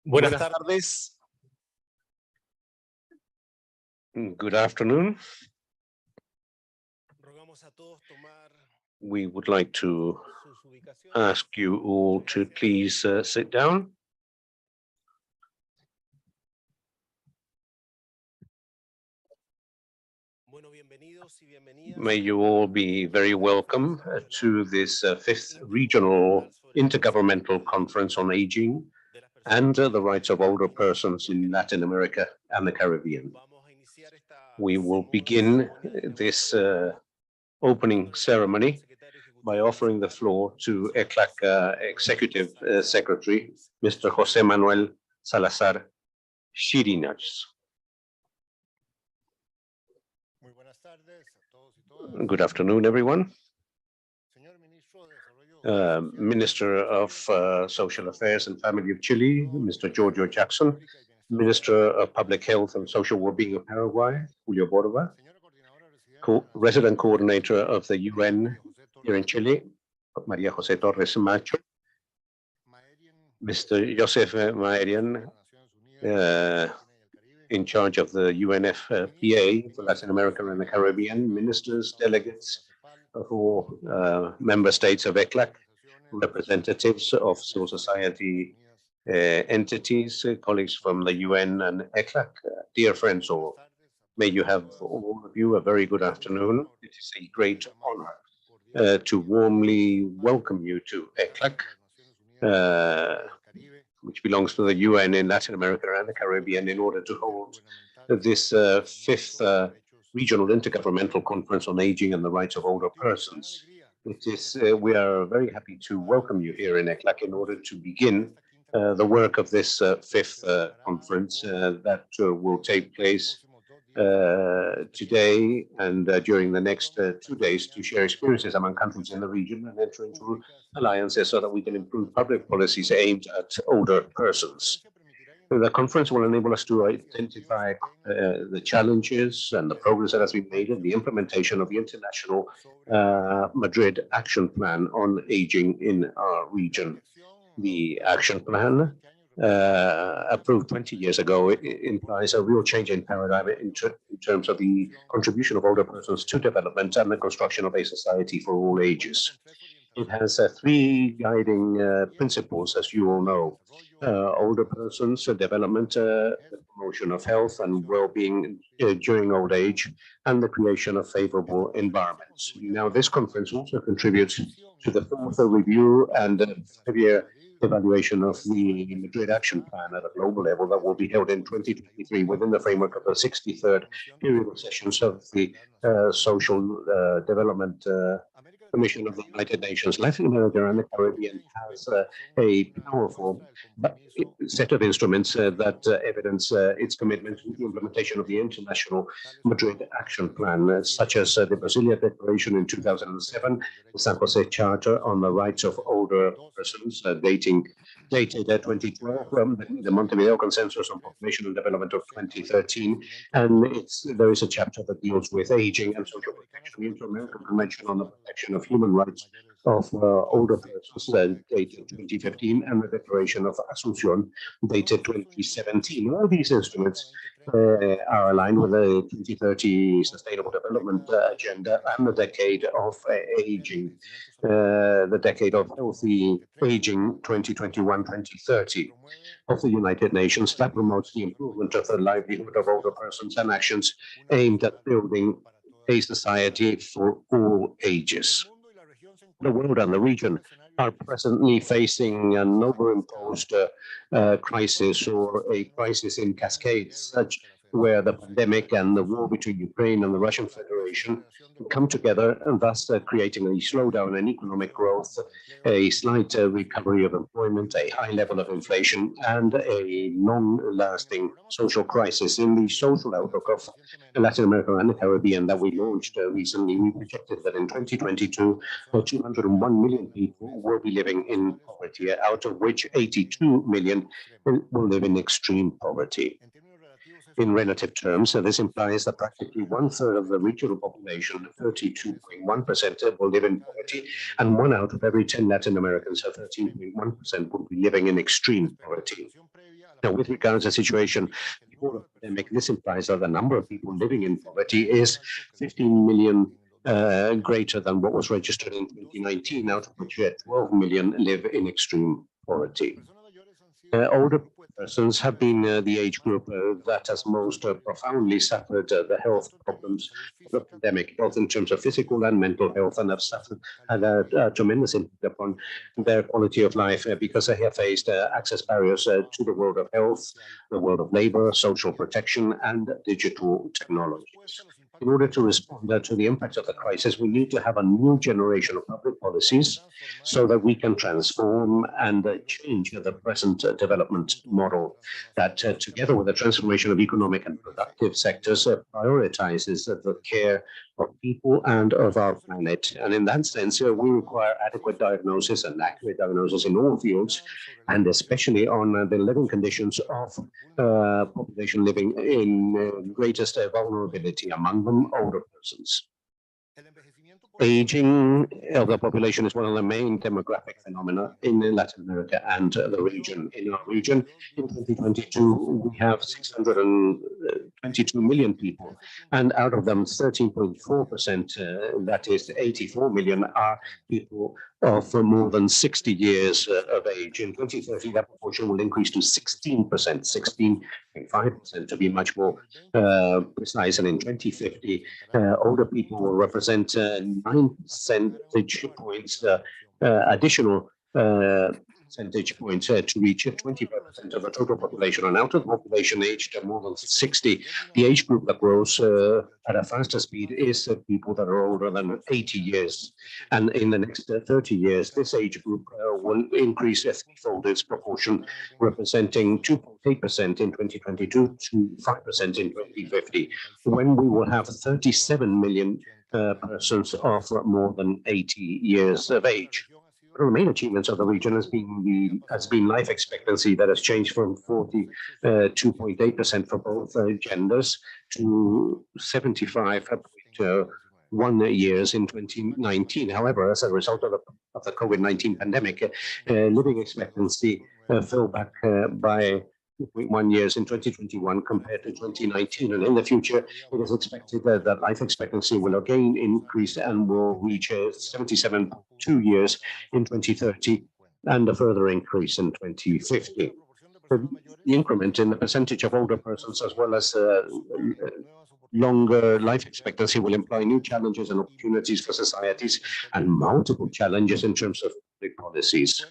Buenas tardes. Good afternoon. We would like to ask you all to please sit down. May you all be very welcome to this fifth regional intergovernmental conference on aging and the rights of older persons in Latin America and the Caribbean. We will begin this opening ceremony by offering the floor to ECLAC Executive Secretary, Mr. José Manuel Salazar Chirinas. Good afternoon, everyone. Minister of Social Affairs and Family of Chile, Mr. Giorgio Jackson, Minister of Public Health and Social Wellbeing of Paraguay, Julio Borba, Resident Coordinator of the UN here in Chile, Maria José Torres Macho, Mr. Joseph Maerian, in charge of the UNFPA for Latin America and the Caribbean, ministers, delegates of all member states of ECLAC, representatives of civil society entities, colleagues from the UN and ECLAC, dear friends all. May you have, all of you, a very good afternoon. It is a great honor to warmly welcome you to ECLAC, which belongs to the UN in Latin America and the Caribbean, in order to hold this fifth regional intergovernmental conference on aging and the rights of older persons. It is, we are very happy to welcome you here in ECLAC in order to begin the work of this fifth conference that will take place today and during the next 2 days to share experiences among countries in the region and enter into alliances so that we can improve public policies aimed at older persons. The conference will enable us to identify the challenges and the progress that has been made in the implementation of the International Madrid Action Plan on Aging in our region. The action plan approved 20 years ago, it implies a real change in paradigm in terms of the contribution of older persons to development and the construction of a society for all ages. It has three guiding principles, as you all know. Older persons, development, the promotion of health and well-being during old age, and the creation of favorable environments. Now, this conference also contributes to the fourth review and five-year evaluation of the Madrid Action Plan at a global level that will be held in 2023 within the framework of the 63rd period of sessions of the Social Development Commission of the United Nations. Latin America and the Caribbean has a powerful set of instruments that evidence its commitment to the implementation of the International Madrid Action Plan, such as the Brasilia Declaration in 2007, the San Jose Charter on the Rights of Older Persons, dated 2012, the Montevideo Consensus on Population and Development of 2013, and there is a chapter that deals with aging and social protection, the Inter-American Convention on the Protection of Human Rights of older persons, dated 2015, and the Declaration of Asunción, dated 2017. All these instruments are aligned with the 2030 Sustainable Development Agenda and the decade of aging, the decade of healthy aging 2021-2030 of the United Nations that promotes the improvement of the livelihood of older persons and actions aimed at building a society for all ages. The world and the region are presently facing an overimposed crisis, or a crisis in cascades, such where the pandemic and the war between Ukraine and the Russian Federation come together, and thus creating a slowdown in economic growth, a slight recovery of employment, a high level of inflation, and a non-lasting social crisis. In the social outlook of Latin America and the Caribbean that we launched recently, we projected that in 2022, 201 million people will be living in poverty, out of which 82 million will live in extreme poverty. in relative terms. So this implies that practically one-third of the regional population, 32.1%, will live in poverty, and 1 out of every 10 Latin Americans, so 13.1%, will be living in extreme poverty. Now, with regards to the situation before the pandemic, this implies that the number of people living in poverty is 15 million greater than what was registered in 2019, out of which 12 million live in extreme poverty. Older persons have been the age group that has most profoundly suffered the health problems of the pandemic, both in terms of physical and mental health, and have suffered a tremendous impact upon their quality of life because they have faced access barriers to the world of health, the world of labor, social protection, and digital technologies. In order to respond to the impact of the crisis, we need to have a new generation of public policies so that we can transform and change the present development model that, together with the transformation of economic and productive sectors, prioritizes the care of people and of our planet. And in that sense, we require adequate diagnosis and accurate diagnosis in all fields, and especially on the living conditions of population living in greatest vulnerability, among them older persons. Aging of the population is one of the main demographic phenomena in Latin America and the region. In our region, in 2022, we have 622 million people, and out of them, 13.4%, that is 84 million, are people of more than 60 years of age. In 2030, that proportion will increase to 16%, 16.5% to be much more precise. And in 2050, older people will represent 9 percentage points, additional percentage points to reach 25% of the total population. And out of the population aged more than 60, the age group that grows at a faster speed is people that are older than 80 years. And in the next 30 years, this age group will increase threefold its proportion, representing 2.8% in 2022 to 5% in 2050, when we will have 37 million persons of more than 80 years of age. The main achievements of the region has been life expectancy that has changed from 42.8% for both genders to 75.1 years in 2019. However, as a result of the COVID-19 pandemic, living expectancy fell back by 2.1 years in 2021 compared to 2019. And in the future, it is expected that life expectancy will again increase and will reach 77.2 years in 2030 and a further increase in 2050. The increment in the percentage of older persons as well as longer life expectancy will imply new challenges and opportunities for societies and multiple challenges in terms of public policies.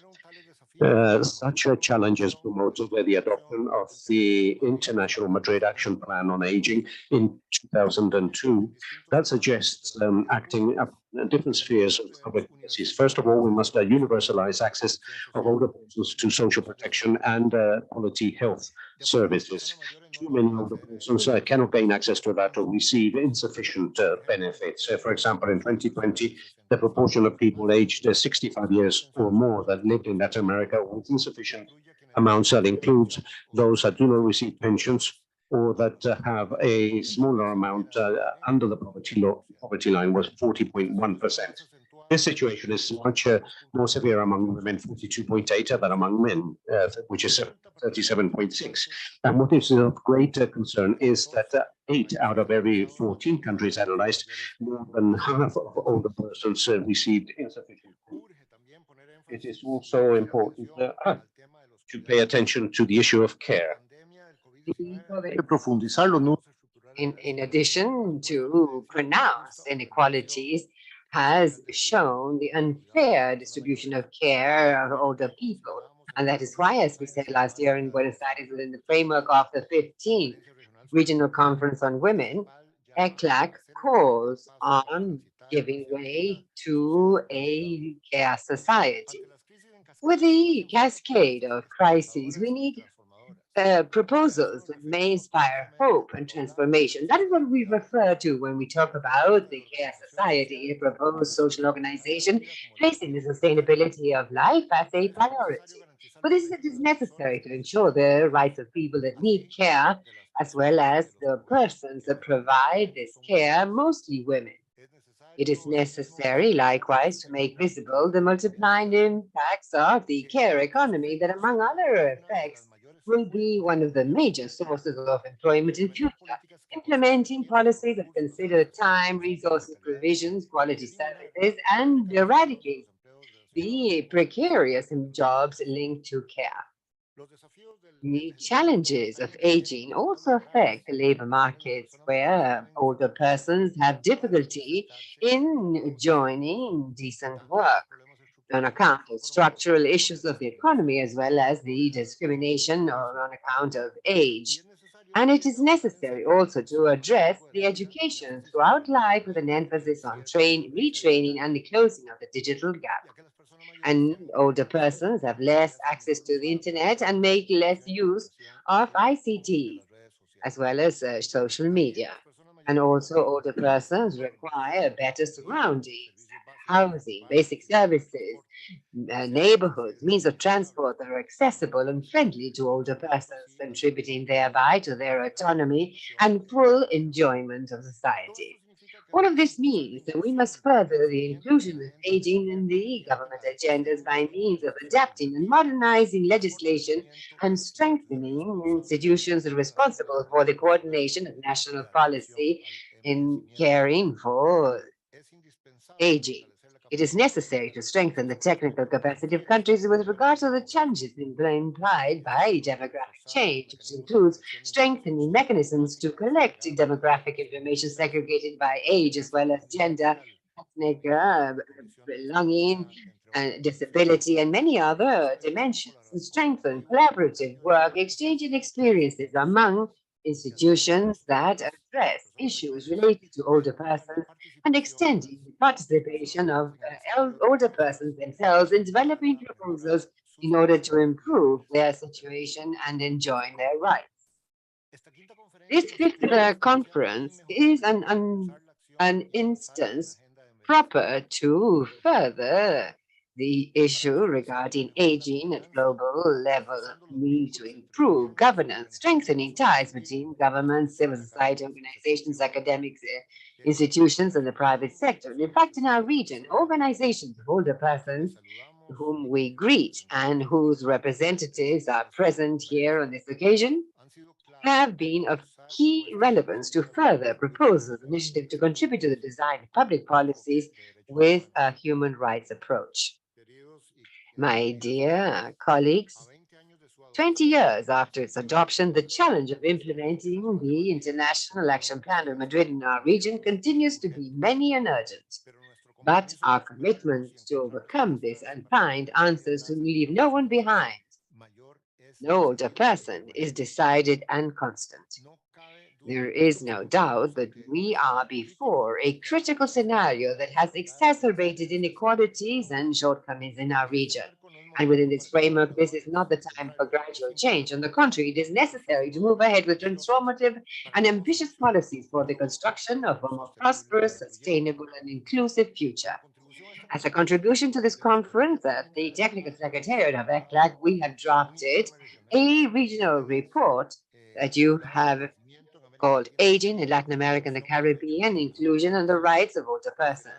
Such challenges promoted the adoption of the International Madrid Action Plan on Aging in 2002 that suggests acting up different spheres of public policies. First of all, we must universalize access of older persons to social protection and quality health services. Too many older persons cannot gain access to that or receive insufficient benefits. For example, in 2020, the proportion of people aged 65 years or more that lived in Latin America with insufficient amounts, that includes those that do not receive pensions or that have a smaller amount under the poverty line, was 40.1%. This situation is much more severe among women, 42.8%, than among men, which is 37.6%. And what is of great concern is that 8 out of every 14 countries analyzed, more than half of older persons received insufficient food. It is also important to pay attention to the issue of care. In addition to pronounced inequalities, has shown the unfair distribution of care of older people. And that is why, as we said last year in Buenos Aires, within the framework of the 15th Regional Conference on Women, ECLAC calls on giving way to a care society. With the cascade of crises, we need proposals that may inspire hope and transformation. That is what we refer to when we talk about the care society, a proposed social organization placing the sustainability of life as a priority. For this, it is necessary to ensure the rights of people that need care, as well as the persons that provide this care, mostly women. It is necessary, likewise, to make visible the multiplying impacts of the care economy that, among other effects, will be one of the major sources of employment in future. Implementing policies that consider time, resources, provisions, quality services, and eradicate the precarious jobs linked to care. The challenges of aging also affect the labor markets, where older persons have difficulty in joining decent work on account of structural issues of the economy as well as the discrimination or on account of age. And it is necessary also to address the education throughout life with an emphasis on retraining and the closing of the digital gap. And older persons have less access to the internet and make less use of ICTs as well as social media. And also, older persons require better surroundings, housing, basic services, neighborhoods, means of transport that are accessible and friendly to older persons, contributing thereby to their autonomy and full enjoyment of society. All of this means that we must further the inclusion of aging in the government agendas by means of adapting and modernizing legislation and strengthening institutions responsible for the coordination of national policy in caring for aging. It is necessary to strengthen the technical capacity of countries with regard to the challenges implied by demographic change, which includes strengthening mechanisms to collect demographic information segregated by age as well as gender, ethnic belonging, and disability, and many other dimensions, and strengthen collaborative work, exchanging experiences among institutions that address issues related to older persons and extending the participation of older persons themselves in developing proposals in order to improve their situation and enjoy their rights. This fifth conference is an instance proper to further the issue regarding aging at global level. We need to improve governance, strengthening ties between governments, civil society organizations, academics, institutions, and the private sector. And in fact, in our region, organizations of older persons whom we greet and whose representatives are present here on this occasion have been of key relevance to further proposals initiative to contribute to the design of public policies with a human rights approach. My dear colleagues, 20 years after its adoption, the challenge of implementing the International Action Plan of Madrid in our region continues to be many and urgent. But our commitment to overcome this and find answers to leave no one behind, no older person, is decided and constant. There is no doubt that we are before a critical scenario that has exacerbated inequalities and shortcomings in our region. And within this framework, this is not the time for gradual change. On the contrary, it is necessary to move ahead with transformative and ambitious policies for the construction of a more prosperous, sustainable, and inclusive future. As a contribution to this conference, at the Technical Secretariat of ECLAC, we have drafted a regional report that you have called Aging in Latin America and the Caribbean, Inclusion and the Rights of Older Persons,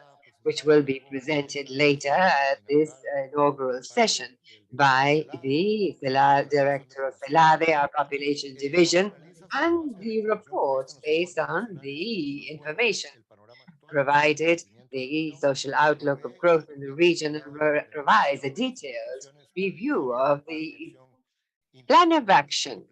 which will be presented later at this inaugural session by the director of CELADE, our population division, and the report based on the information provided the social outlook of growth in the region and provides a detailed review of the plan of action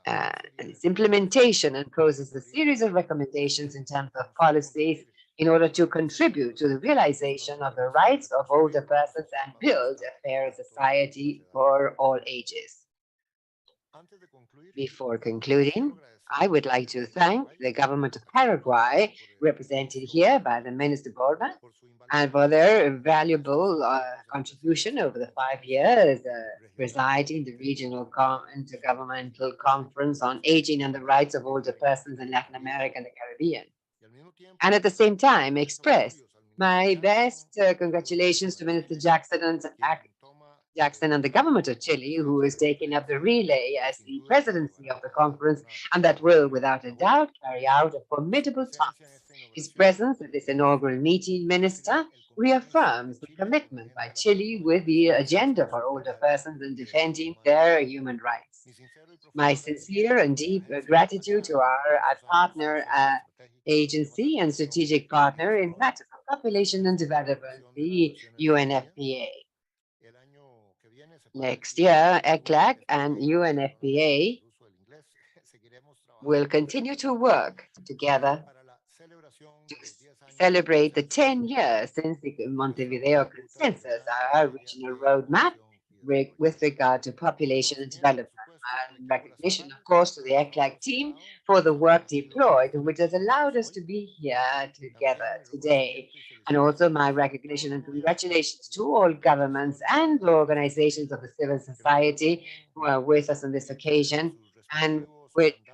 and its implementation and poses a series of recommendations in terms of policies in order to contribute to the realization of the rights of older persons and build a fair society for all ages. Before concluding, I would like to thank the government of Paraguay, represented here by the Minister Borba, and for their valuable contribution over the 5 years presiding the Regional Intergovernmental Conference on Aging and the Rights of Older Persons in Latin America and the Caribbean. And at the same time, express my best congratulations to Minister Jackson and Jackson and the government of Chile, who is taking up the relay as the presidency of the conference, and that will, without a doubt, carry out a formidable task. His presence at this inaugural meeting, Minister, reaffirms the commitment by Chile with the agenda for older persons in defending their human rights. My sincere and deep gratitude to our partner agency and strategic partner in matters of population and development, the UNFPA. Next year, ECLAC and UNFPA will continue to work together to celebrate the 10 years since the Montevideo Consensus, our regional roadmap with regard to population and development. And recognition, of course, to the ECLAC team for the work deployed, which has allowed us to be here together today. And also my recognition and congratulations to all governments and organizations of the civil society who are with us on this occasion and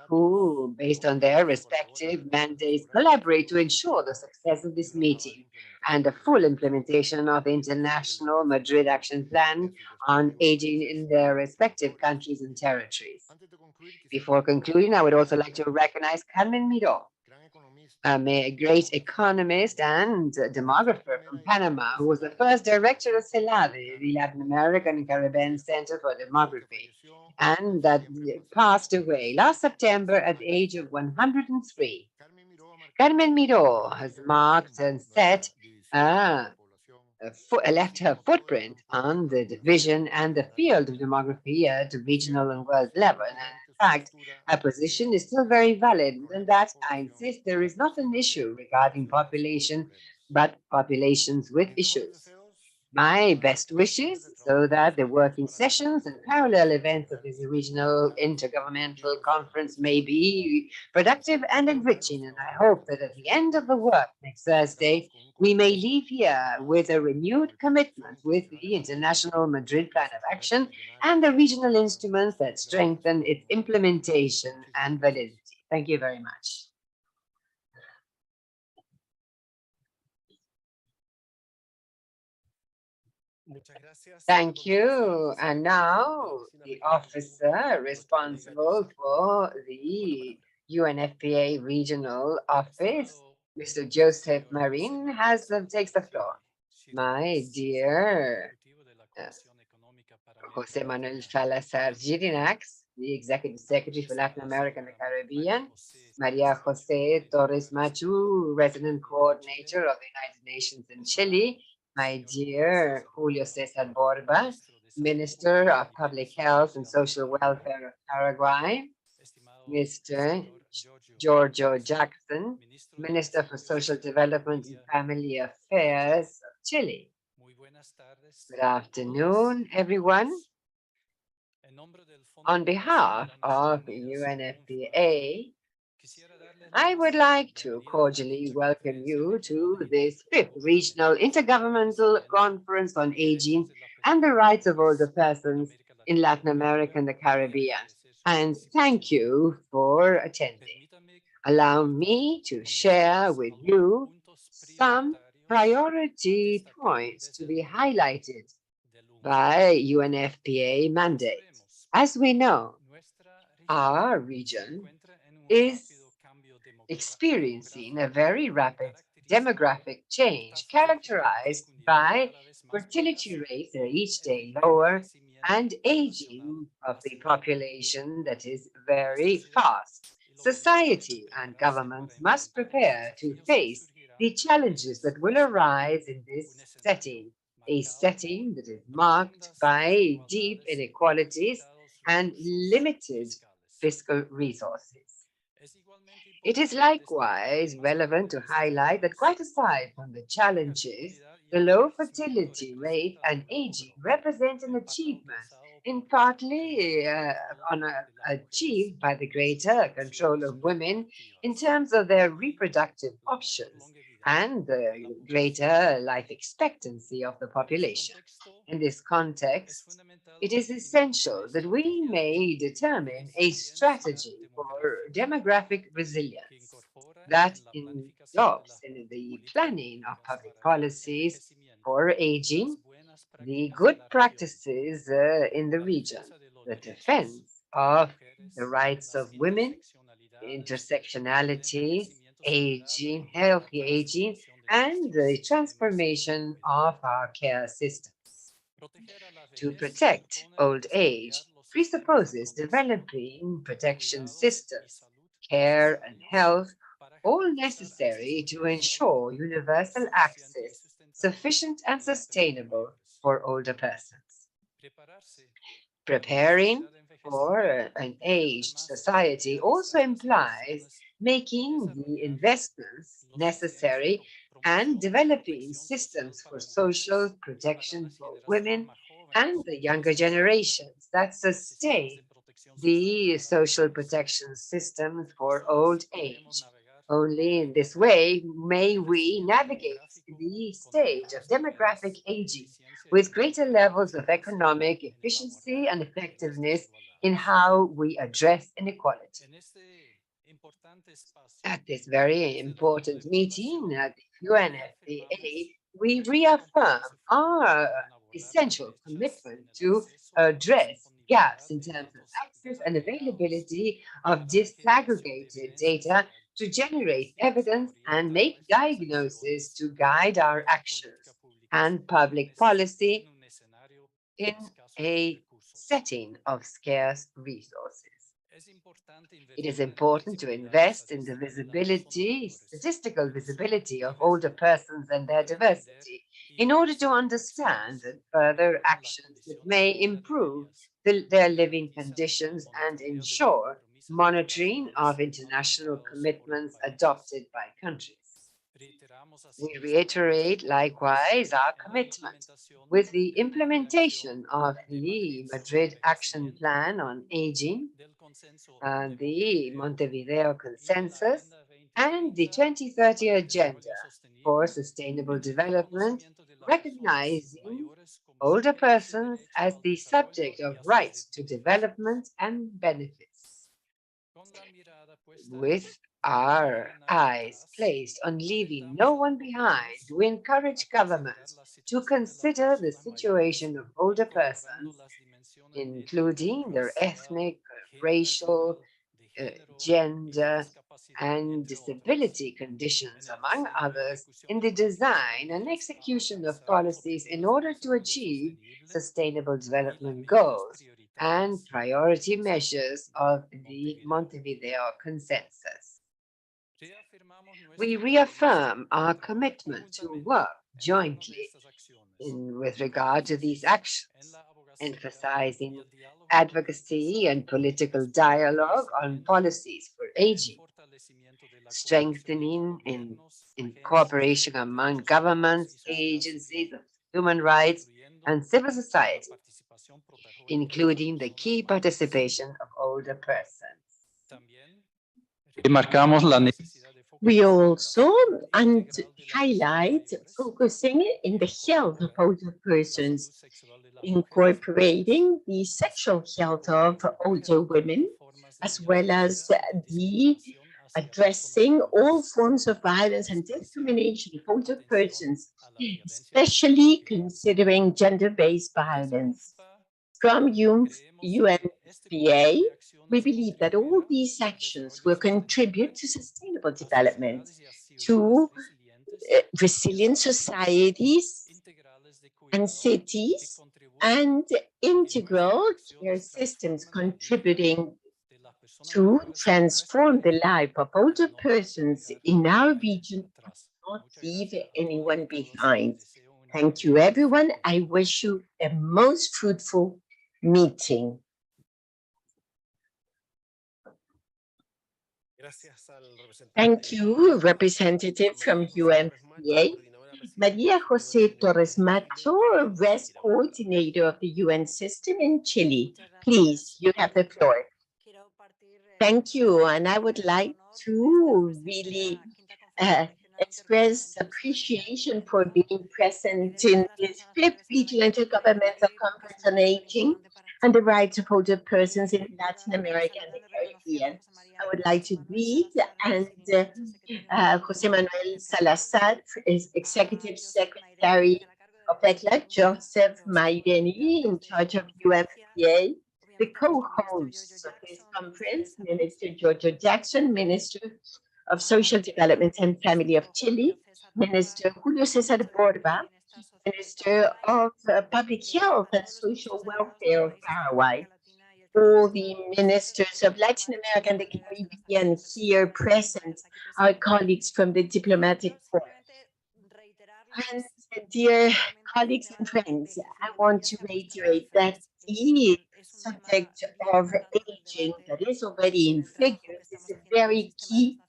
who, based on their respective mandates, collaborate to ensure the success of this meeting and the full implementation of the International Madrid Action Plan on aging in their respective countries and territories. Before concluding, I would also like to recognize Carmen Miró, a great economist and demographer from Panama, who was the first director of CELADE, the Latin American and Caribbean Center for Demography, and that passed away last September at the age of 103. Carmen Miró has marked and set left her footprint on the division and the field of demography at regional and world level. And in fact, her position is still very valid. And that I insist there is not an issue regarding population, but populations with issues. My best wishes so that the working sessions and parallel events of this regional intergovernmental conference may be productive and enriching. And I hope that at the end of the work next Thursday, we may leave here with a renewed commitment with the International Madrid Plan of Action and the regional instruments that strengthen its implementation and validity. Thank you very much. Thank you. And now the officer responsible for the UNFPA regional office, Mr. Joseph Marin, takes the floor. My dear Jose Manuel Salazar Girinax, the Executive Secretary for Latin America and the Caribbean, Maria Jose Torres Machu, Resident Coordinator of the United Nations in Chile, my dear Julio Cesar Borba, Minister of Public Health and Social Welfare of Paraguay, Mr. Giorgio Jackson, Minister for Social Development and Family Affairs of Chile. Good afternoon, everyone. On behalf of the UNFPA, I would like to cordially welcome you to this 5th Regional Intergovernmental Conference on Aging and the Rights of Older Persons in Latin America and the Caribbean. And thank you for attending. Allow me to share with you some priority points to be highlighted by UNFPA mandate. As we know, our region is experiencing a very rapid demographic change characterized by fertility rates that are each day lower and aging of the population that is very fast. Society and governments must prepare to face the challenges that will arise in this setting, a setting that is marked by deep inequalities and limited fiscal resources. It is likewise relevant to highlight that quite aside from the challenges, the low fertility rate and aging represent an achievement in partly achieved by the greater control of women in terms of their reproductive options and the greater life expectancy of the population. In this context, it is essential that we may determine a strategy for demographic resilience that adopts in the planning of public policies for aging the good practices in the region, the defense of the rights of women, intersectionalities, aging, healthy aging, and the transformation of our care systems. To protect old age presupposes developing protection systems, care and health, all necessary to ensure universal access, sufficient and sustainable for older persons. Preparing for an aged society also implies making the investments necessary and developing systems for social protection for women and the younger generations that sustain the social protection systems for old age. Only in this way may we navigate the stage of demographic aging with greater levels of economic efficiency and effectiveness in how we address inequality. At this very important meeting at the UNFPA, we reaffirm our essential commitment to address gaps in terms of access and availability of disaggregated data to generate evidence and make diagnoses to guide our actions and public policy in a setting of scarce resources. It is important to invest in the visibility, statistical visibility of older persons and their diversity in order to understand and further actions that may improve their living conditions and ensure monitoring of international commitments adopted by countries. We reiterate likewise our commitment with the implementation of the Madrid Action Plan on Aging, the Montevideo Consensus, and the 2030 Agenda for Sustainable Development, recognizing older persons as the subject of rights to development and benefits. With our eyes placed on leaving no one behind, we encourage governments to consider the situation of older persons, including their ethnic, racial, gender, and disability conditions, among others, in the design and execution of policies in order to achieve sustainable development goals and priority measures of the Montevideo Consensus. We reaffirm our commitment to work jointly with regard to these actions, emphasizing advocacy and political dialogue on policies for aging, strengthening in cooperation among governments, agencies of human rights, and civil society, including the key participation of older persons. We also highlight focusing in the health of older persons, incorporating the sexual health of older women, as well as the addressing all forms of violence and discrimination of older persons, especially considering gender-based violence. From UNFPA, we believe that all these actions will contribute to sustainable development, to resilient societies and cities, and integral care systems contributing to transform the life of older persons in our region and not leave anyone behind. Thank you, everyone. I wish you a most fruitful meeting. Thank you, representative from UNFPA. Maria Jose Torres Macho, REST coordinator of the UN system in Chile. Please, you have the floor. Thank you, and I would like to really express appreciation for being present in this fifth regional intergovernmental conference on aging and the rights of older persons in Latin America and the Caribbean. I would like to greet and Jose Manuel Salazar is Executive Secretary of ECLA, Joseph Maideni, in charge of UNFPA, the co-hosts of this conference, Minister Giorgio Jackson, Minister of Social Development and Family of Chile, Minister Julio Cesar Borba, Minister of Public Health and Social Welfare of Paraguay, all the ministers of Latin America and the Caribbean here present, our colleagues from the diplomatic corps. And dear colleagues and friends, I want to reiterate that the subject of aging that is already in figures is a very key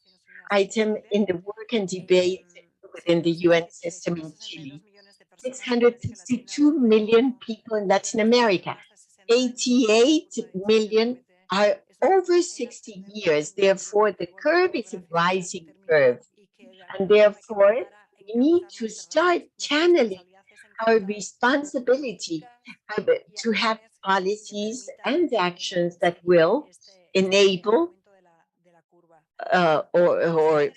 item in the work and debate within the UN system in Chile. 662 million people in Latin America, 88 million are over 60 years. Therefore, the curve is a rising curve. And therefore, we need to start channeling our responsibility to have policies and actions that will enable or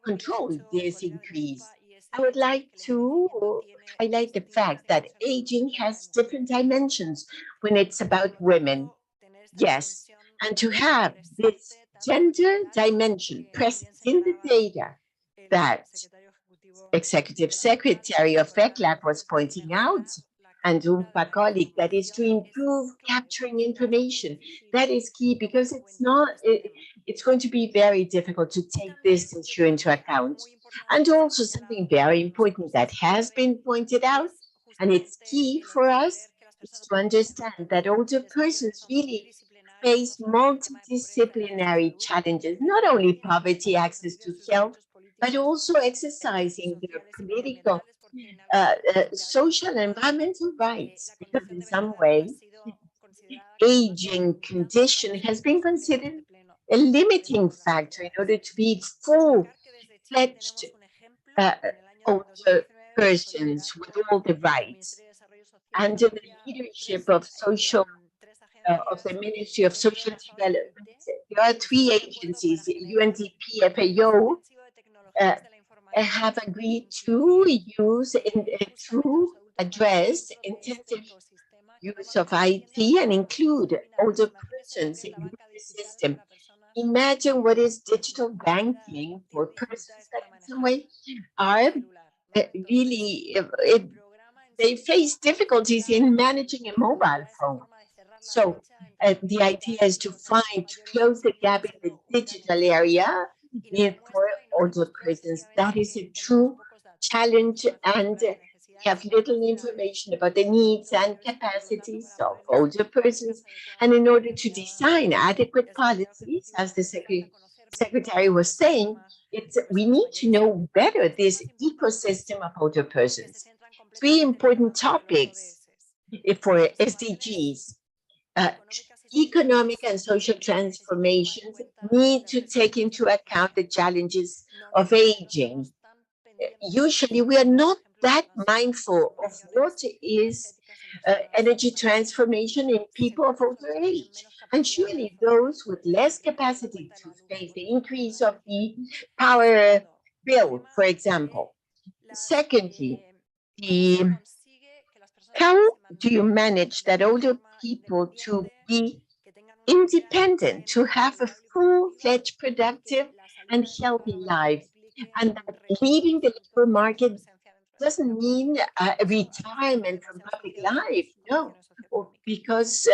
control this increase. I would like to highlight the fact that aging has different dimensions when it's about women. Yes, and to have this gender dimension present in the data that Executive Secretary of FECLAC was pointing out, and UNFPA colleague, that is to improve capturing information. That is key because it's going to be very difficult to take this issue into account. And also something very important that has been pointed out, and it's key for us, is to understand that older persons really face multidisciplinary challenges, not only poverty, access to health, but also exercising their political, social, and environmental rights, because in some way, aging condition has been considered a limiting factor in order to be full-fledged older persons with all the rights. Under the leadership of of the Ministry of Social Development, there are three agencies, UNDP, FAO, have agreed to use to address intensive use of IT and include older persons in the system. Imagine what is digital banking for persons that in some way are really, they face difficulties in managing a mobile phone. So the idea is to close the gap in the digital area for older persons. That is a true challenge, and we have little information about the needs and capacities of older persons. And in order to design adequate policies, as the Secretary was saying, we need to know better this ecosystem of older persons. Three important topics for SDGs. Economic and social transformations need to take into account the challenges of aging. Usually, we are not that mindful of what is energy transformation in people of older age. And surely those with less capacity to face the increase of the power bill, for example. Secondly, how do you manage that older people to be independent, to have a full-fledged, productive, and healthy life? And that leaving the labor market doesn't mean retirement from public life, no, because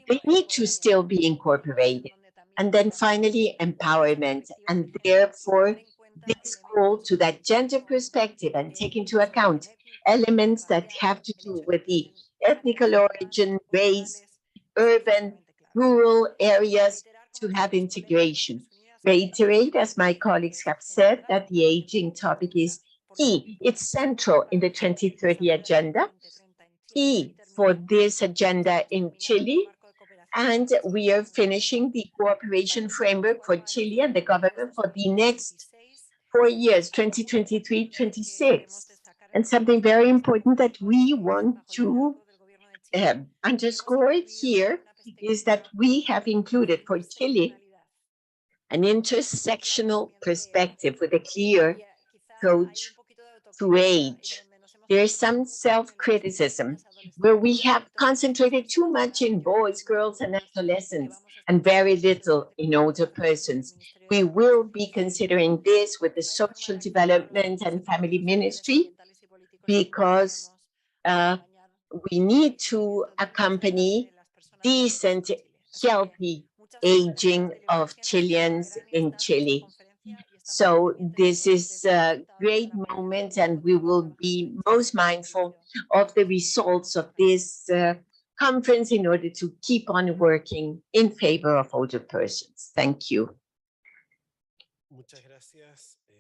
they need to still be incorporated. And then finally, empowerment, and therefore this call to that gender perspective and take into account elements that have to do with the ethnical origin, race, urban, rural areas to have integration. Reiterate, as my colleagues have said, that the aging topic is key. It's central in the 2030 agenda, key for this agenda in Chile, and we are finishing the cooperation framework for Chile and the government for the next 4 years, 2023-26. And something very important that we want to underscore here is that we have included for Chile an intersectional perspective with a clear approach to age. There's some self-criticism where we have concentrated too much in boys, girls, and adolescents and very little in older persons. We will be considering this with the Social Development and Family Ministry because we need to accompany decent, healthy aging of Chileans in Chile. So this is a great moment, and we will be most mindful of the results of this conference in order to keep on working in favor of older persons. Thank you.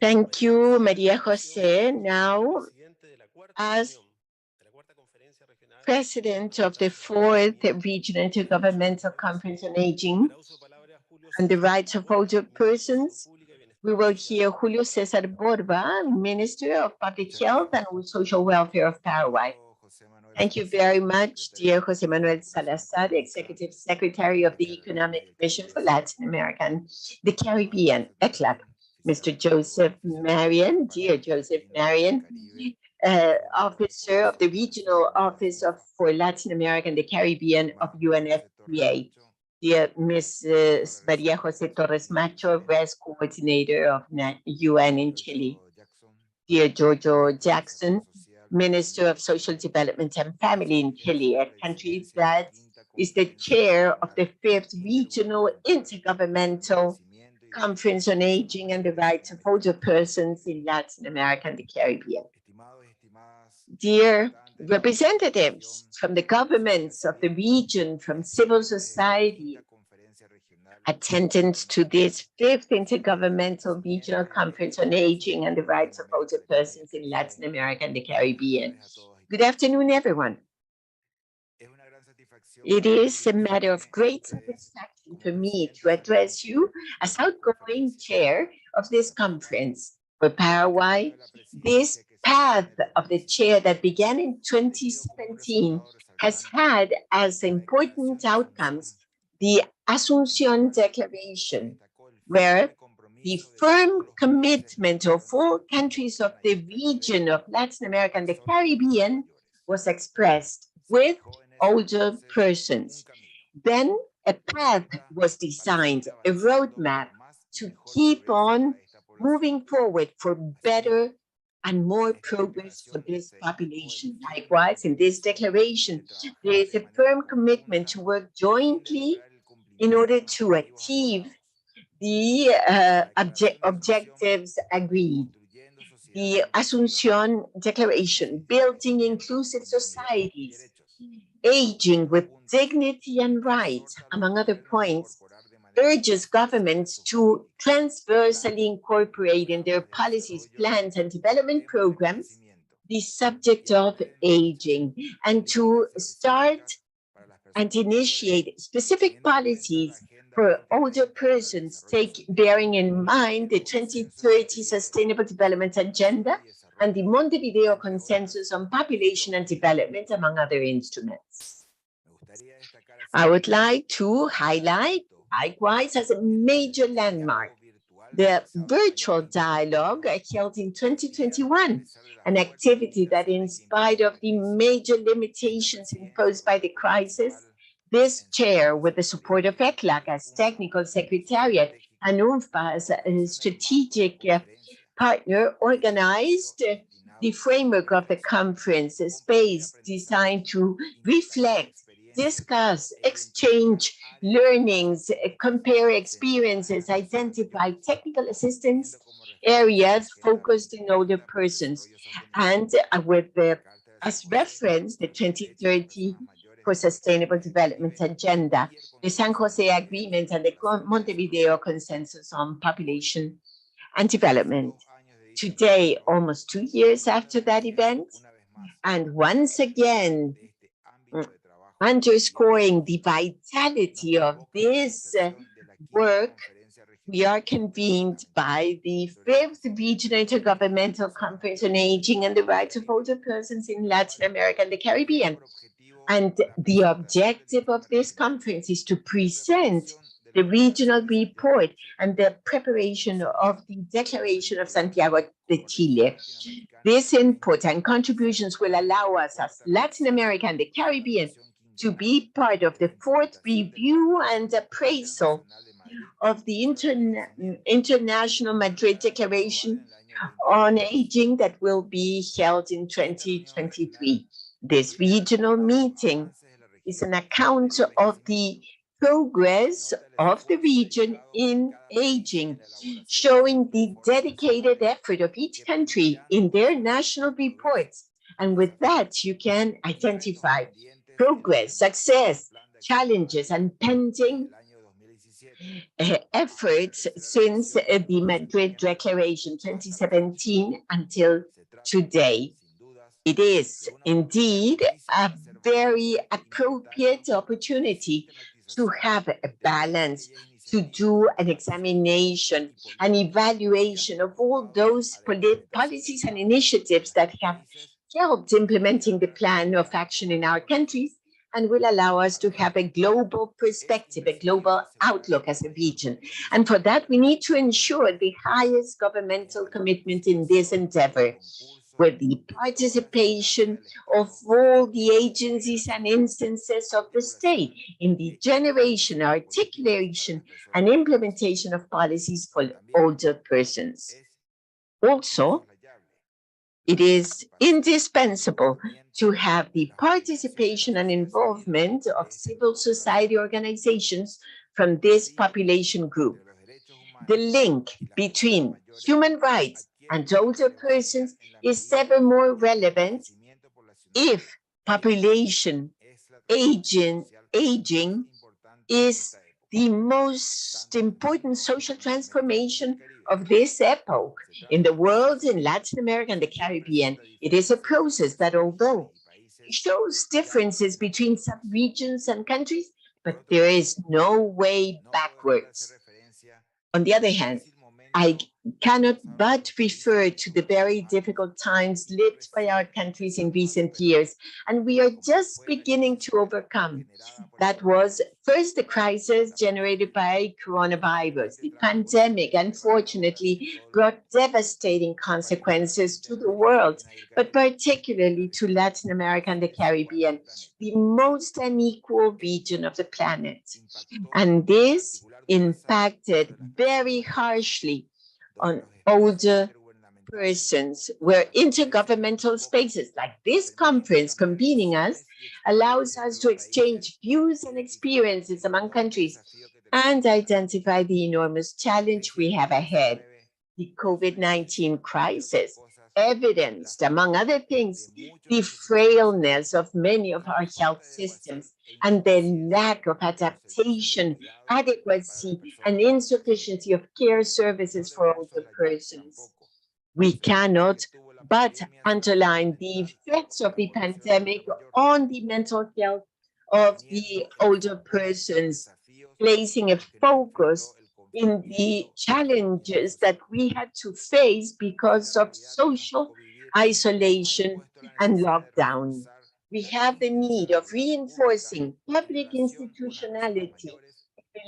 Thank you, Maria Jose. Now, as President of the Fourth Regional Intergovernmental Conference on Aging and the Rights of Older Persons, we will hear Julio Cesar Borba, Minister of Public Health and Social Welfare of Paraguay. Thank you very much, dear Jose Manuel Salazar, Executive Secretary of the Economic Commission for Latin America and the Caribbean, ECLAC. Mr. Joseph Marion, dear Joseph Marion, Officer of the Regional Office for Latin America and the Caribbean of UNFPA. Dear Ms. Maria Jose Torres Macho, Vice Coordinator of UN in Chile. Dear Jojo Jackson, Minister of Social Development and Family in Chile, a country that is the chair of the 5th Regional Intergovernmental Conference on Aging and the Rights of Older Persons in Latin America and the Caribbean. Dear representatives from the governments of the region, from civil society, attendance to this 5th Intergovernmental Regional Conference on Aging and the Rights of Older Persons in Latin America and the Caribbean. Good afternoon, everyone. It is a matter of great satisfaction for me to address you as outgoing chair of this conference. For Paraguay, this path of the chair that began in 2017 has had as important outcomes the Asunción Declaration, where the firm commitment of all countries of the region of Latin America and the Caribbean was expressed with older persons. Then a path was designed, a roadmap to keep on moving forward for better and more progress for this population. Likewise, in this declaration, there is a firm commitment to work jointly in order to achieve the objectives agreed. The Asunción Declaration, building inclusive societies, aging with dignity and rights, among other points, urges governments to transversally incorporate in their policies, plans, and development programs the subject of aging, and to start and initiate specific policies for older persons, bearing in mind the 2030 Sustainable Development Agenda and the Montevideo Consensus on Population and Development, among other instruments. I would like to highlight, likewise, as a major landmark, the virtual dialogue held in 2021, an activity that, in spite of the major limitations imposed by the crisis, this chair, with the support of ECLAC as technical secretariat and UNFPA as a strategic partner, organized the framework of the conference, a space designed to reflect, discuss, exchange learnings, compare experiences, identify technical assistance areas focused in older persons, and with as reference the 2030 for Sustainable Development Agenda, the San Jose Agreement, and the Montevideo Consensus on Population and Development. Today, almost 2 years after that event, and once again, underscoring the vitality of this work, we are convened by the 5th Regional Intergovernmental Conference on Aging and the Rights of Older Persons in Latin America and the Caribbean. And the objective of this conference is to present the regional report and the preparation of the Declaration of Santiago de Chile. This input and contributions will allow us as Latin America and the Caribbean to be part of the fourth review and appraisal of the International Madrid Declaration on Aging that will be held in 2023. This regional meeting is an account of the progress of the region in aging, showing the dedicated effort of each country in their national reports. And with that, you can identify progress, success, challenges, and pending efforts since the Madrid Declaration 2017 until today. It is indeed a very appropriate opportunity to have a balance, to do an examination, an evaluation of all those policies and initiatives that have helped implementing the plan of action in our countries and will allow us to have a global perspective, a global outlook as a region. And for that, we need to ensure the highest governmental commitment in this endeavor, with the participation of all the agencies and instances of the state in the generation, articulation, and implementation of policies for older persons. Also, it is indispensable to have the participation and involvement of civil society organizations from this population group. The link between human rights and older persons is ever more relevant if population aging is the most important social transformation of this epoch in the world, in Latin America and the Caribbean. It is a process that, although it shows differences between sub-regions and countries, but there is no way backwards. On the other hand, I cannot but refer to the very difficult times lived by our countries in recent years, and we are just beginning to overcome. That was first the crisis generated by coronavirus. The pandemic, unfortunately, brought devastating consequences to the world, but particularly to Latin America and the Caribbean, the most unequal region of the planet. And this impacted very harshly on older persons, where intergovernmental spaces like this conference convening us allows us to exchange views and experiences among countries and identify the enormous challenge we have ahead. The COVID-19 crisis evidenced, among other things, the frailness of many of our health systems and the lack of adaptation, adequacy, and insufficiency of care services for older persons. We cannot but underline the effects of the pandemic on the mental health of the older persons, placing a focus in the challenges that we had to face because of social isolation and lockdown. We have the need of reinforcing public institutionality in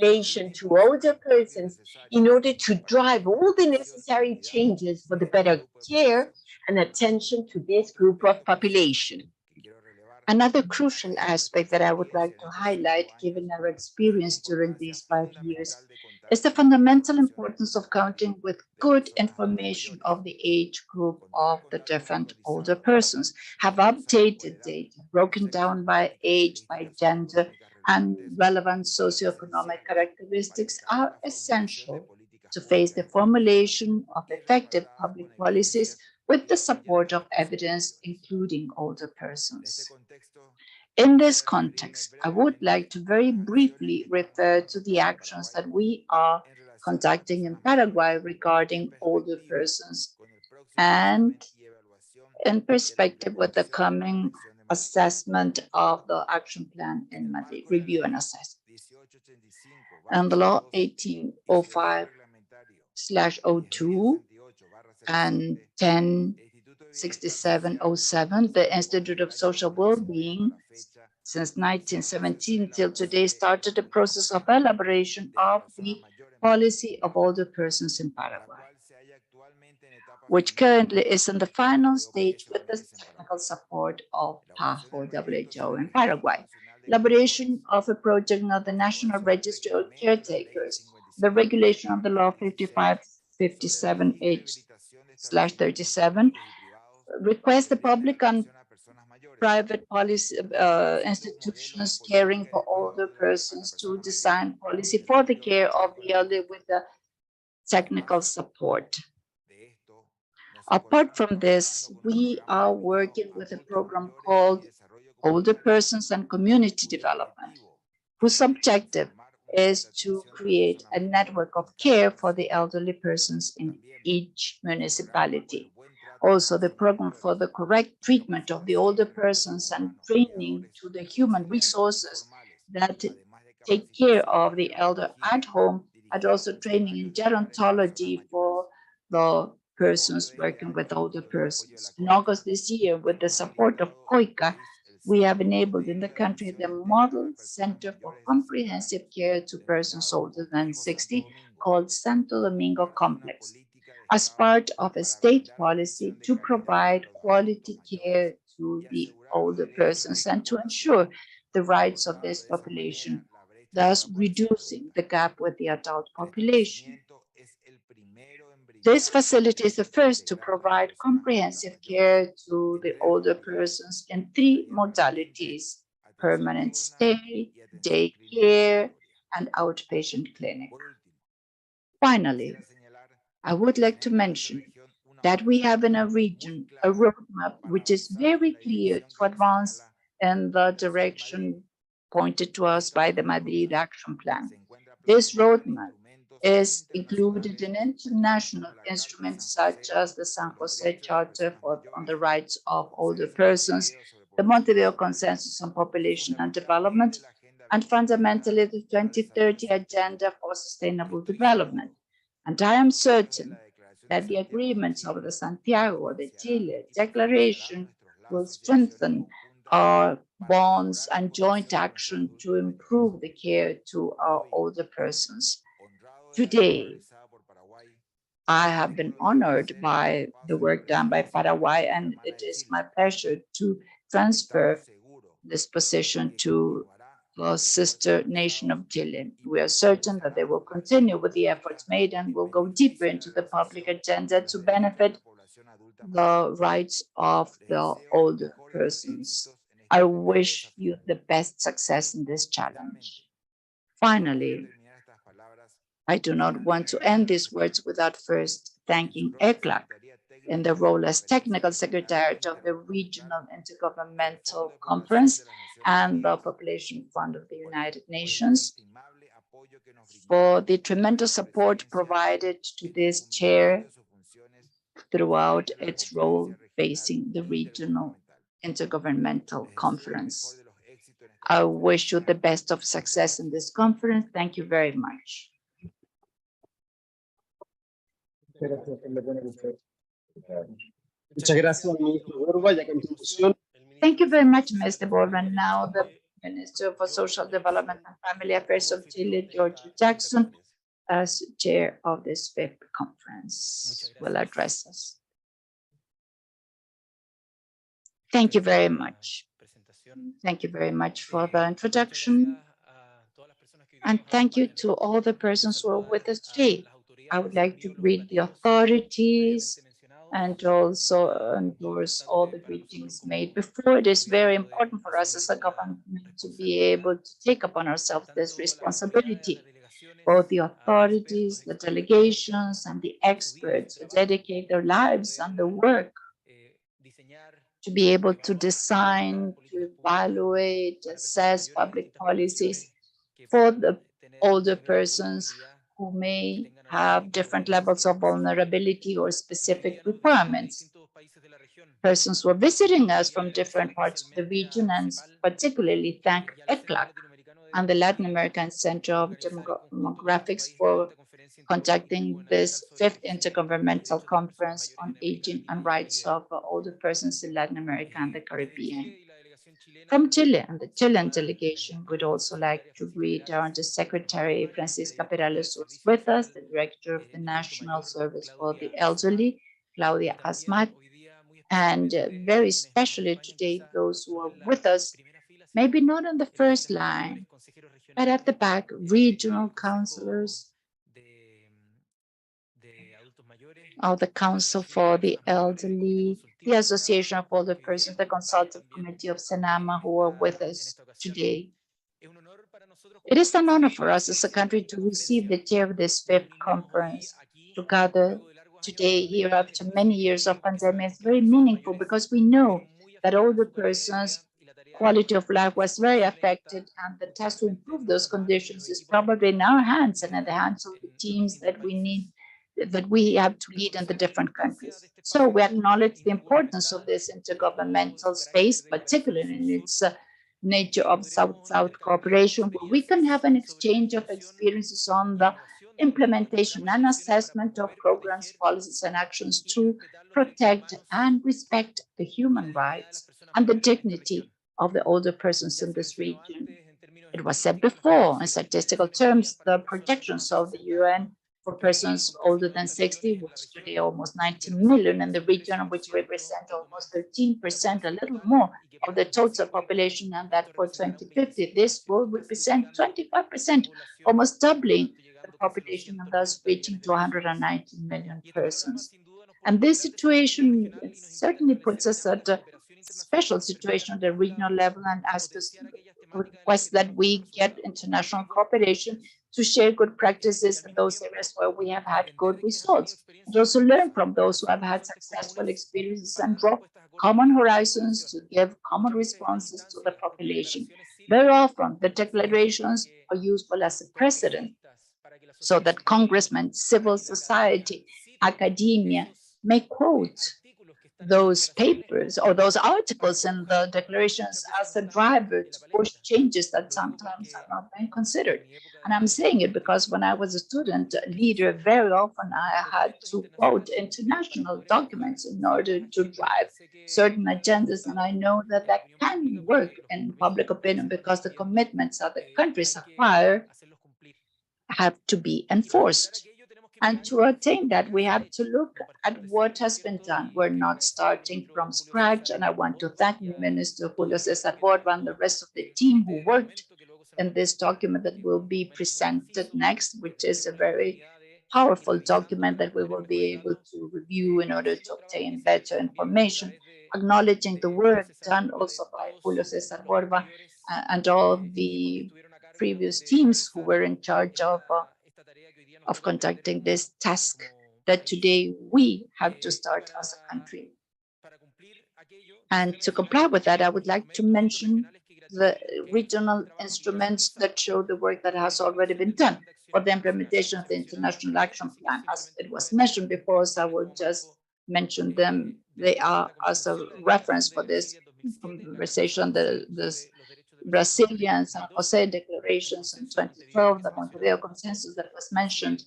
relation to older persons in order to drive all the necessary changes for the better care and attention to this group of population. Another crucial aspect that I would like to highlight, given our experience during these 5 years, is the fundamental importance of counting with good information of the age group of the different older persons, have updated data broken down by age, by gender, and relevant socioeconomic characteristics are essential to face the formulation of effective public policies with the support of evidence, including older persons. In this context, I would like to very briefly refer to the actions that we are conducting in Paraguay regarding older persons and in perspective with the coming assessment of the action plan in Madrid, review and assessment. And the law 1805/02 and 106707, the Institute of Social Wellbeing since 1917 till today, started the process of elaboration of the policy of older persons in Paraguay, which currently is in the final stage with the technical support of PAHO WHO in Paraguay. Elaboration of a project of the National Registry of Caretakers, the regulation of the law 5557H/37 requests the public and private policy institutions caring for older persons to design policy for the care of the elderly with the technical support. Apart from this, we are working with a program called Older Persons and Community Development, whose objective is to create a network of care for the elderly persons in each municipality. Also, the program for the correct treatment of the older persons and training to the human resources that take care of the elder at home, and also training in gerontology for the persons working with older persons. In August this year, with the support of COICA, we have enabled in the country the Model Center for Comprehensive Care to Persons Older than 60, called Santo Domingo Complex, as part of a state policy to provide quality care to the older persons and to ensure the rights of this population, thus reducing the gap with the adult population. This facility is the first to provide comprehensive care to the older persons in 3 modalities: permanent stay, day care, and outpatient clinic. Finally, I would like to mention that we have in our region a roadmap which is very clear to advance in the direction pointed to us by the Madrid Action Plan. This roadmap is included in international instruments such as the San Jose Charter on the Rights of Older Persons, the Montevideo Consensus on Population and Development, and fundamentally the 2030 Agenda for Sustainable Development. And I am certain that the agreements of the Santiago de Chile Declaration will strengthen our bonds and joint action to improve the care to our older persons. Today, I have been honored by the work done by Paraguay, and it is my pleasure to transfer this position to the sister nation of Chile. We are certain that they will continue with the efforts made and will go deeper into the public agenda to benefit the rights of the older persons. I wish you the best success in this challenge. Finally, I do not want to end these words without first thanking ECLAC in the role as Technical Secretariat of the Regional Intergovernmental Conference and the Population Fund of the United Nations for the tremendous support provided to this chair throughout its role facing the Regional Intergovernmental Conference. I wish you the best of success in this conference. Thank you very much. Muchas gracias, ministro Borba. Ya que en conclusión, Thank you very much, Mr. Borman. Now the Minister for Social Development and Family Affairs of Chile, George Jackson, as chair of this fifth conference, will address us. Thank you very much. Thank you very much for the introduction. And thank you to all the persons who are with us today. I would like to greet the authorities and also endorse all the greetings made before. It is very important for us as a government to be able to take upon ourselves this responsibility. Both the authorities, the delegations, and the experts who dedicate their lives and their work to be able to design, to evaluate, assess public policies for the older persons who may have different levels of vulnerability or specific requirements. Persons who are visiting us from different parts of the region, and particularly thank ECLAC and the Latin American Center of Demographics for conducting this fifth Intergovernmental Conference on Aging and Rights of Older Persons in Latin America and the Caribbean. From Chile, and the Chilean delegation would also like to greet our Undersecretary Francisca Perales, who's with us, the Director of the National Service for the Elderly, Claudia Asmat, and very especially today, those who are with us, maybe not on the first line, but at the back, regional councillors of the Council for the Elderly, the Association of Older Persons, the Consultative Committee of Senama, who are with us today. It is an honor for us as a country to receive the chair of this fifth conference. To gather today here after many years of pandemic is very meaningful because we know that older persons' quality of life was very affected, and the task to improve those conditions is probably in our hands and in the hands of the teams that we have to lead in the different countries. So we acknowledge the importance of this intergovernmental space, particularly in its nature of South-South cooperation, where we can have an exchange of experiences on the implementation and assessment of programs, policies, and actions to protect and respect the human rights and the dignity of the older persons in this region. It was said before, in statistical terms, the projections of the UN for persons older than 60, which today are almost 19 million in the region, which represent almost 13%, a little more of the total population, and that for 2050, this will represent 25%, almost doubling the population and thus reaching to 190 million persons. And this situation certainly puts us at a special situation at the regional level and asks us, request that we get international cooperation to share good practices in those areas where we have had good results, and also learn from those who have had successful experiences and draw common horizons to give common responses to the population. Very often, the declarations are useful as a precedent so that congressmen, civil society, academia may quote those papers or those articles in the declarations as a driver to push changes that sometimes are not being considered. And I'm saying it because when I was a student leader, very often I had to quote international documents in order to drive certain agendas. And I know that that can work in public opinion because the commitments that the countries acquire have to be enforced. And to attain that, we have to look at what has been done. We're not starting from scratch. And I want to thank Minister Julio Cesar Borba and the rest of the team who worked in this document that will be presented next, which is a very powerful document that we will be able to review in order to obtain better information, acknowledging the work done also by Julio Cesar Borba and all the previous teams who were in charge of conducting this task that today we have to start as a country. And to comply with that, I would like to mention the regional instruments that show the work that has already been done for the implementation of the International Action Plan. As it was mentioned before, so I will just mention them. They are as a reference for this conversation, the Brazilian San Jose declarations in 2012, the Montevideo Consensus that was mentioned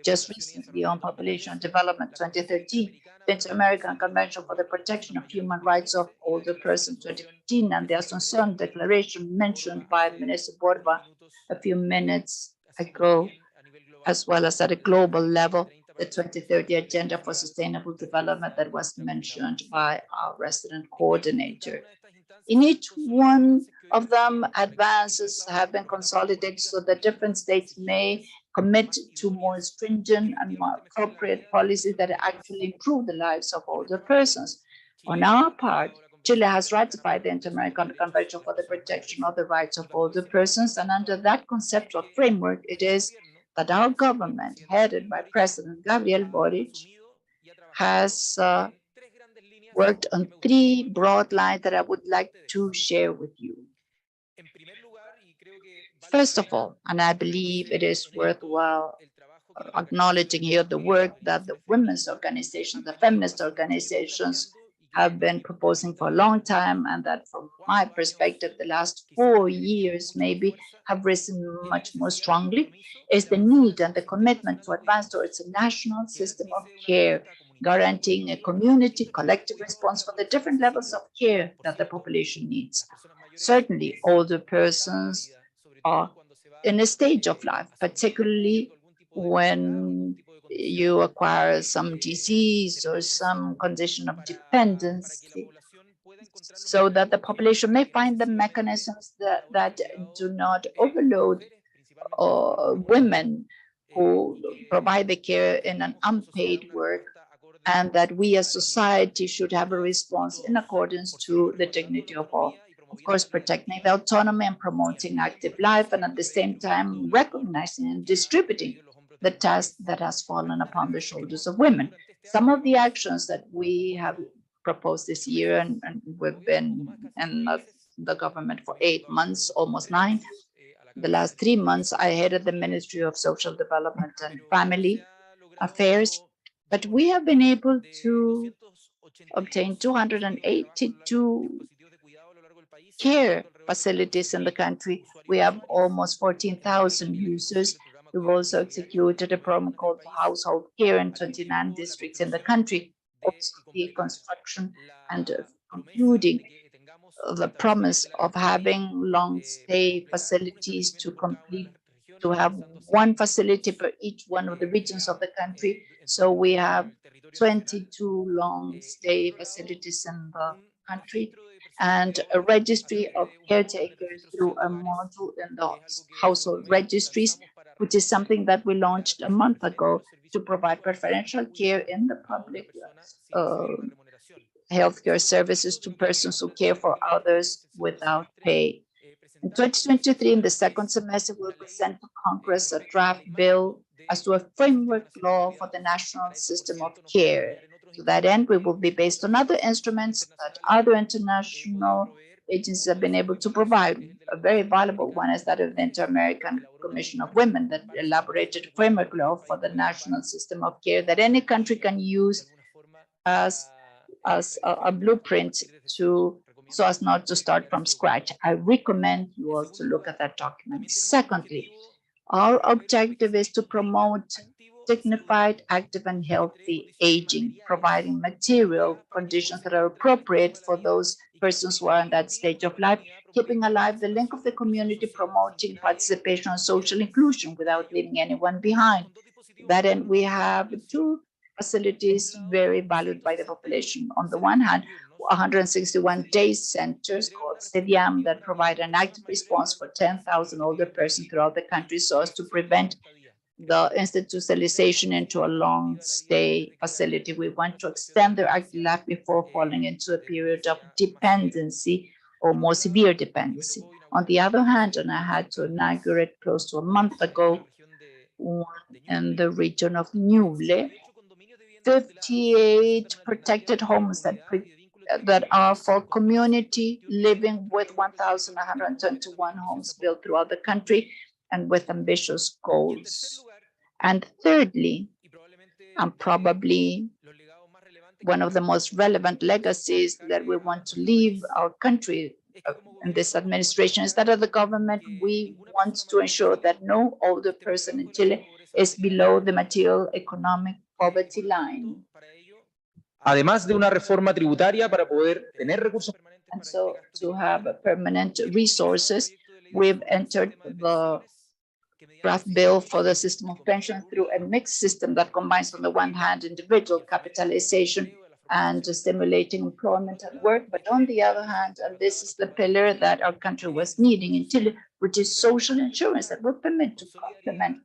just recently on population development 2013, the Inter-American Convention for the Protection of Human Rights of Older Persons 2015, and the Asunción Declaration mentioned by Minister Borba a few minutes ago, as well as at a global level, the 2030 Agenda for Sustainable Development that was mentioned by our resident coordinator. In each one of them, advances have been consolidated so that different states may commit to more stringent and more appropriate policies that actually improve the lives of older persons. On our part, Chile has ratified the Inter-American Convention for the Protection of the Rights of Older Persons, and under that conceptual framework, it is that our government, headed by President Gabriel Boric, has worked on three broad lines that I would like to share with you. First of all, and I believe it is worthwhile acknowledging here the work that the women's organizations, the feminist organizations have been proposing for a long time, and that from my perspective, the last 4 years maybe have risen much more strongly, is the need and the commitment to advance towards a national system of care guaranteeing a community collective response for the different levels of care that the population needs. Certainly, older persons are in a stage of life, particularly when you acquire some disease or some condition of dependency, so that the population may find the mechanisms that do not overload women who provide the care in an unpaid work, and that we as society should have a response in accordance to the dignity of all. Of course, protecting the autonomy and promoting active life, and at the same time recognizing and distributing the task that has fallen upon the shoulders of women. Some of the actions that we have proposed this year, and we've been in the government for 8 months, almost 9. The last 3 months, I headed the Ministry of Social Development and Family Affairs, but we have been able to obtain 282 care facilities in the country. We have almost 14,000 users. We've also executed a program called Household Care in 29 districts in the country, also the construction and concluding the promise of having long stay facilities to have one facility per each one of the regions of the country. So we have 22 long stay facilities in the country, and a registry of caretakers through a module in the household registries, which is something that we launched a month ago to provide preferential care in the public healthcare services to persons who care for others without pay. In 2023, in the second semester, we'll present to Congress a draft bill as to a framework law for the national system of care. To that end, we will be based on other instruments that other international agencies have been able to provide. A very valuable one is that of the Inter-American Commission of Women that elaborated a framework law for the national system of care that any country can use as a blueprint so as not to start from scratch. I recommend you all to look at that document. Secondly, our objective is to promote dignified, active, and healthy aging, providing material conditions that are appropriate for those persons who are in that stage of life, keeping alive the link of the community, promoting participation and social inclusion without leaving anyone behind. To that end, we have 2 facilities very valued by the population. On the one hand, 161 day centers called CEDIAM that provide an active response for 10,000 older persons throughout the country so as to prevent the institutionalization into a long stay facility. We want to extend their active life before falling into a period of dependency or more severe dependency. On the other hand, and I had to inaugurate close to a month ago, one in the region of Ñuble, 58 protected homes that are for community living with 1,121 homes built throughout the country and with ambitious goals. And thirdly, and probably one of the most relevant legacies that we want to leave our country in this administration is that of the government. We want to ensure that no older person in Chile is below the material economic poverty line. Además de una reforma tributaria para poder tener recursos. And so to have permanent resources, we've entered the draft bill for the system of pension through a mixed system that combines, on the one hand, individual capitalization and stimulating employment and work, but on the other hand, and this is the pillar that our country was needing in Chile, which is social insurance that will permit to complement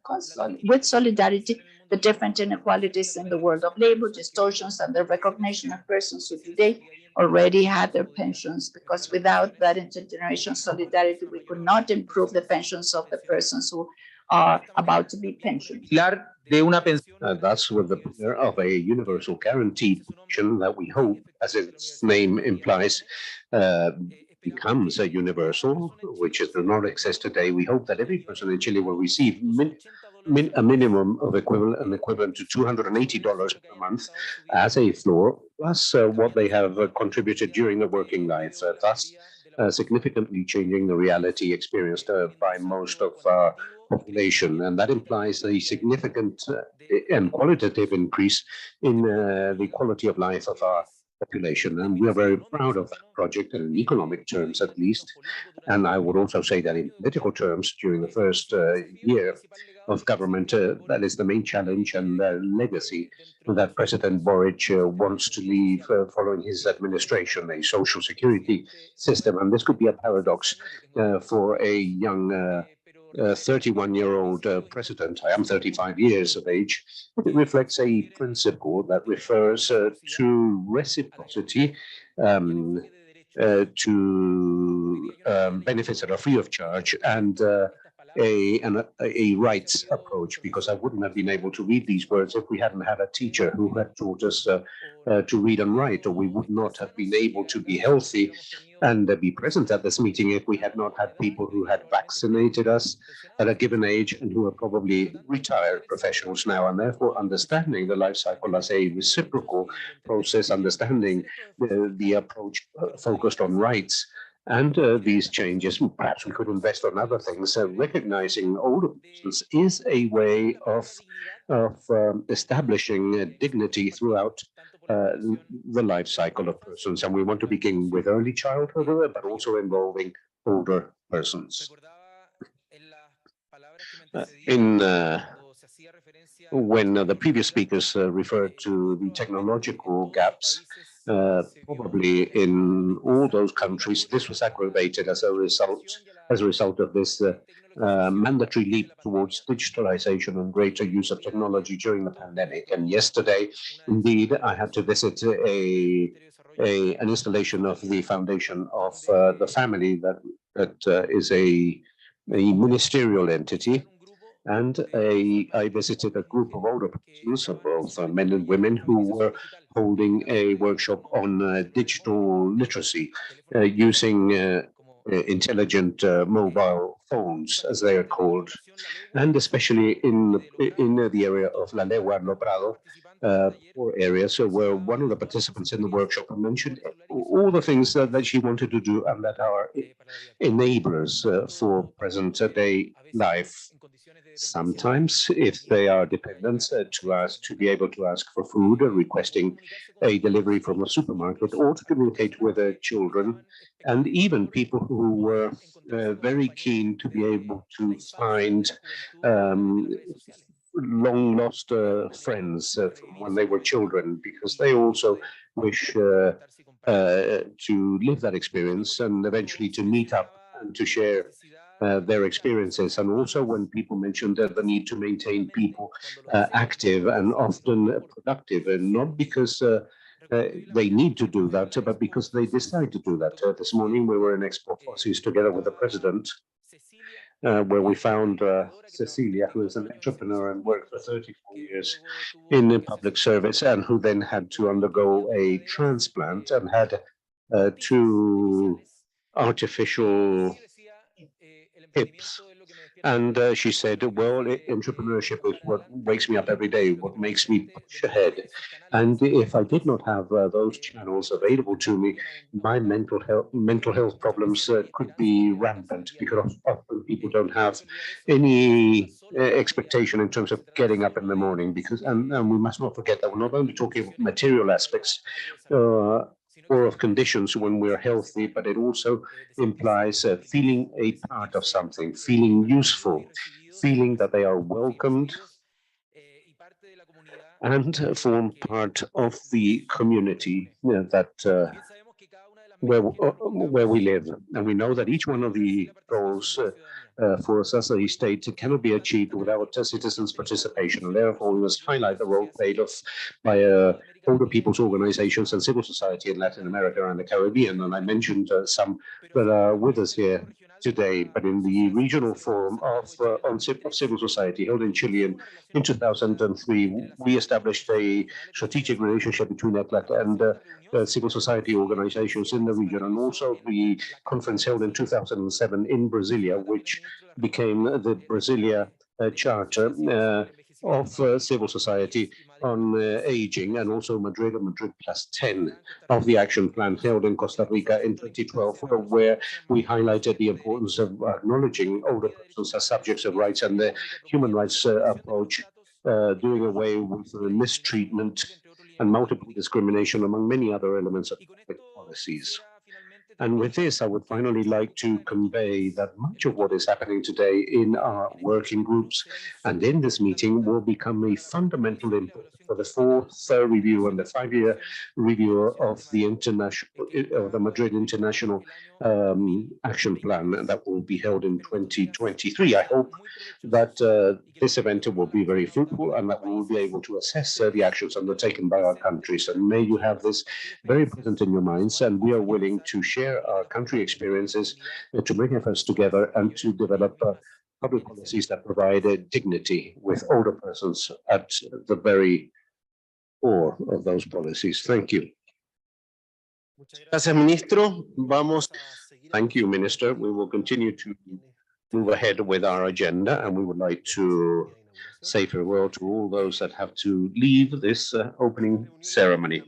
with solidarity the different inequalities in the world of labor, distortions, and the recognition of persons who today already have their pensions, because without that intergenerational solidarity, we could not improve the pensions of the persons who are about to be pensioned. That's with the pillar of a universal guaranteed pension that we hope, as its name implies, becomes a universal, which does not exist today. We hope that every person in Chile will receive a minimum of equivalent to $280 per month as a floor, plus what they have contributed during their working life, thus significantly changing the reality experienced by most of population, and that implies a significant and qualitative increase in the quality of life of our population. And we are very proud of that project, in economic terms at least. And I would also say that in political terms, during the first year of government, that is the main challenge and legacy that President Boric wants to leave following his administration, a social security system. And this could be a paradox for a young 31-year-old president. I am 35 years of age. It reflects a principle that refers to reciprocity, to benefits that are free of charge, and a rights approach, because I wouldn't have been able to read these words if we hadn't had a teacher who had taught us to read and write, or we would not have been able to be healthy and be present at this meeting if we had not had people who had vaccinated us at a given age and who are probably retired professionals now, and therefore understanding the life cycle as a reciprocal process, understanding the approach focused on rights and these changes. Perhaps we could invest on other things. Recognizing older persons is a way of establishing dignity throughout the life cycle of persons. And we want to begin with early childhood, but also involving older persons. When the previous speakers referred to the technological gaps, probably in all those countries, this was aggravated as a result of this mandatory leap towards digitalization and greater use of technology during the pandemic. And yesterday, indeed, I had to visit an installation of the foundation of the family that is a ministerial entity. And I visited a group of older persons, both men and women, who were holding a workshop on digital literacy using intelligent mobile phones, as they are called, and especially in the area of La Legua and Lo Prado, poor areas, where one of the participants in the workshop mentioned all the things that she wanted to do and that are enablers for present-day life. Sometimes, if they are dependent to be able to ask for food, requesting a delivery from a supermarket, or to communicate with their children, and even people who were very keen to be able to find long lost friends from when they were children, because they also wish to live that experience and eventually to meet up and to share their experiences. And also when people mentioned the need to maintain people active and often productive, and not because they need to do that, but because they decide to do that. This morning we were in Expo Fossis together with the president, where we found Cecilia, who is an entrepreneur and worked for 34 years in the public service, and who then had to undergo a transplant and had two artificial hips. And she said, well, entrepreneurship is what wakes me up every day, what makes me push ahead. And if I did not have those channels available to me, my mental health problems could be rampant, because often people don't have any expectation in terms of getting up in the morning. And we must not forget that we're not only talking about material aspects or of conditions when we're healthy, but it also implies feeling a part of something, feeling useful, feeling that they are welcomed and form part of the community where we live. And we know that each one of the goals for us as a state cannot be achieved without citizens' participation. And therefore, we must highlight the role played by older people's organizations and civil society in Latin America and the Caribbean. And I mentioned some that are with us here today, but in the regional forum of civil society held in Chile in 2003, we established a strategic relationship between ECLAT and civil society organizations in the region, and also the conference held in 2007 in Brasilia, which became the Brasilia Charter of civil society, on aging, and also Madrid and Madrid Plus 10 of the action plan held in Costa Rica in 2012, where we highlighted the importance of acknowledging older persons as subjects of rights and the human rights approach, doing away with mistreatment and multiple discrimination, among many other elements of public policies. And with this, I would finally like to convey that much of what is happening today in our working groups and in this meeting will become a fundamental input for the fourth review and the 5-year review of the Madrid International Action Plan that will be held in 2023. I hope that this event will be very fruitful and that we will be able to assess the actions undertaken by our countries. And may you have this very present in your minds, and we are willing to share our country experiences to bring efforts together and to develop public policies that provide dignity with older persons at the very core of those policies. Thank you. Gracias, ministro. Vamos. Thank you, Minister. We will continue to move ahead with our agenda, and we would like to say farewell to all those that have to leave this opening ceremony.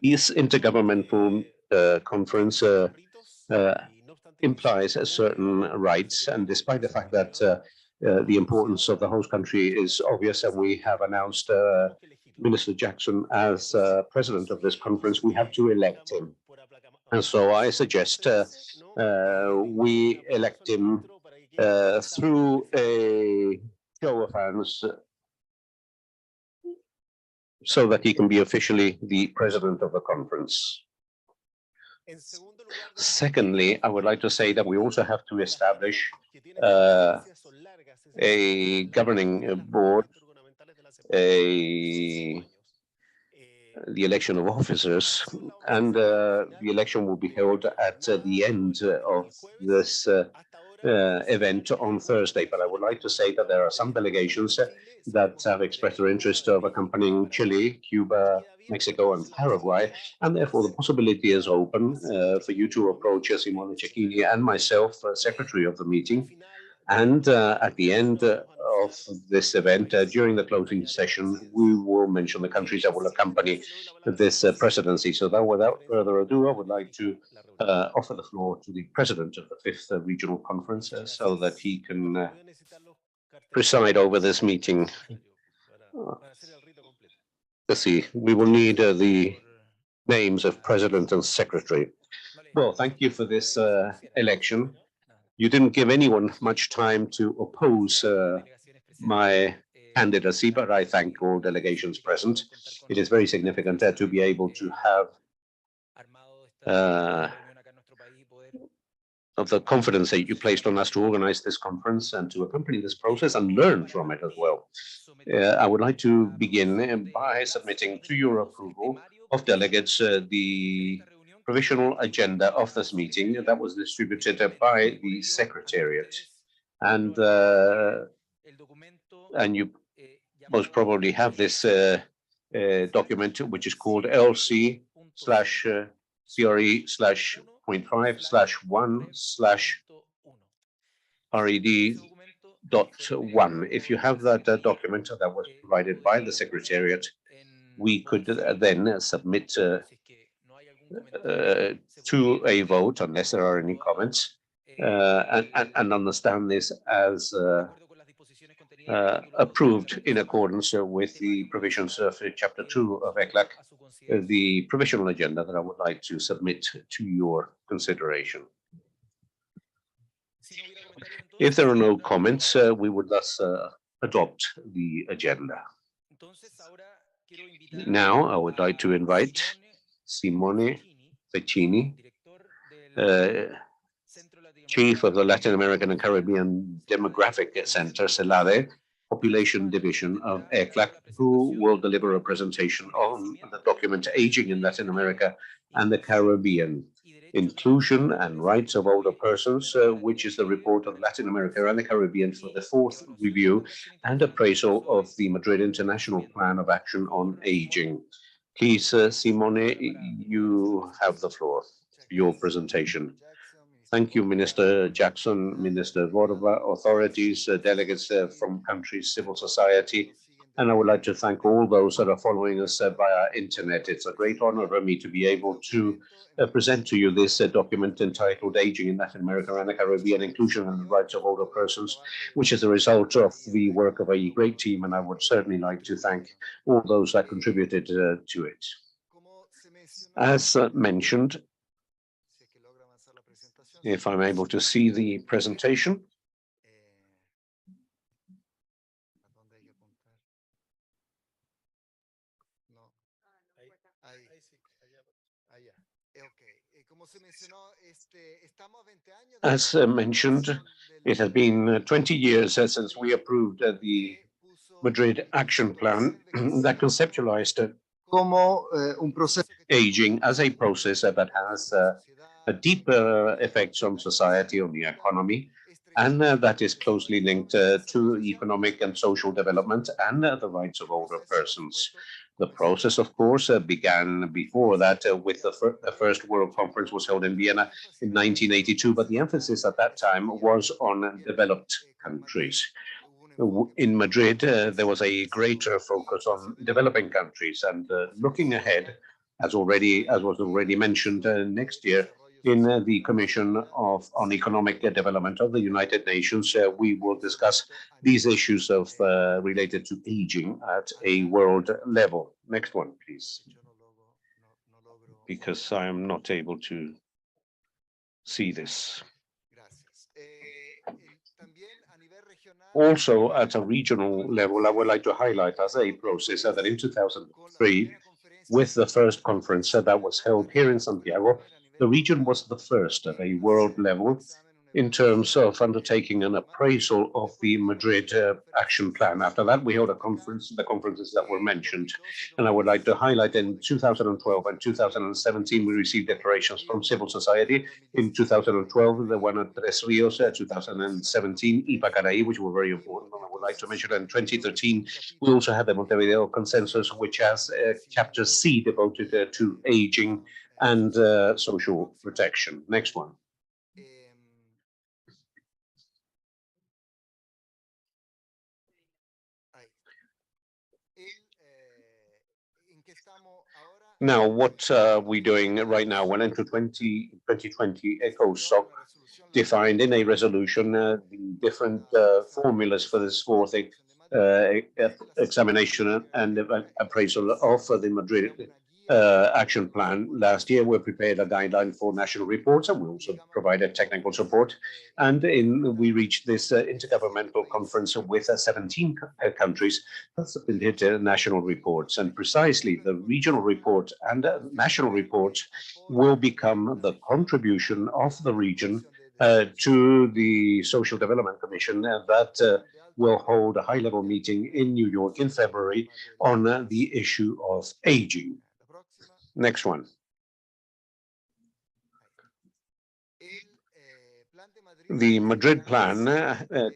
This intergovernmental conference implies certain rights, and despite the fact that the importance of the host country is obvious, and we have announced Minister Jackson as president of this conference, we have to elect him. And so I suggest we elect him through a show of hands so that he can be officially the president of the conference. Secondly, I would like to say that we also have to establish a governing board, the election of officers, and the election will be held at the end of this event on Thursday. But I would like to say that there are some delegations that have expressed their interest of accompanying Chile, Cuba, Mexico, and Paraguay, and therefore the possibility is open for you to approach Simone Cecchini and myself, secretary of the meeting. And at the end of this event, during the closing session, we will mention the countries that will accompany this presidency. So that without further ado, I would like to offer the floor to the president of the Fifth Regional Conference so that he can preside over this meeting. Let's see, we will need the names of president and secretary. Well, thank you for this election. You didn't give anyone much time to oppose my candidacy, but I thank all delegations present. It is very significant to be able to have of the confidence that you placed on us to organize this conference and to accompany this process and learn from it as well. I would like to begin by submitting to your approval of delegates the provisional agenda of this meeting that was distributed by the Secretariat. And you most probably have this document, which is called LC/CRE/1/RED.1. If you have that document that was provided by the Secretariat, we could then submit to a vote, unless there are any comments, and understand this as approved in accordance with the provisions of Chapter 2 of ECLAC, the provisional agenda that I would like to submit to your consideration. If there are no comments, we would thus adopt the agenda. Now, I would like to invite Simone Cecchini, Chief of the Latin American and Caribbean Demographic Center, CELADE, Population Division of ECLAC, who will deliver a presentation on the document Aging in Latin America and the Caribbean, Inclusion and Rights of Older Persons, which is the report of Latin America and the Caribbean for the fourth review and appraisal of the Madrid International Plan of Action on Aging. Please, Simone, you have the floor for your presentation. Thank you, Minister Jackson, Minister Vorba, authorities, delegates from countries, civil society, And I would like to thank all those that are following us via internet. It's a great honor for me to be able to present to you this document entitled Aging in Latin America and the Caribbean, Inclusion and the Rights of Older Persons, which is the result of the work of a great team. And I would certainly like to thank all those that contributed to it. As mentioned, if I'm able to see the presentation. As mentioned, it has been 20 years since we approved the Madrid Action Plan that conceptualized aging as a process that has a deeper effects on society, on the economy, and that is closely linked to economic and social development and the rights of older persons. The process, of course, began before that with the first World Conference was held in Vienna in 1982, but the emphasis at that time was on developed countries. In Madrid, there was a greater focus on developing countries, and looking ahead, as was already mentioned, next year in the Commission on Economic Development of the United Nations, we will discuss these issues of related to aging at a world level. Next one, please, because I am not able to see this. Also, at a regional level, I would like to highlight as a process that in 2003, with the first conference that was held here in Santiago, the region was the first at a world level in terms of undertaking an appraisal of the Madrid Action Plan. After that, we held a conference, the conferences that were mentioned. And I would like to highlight in 2012 and 2017, we received declarations from civil society. In 2012, the one at Tres Rios, 2017, Ipacaraí, which were very important. And I would like to mention that in 2013, we also had the Montevideo Consensus, which has chapter C devoted to aging and social protection. Next one. Now, what are we doing right now? Well, into 2020, ECOSOC defined in a resolution the different formulas for this fourth examination and appraisal of the Madrid action plan. Last year, we prepared a guideline for national reports, and we also provided technical support. And we reached this intergovernmental conference with 17 countries that submitted national reports. And precisely the regional report and national reports will become the contribution of the region to the Social Development Commission that will hold a high-level meeting in New York in February on the issue of aging. Next one. The Madrid Plan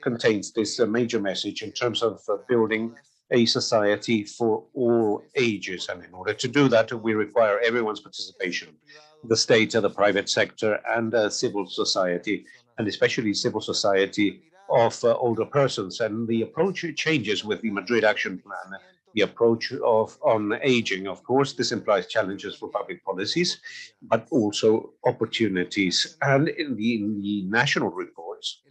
contains this major message in terms of building a society for all ages. And in order to do that, we require everyone's participation, the state, the private sector, and civil society, and especially civil society of older persons. And the approach changes with the Madrid Action Plan. The approach on aging, of course, this implies challenges for public policies, but also opportunities. And in the national reports,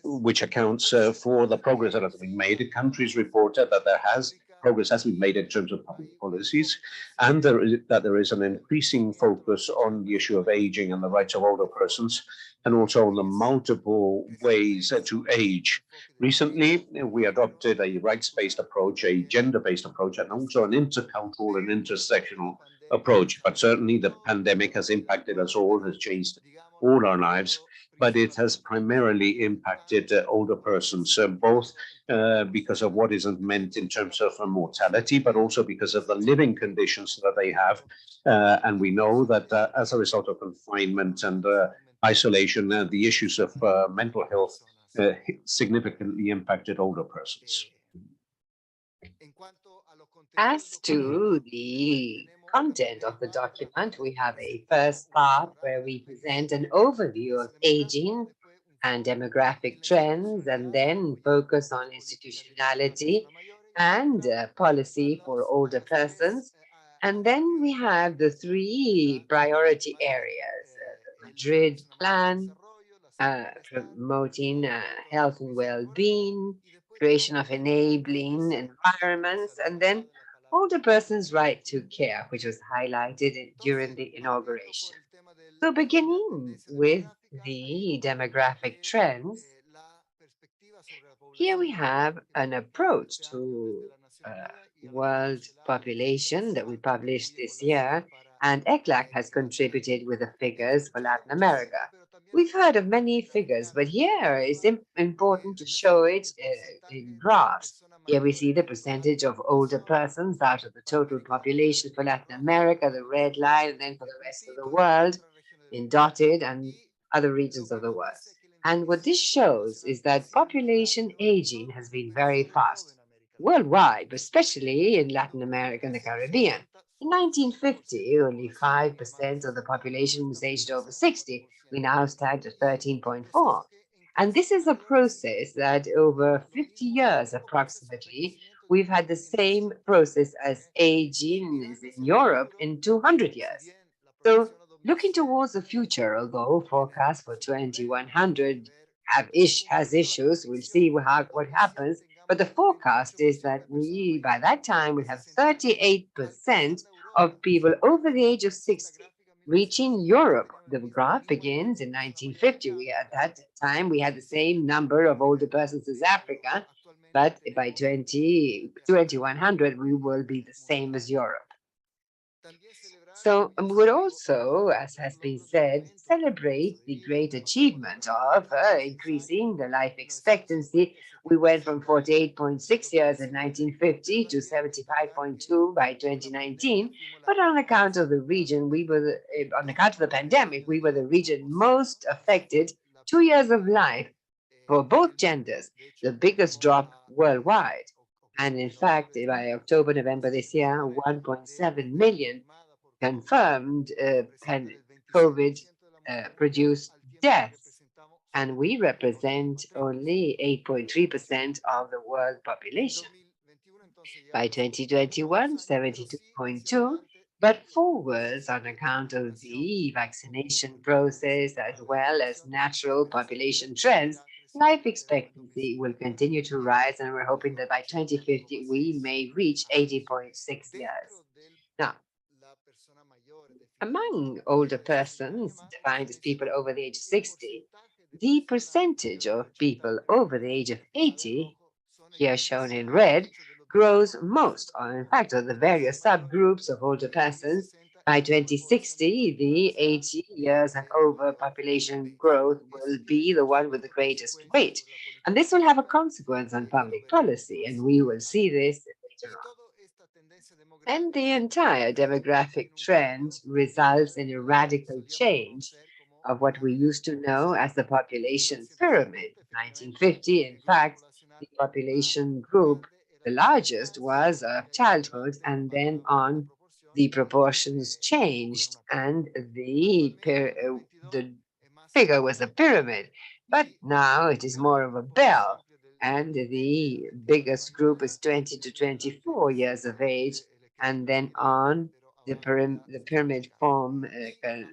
which accounts for the progress that has been made, countries report that progress has been made in terms of public policies, and that there is an increasing focus on the issue of aging and the rights of older persons, and also on the multiple ways to age. Recently, we adopted a rights-based approach, a gender-based approach, and also an intercultural and intersectional approach. But certainly the pandemic has impacted us all, has changed all our lives, but it has primarily impacted older persons, both because of what isn't meant in terms of mortality, but also because of the living conditions that they have. And we know that as a result of confinement and isolation, the issues of mental health significantly impacted older persons. As to the content of the document, we have a first part where we present an overview of aging, and demographic trends, and then focus on institutionality and policy for older persons. And then we have the three priority areas, the Madrid Plan, promoting health and well-being, creation of enabling environments, and then older persons' right to care, which was highlighted during the inauguration. So beginning with the demographic trends, here we have an approach to world population that we published this year, and ECLAC has contributed with the figures for Latin America. We've heard of many figures, but here it's important to show it in graphs. Here we see the percentage of older persons out of the total population for Latin America, the red line, and then for the rest of the world in dotted and other regions of the world. And what this shows is that population aging has been very fast worldwide, but especially in Latin America and the Caribbean. In 1950, only 5% of the population was aged over 60. We now stand at 13.4. And this is a process that over 50 years approximately, we've had the same process as aging is in Europe in 200 years. So looking towards the future, although forecast for 2100 has issues, we'll see what happens. But the forecast is that we, by that time, will have 38% of people over the age of 60 reaching Europe. The graph begins in 1950. At that time, we had the same number of older persons as Africa, but by 2100, we will be the same as Europe. So we would also, as has been said, celebrate the great achievement of increasing the life expectancy. We went from 48.6 years in 1950 to 75.2 by 2019. But on account of the region, on account of the pandemic, we were the region most affected. 2 years of life for both genders, the biggest drop worldwide. And in fact, by October, November this year, 1.7 million confirmed COVID produced deaths, and we represent only 8.3% of the world population. By 2021, 72.2, but forwards on account of the vaccination process as well as natural population trends, life expectancy will continue to rise, and we're hoping that by 2050 we may reach 80.6 years. Now, among older persons, defined as people over the age of 60, the percentage of people over the age of 80, here shown in red, grows most. In fact, of the various subgroups of older persons, by 2060, the 80 years and over population growth will be the one with the greatest weight. And this will have a consequence on public policy, and we will see this later on. And the entire demographic trend results in a radical change of what we used to know as the population pyramid. 1950, in fact, the population group, the largest was of childhood, and then on the proportions changed, and the figure was a pyramid. But now it is more of a bell, and the biggest group is 20 to 24 years of age, and then on the pyramid form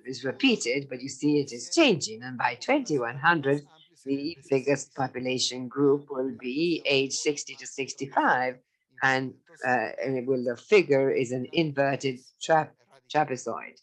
is repeated, but you see it is changing. And by 2100, the biggest population group will be age 60 to 65, and the figure is an inverted trapezoid.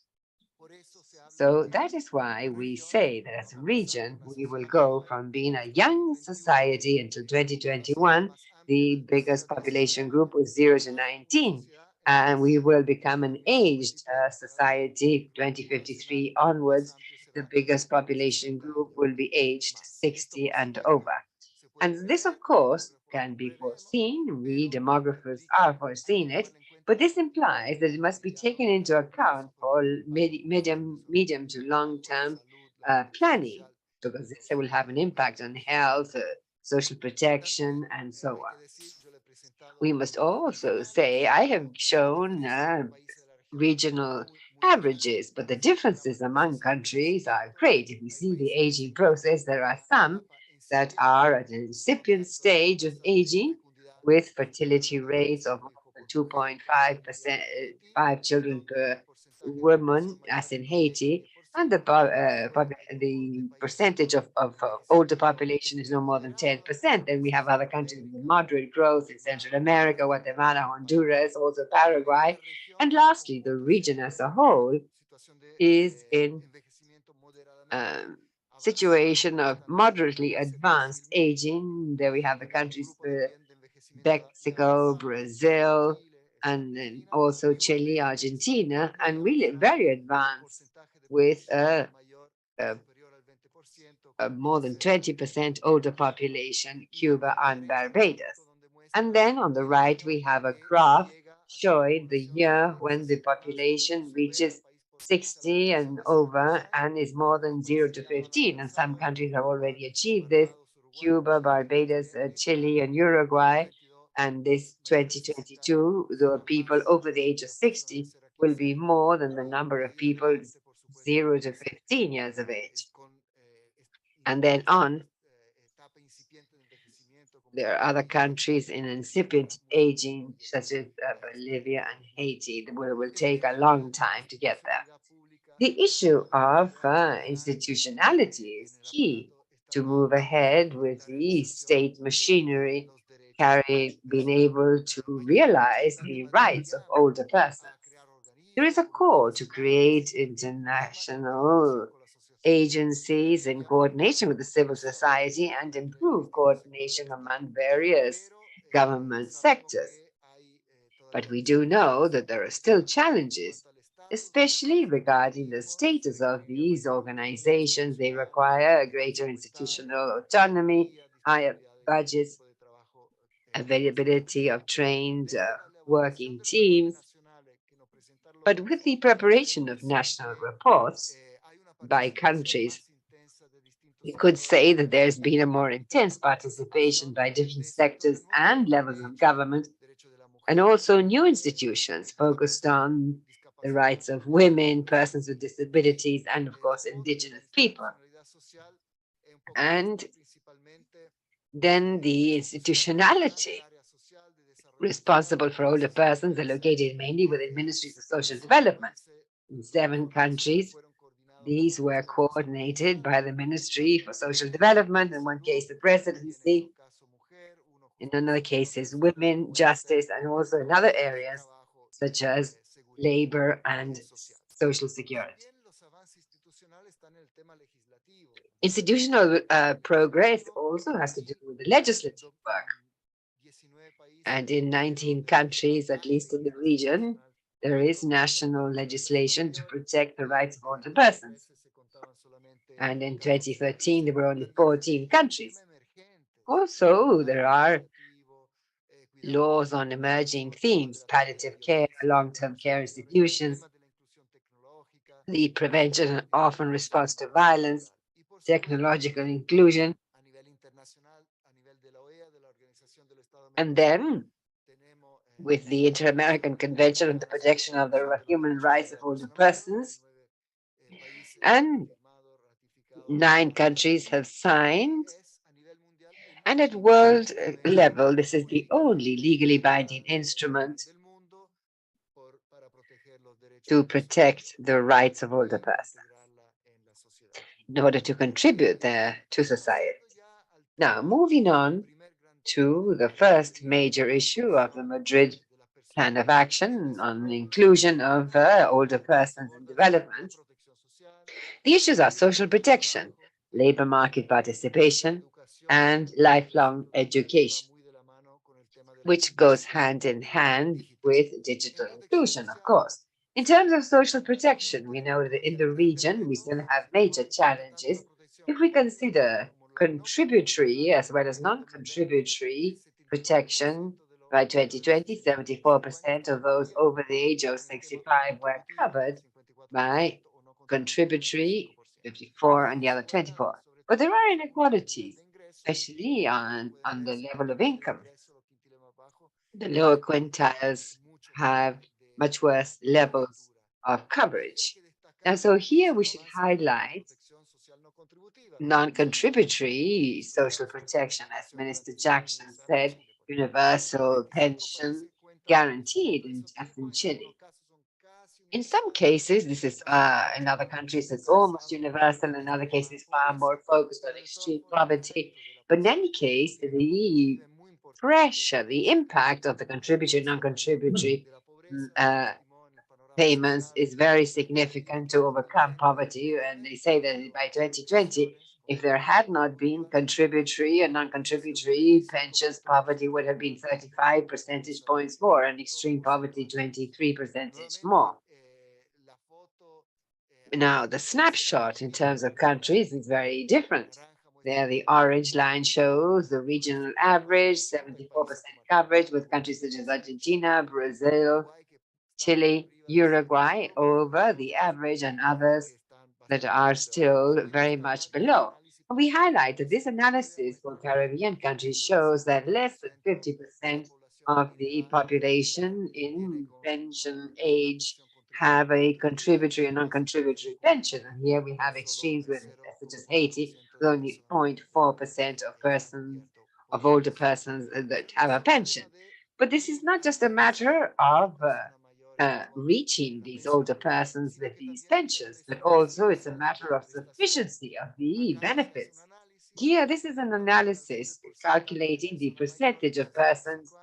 So that is why we say that as a region, we will go from being a young society until 2021, the biggest population group was 0 to 19, and we will become an aged society 2053 onwards. The biggest population group will be aged 60 and over. And this, of course, can be foreseen. We demographers are foreseeing it, but this implies that it must be taken into account for medium to long-term planning, because this will have an impact on health, social protection, and so on. We must also say, I have shown regional averages, but the differences among countries are great. If we see the aging process, there are some that are at an incipient stage of aging with fertility rates of more than 2.5%, 5 children per woman, as in Haiti, and the percentage of older population is no more than 10%. Then we have other countries with moderate growth in Central America, Guatemala, Honduras, also Paraguay. And lastly, the region as a whole is in um, situation of moderately advanced aging. There we have the countries for Mexico, Brazil, and then also Chile, Argentina, and really very advanced with a, a more than 20% older population, Cuba and Barbados. And then on the right, we have a graph showing the year when the population reaches 60 and over and is more than 0 to 15. And some countries have already achieved this: Cuba, Barbados, Chile, and Uruguay. And this 2022, the people over the age of 60 will be more than the number of people 0 to 15 years of age. And then on, there are other countries in incipient aging, such as Bolivia and Haiti, that will take a long time to get there. The issue of institutionality is key to move ahead with the state machinery, being able to realize the rights of older persons. There is a call to create international agencies in coordination with the civil society and improve coordination among various government sectors. But we do know that there are still challenges, especially regarding the status of these organizations. They require greater institutional autonomy, higher budgets, availability of trained working teams. But with the preparation of national reports by countries, we could say that there's been a more intense participation by different sectors and levels of government, and also new institutions focused on the rights of women, persons with disabilities, and of course, indigenous people. And then the institutionality responsible for older persons are located mainly within ministries of social development. In 7 countries, these were coordinated by the Ministry for Social Development, in one case the presidency, in another case is women, justice, and also in other areas such as labor and social security. Institutional progress also has to do with the legislative work. And in 19 countries, at least in the region, there is national legislation to protect the rights of older persons. And in 2013, there were only 14 countries. Also, there are laws on emerging themes: palliative care, long-term care institutions, the prevention of and response to violence, technological inclusion. And then, with the Inter-American Convention on the Protection of the Human Rights of Older Persons, and 9 countries have signed. And at world level, this is the only legally binding instrument to protect the rights of older persons in order to contribute there to society. Now, moving on to the first major issue of the Madrid Plan of Action on the inclusion of older persons in development. The issues are social protection, labor market participation, and lifelong education, which goes hand in hand with digital inclusion, of course. In terms of social protection, we know that in the region we still have major challenges. If we consider contributory as well as non-contributory protection, by 2020, 74% of those over the age of 65 were covered by contributory, 54, and the other 24. But there are inequalities, especially on the level of income. The lower quintiles have much worse levels of coverage. And so here we should highlight non-contributory social protection, as Minister Jackson said, universal pension guaranteed as in Chile. In some cases, this is in other countries, it's almost universal. In other cases, far more focused on extreme poverty. But in any case, the pressure, the impact of the contributory, non-contributory payments is very significant to overcome poverty. And they say that by 2020, if there had not been contributory and non-contributory pensions, poverty would have been 35 percentage points more, and extreme poverty 23 percentage more. Now, the snapshot in terms of countries is very different. There, the orange line shows the regional average, 74% coverage, with countries such as Argentina, Brazil, Chile, Uruguay over the average, and others that are still very much below. And we highlight that this analysis for Caribbean countries shows that less than 50% of the population in pension age have a contributory and non-contributory pension. And here we have extremes with, such as Haiti, with only 0.4% of persons, of older persons that have a pension. But this is not just a matter of reaching these older persons with these pensions, but also it's a matter of sufficiency of the benefits. Here, this is an analysis calculating the percentage of persons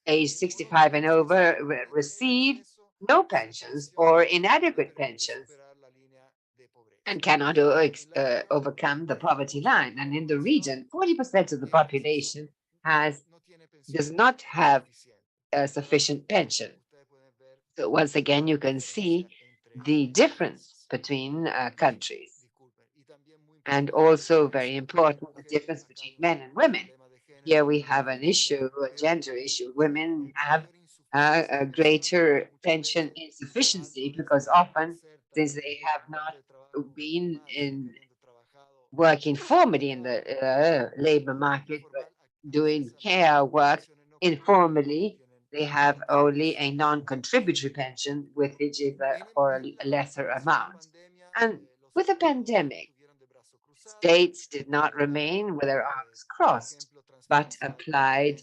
aged 65 and over receive no pensions or inadequate pensions and cannot overcome the poverty line. And in the region, 40% of the population does not have a sufficient pension. So once again, you can see the difference between countries. And also very important, the difference between men and women. Here we have an issue, a gender issue. Women have a greater pension insufficiency because often, since they have not been working formally in the labor market, but doing care work informally, they have only a non-contributory pension, which is for a lesser amount. And with the pandemic, states did not remain with their arms crossed, but applied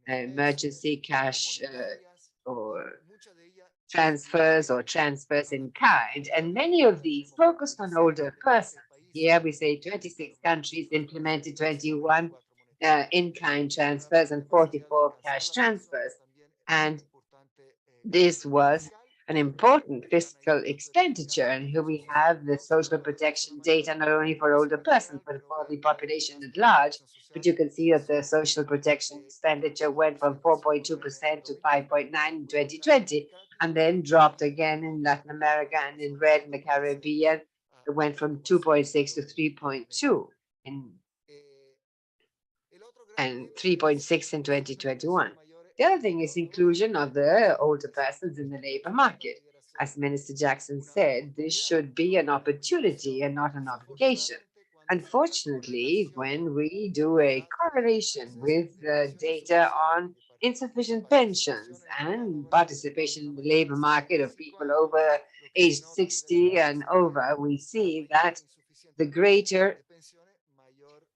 emergency cash or transfers in kind. And many of these focused on older persons. Here we say 26 countries implemented 21 in-kind transfers and 44 cash transfers. And this was an important fiscal expenditure. And here we have the social protection data, not only for older persons, but for the population at large. But you can see that the social protection expenditure went from 4.2% to 5.9% in 2020, and then dropped again in Latin America, and in red in the Caribbean, it went from 2.6 to 3.2 and 3.6 in 2021. The other thing is inclusion of the older persons in the labor market. As Minister Jackson said, this should be an opportunity and not an obligation. Unfortunately, when we do a correlation with the data on insufficient pensions and participation in the labor market of people over age 60 and over, we see that the greater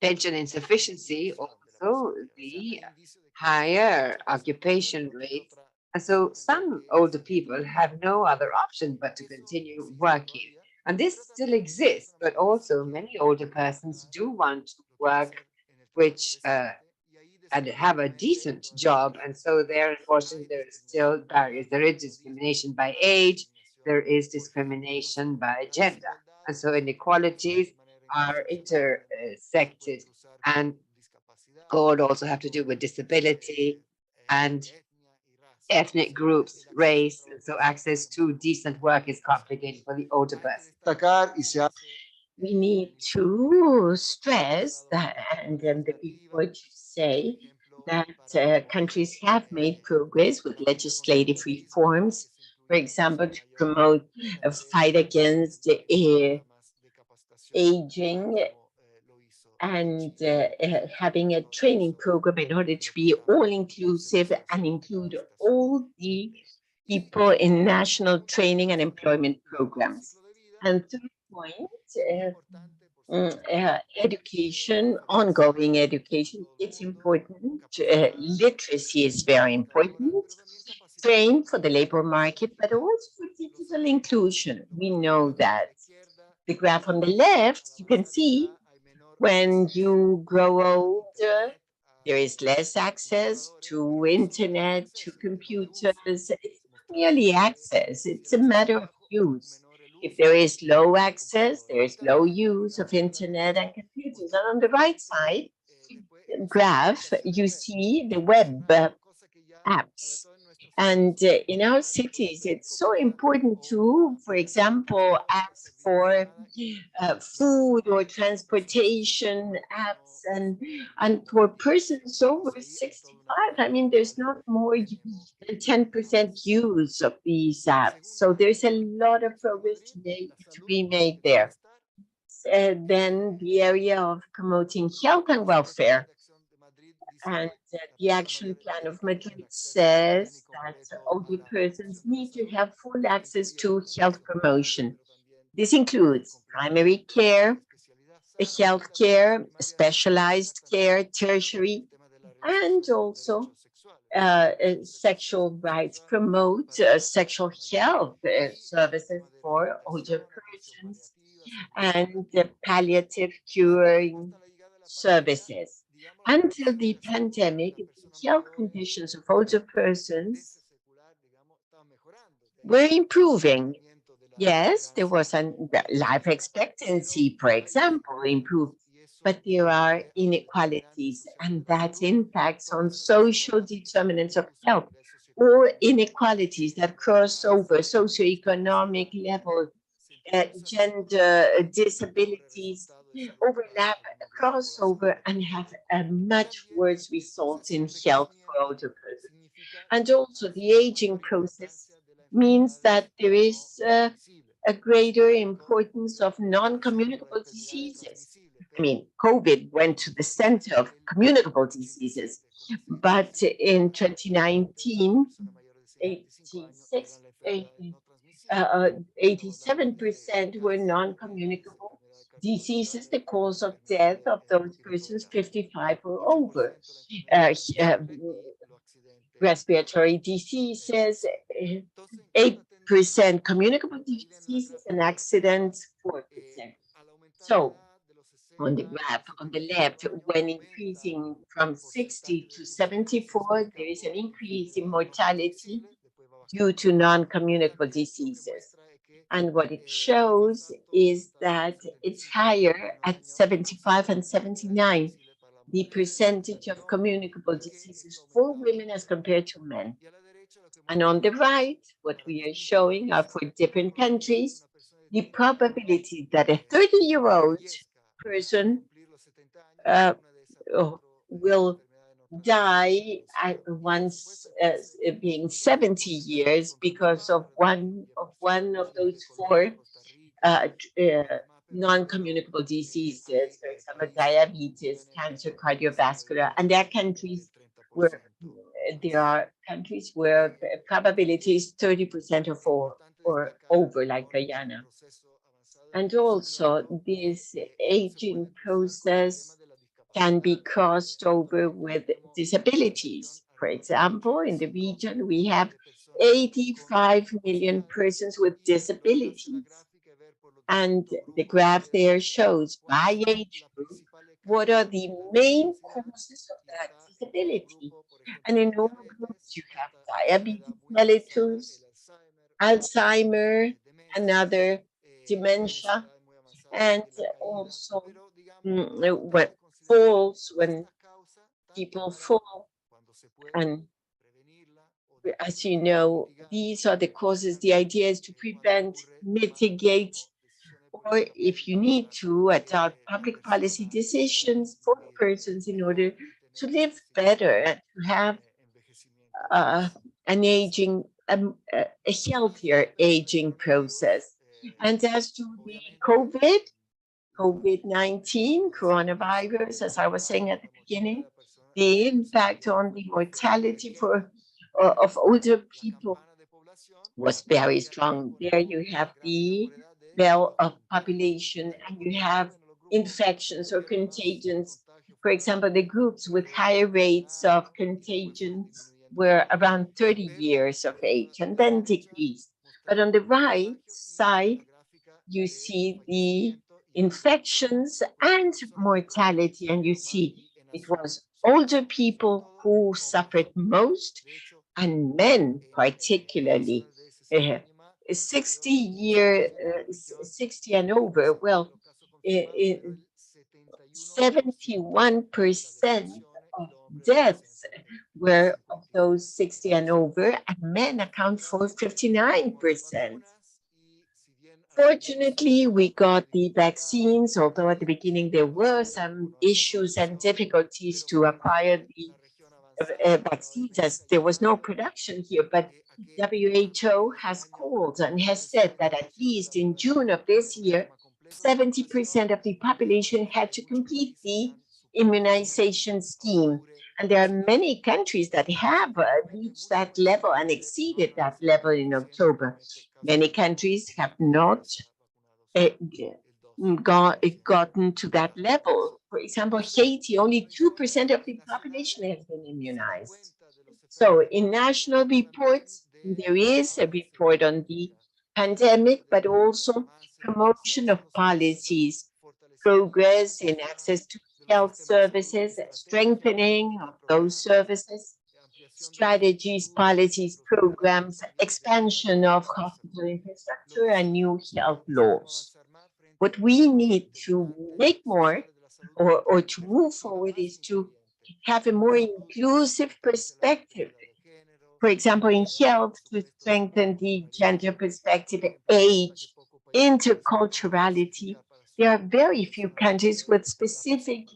pension insufficiency, also the higher occupation rates. And so some older people have no other option but to continue working. And this still exists, but also many older persons do want to work, which and have a decent job. And so there, unfortunately, there is still barriers. There is discrimination by age, there is discrimination by gender. And so inequalities are intersected and could also have to do with disability and ethnic groups, race. And so access to decent work is complicated for the older person. We need to stress that, and then the report say that countries have made progress with legislative reforms, for example, to promote a fight against aging and having a training program in order to be all inclusive and include all the people in national training and employment programs. And third point, education, ongoing education, it's important. Literacy is very important. Train for the labor market, but also for digital inclusion. We know that. The graph on the left, you can see when you grow older, there is less access to internet, to computers. It's not merely access, it's a matter of use. If there is low access, there is low use of internet and computers. And on the right side graph, you see the web apps. And in our cities, it's so important to, for example, ask for food or transportation apps, and for persons over 65, I mean, there's not more than 10% use of these apps. So there's a lot of progress to be made there. Then the area of promoting health and welfare. And the action plan of Madrid says that older persons need to have full access to health promotion. This includes primary care, health care, specialized care, tertiary, and also sexual rights, promote sexual health services for older persons, and palliative curing services. Until the pandemic, the health conditions of older persons were improving. Yes, there was a life expectancy, for example, improved, but there are inequalities, and that impacts on social determinants of health, or inequalities that cross over socioeconomic level, gender, disabilities, overlap, crossover, and have a much worse results in health for older persons. And also the aging process means that there is a greater importance of non-communicable diseases. I mean, COVID went to the center of communicable diseases, but in 2019, 86, 87% were non-communicable diseases, the cause of death of those persons 55 or over. Respiratory diseases, 8% communicable diseases, and accidents, 4%. So on the graph on the left, when increasing from 60 to 74, there is an increase in mortality due to non-communicable diseases. And what it shows is that it's higher at 75 and 79, the percentage of communicable diseases for women as compared to men. And on the right, what we are showing are for different countries, the probability that a 30-year-old person will die at once being 70 years because of one of those four non-communicable diseases, for example, diabetes, cancer, cardiovascular, and there are countries where the probability is 30% or over, like Guyana. And also, this aging process can be crossed over with disabilities. For example, in the region, we have 85 million persons with disabilities. And the graph there shows by age group what are the main causes of that disability. And in all groups, you have diabetes mellitus, Alzheimer, another dementia, and also what falls when people fall. And as you know, these are the causes. The idea is to prevent, mitigate, or if you need to, adopt public policy decisions for persons in order to live better and to have an aging, a healthier aging process. And as to the COVID-19, coronavirus, as I was saying at the beginning, the impact on the mortality of older people was very strong. There you have the level of population and you have infections or contagions. For example, the groups with higher rates of contagion were around 30 years of age and then decreased. But on the right side, you see the infections and mortality, and you see it was older people who suffered most, and men particularly. 60 and over, well, 71% of deaths were of those 60 and over, and men account for 59%. Fortunately, we got the vaccines, although at the beginning there were some issues and difficulties to acquire the vaccines as there was no production here. But WHO has called and has said that at least in June of this year, 70% of the population had to complete the immunization scheme. And there are many countries that have reached that level and exceeded that level in October. Many countries have not uh, gotten to that level. For example, Haiti, only 2% of the population has been immunized. So in national reports, there is a report on the pandemic, but also promotion of policies, progress in access to health services, strengthening of those services, strategies, policies, programs, expansion of hospital infrastructure, and new health laws. What we need to make more or to move forward is to have a more inclusive perspective. For example, in health, to strengthen the gender perspective, age, interculturality. There are very few countries with specific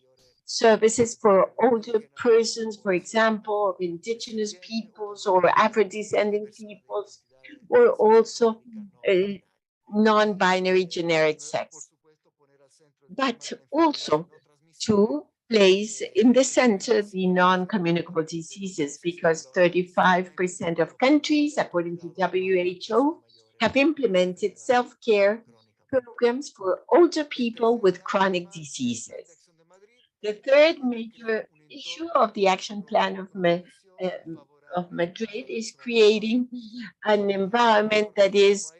services for older persons, for example, of indigenous peoples or Afro-descending peoples, or also non-binary generic sex. But also to place in the center the non-communicable diseases, because 35% of countries, according to WHO, have implemented self-care programs for older people with chronic diseases. The third major issue of the action plan of Madrid is creating an environment that is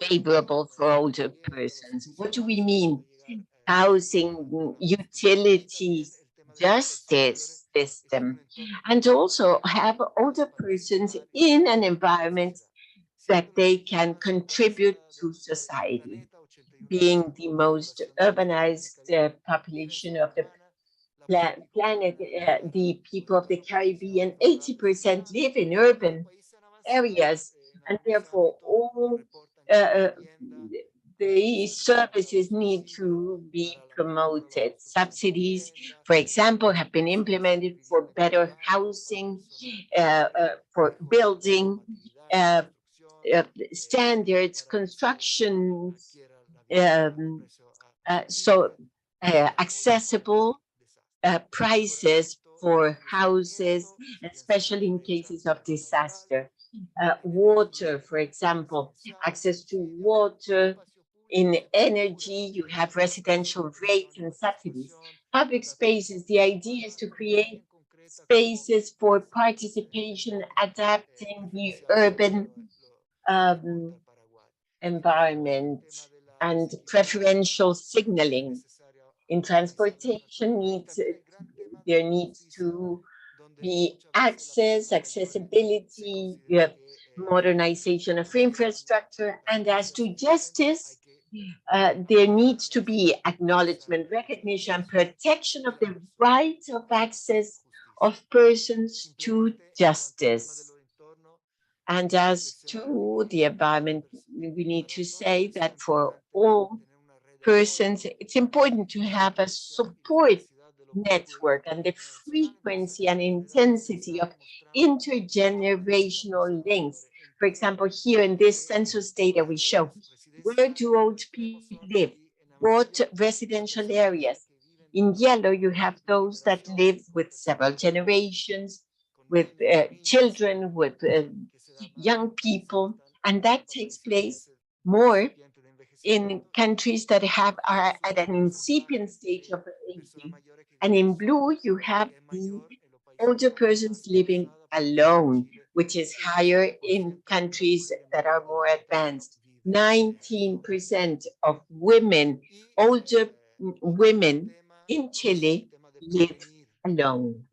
favorable for older persons. What do we mean? Housing, utilities, justice system, and also have older persons in an environment that they can contribute to society. Being the most urbanized population of the planet, the people of the Caribbean, 80% live in urban areas, and therefore all uh, uh, the services need to be promoted. Subsidies, for example, have been implemented for better housing, for building, uh, standards, construction, um, accessible prices for houses, especially in cases of disaster. Water, for example, access to water. In energy, you have residential rates and subsidies. Public spaces, the idea is to create spaces for participation, adapting the urban um, environment, and preferential signaling. In transportation needs, there needs to be accessibility, modernization of infrastructure, and as to justice, there needs to be acknowledgement, recognition, and protection of the right of access of persons to justice. And as to the environment, we need to say that for all persons, it's important to have a support network, and the frequency and intensity of intergenerational links. For example, here in this census data we show, where do old people live? What residential areas? In yellow, you have those that live with several generations with children, with young people, and that takes place more in countries that are at an incipient stage of aging. And in blue, you have the older persons living alone, which is higher in countries that are more advanced. 19% of women, older women in Chile live alone.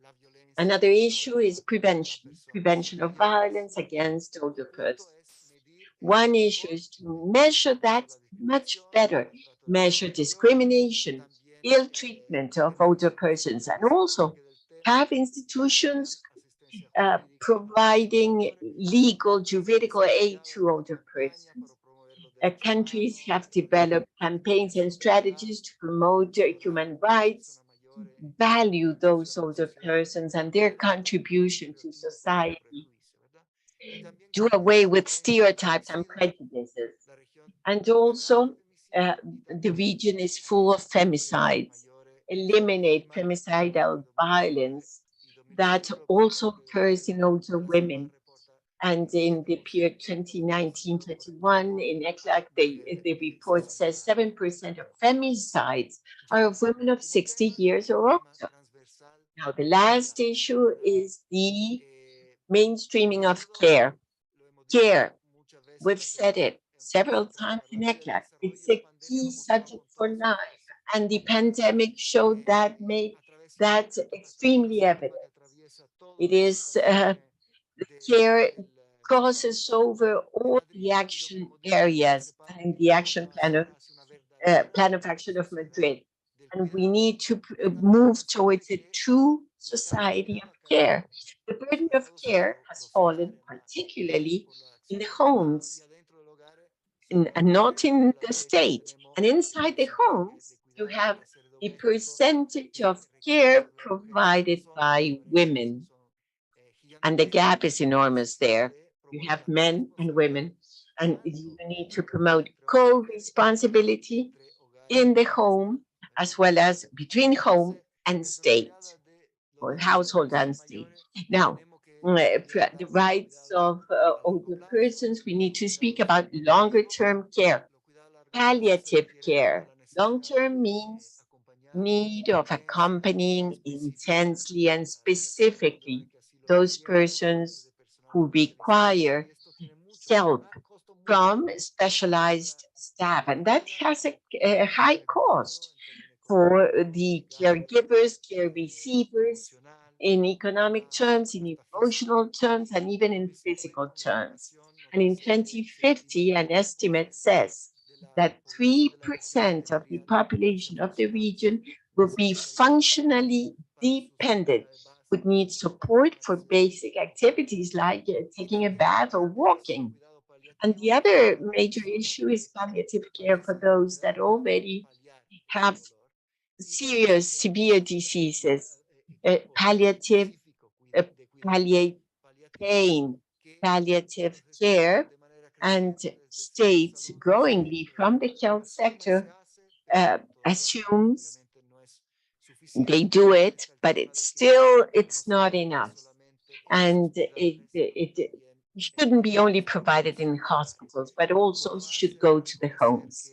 Another issue is prevention of violence against older persons. One issue is to measure that much better, measure discrimination, ill treatment of older persons, and also have institutions providing legal, juridical aid to older persons. Countries have developed campaigns and strategies to promote human rights, value those older persons and their contribution to society, do away with stereotypes and prejudices. And also, the region is full of femicides. Eliminate femicidal violence that also occurs in older women. And in the period 2019-21, in ECLAC, the report says 7% of femicides are of women of 60 years or older. Now, the last issue is the mainstreaming of care. Care, we've said it several times in ECLAC, it's a key subject for life. And the pandemic showed that, made that extremely evident. It is the care crosses over all the action areas and the action plan of action of Madrid. And we need to move towards a true society of care. The burden of care has fallen particularly in the homes and not in the state. And inside the homes, you have the percentage of care provided by women. And the gap is enormous there. You have men and women, and you need to promote co-responsibility in the home as well as between home and state, or household and state. Now, the rights of older persons, we need to speak about longer term care, palliative care. Long term means need of accompanying intensely and specifically those persons who require help from specialized staff. And that has a high cost for the caregivers, care receivers, in economic terms, in emotional terms, and even in physical terms. And in 2050, an estimate says that 3% of the population of the region will be functionally dependent, would need support for basic activities like taking a bath or walking. And the other major issue is palliative care for those that already have serious, severe diseases, palliative, palliate pain, palliative care, and states growingly from the health sector assumes they do it, but it's not enough. And it shouldn't be only provided in hospitals, but also should go to the homes.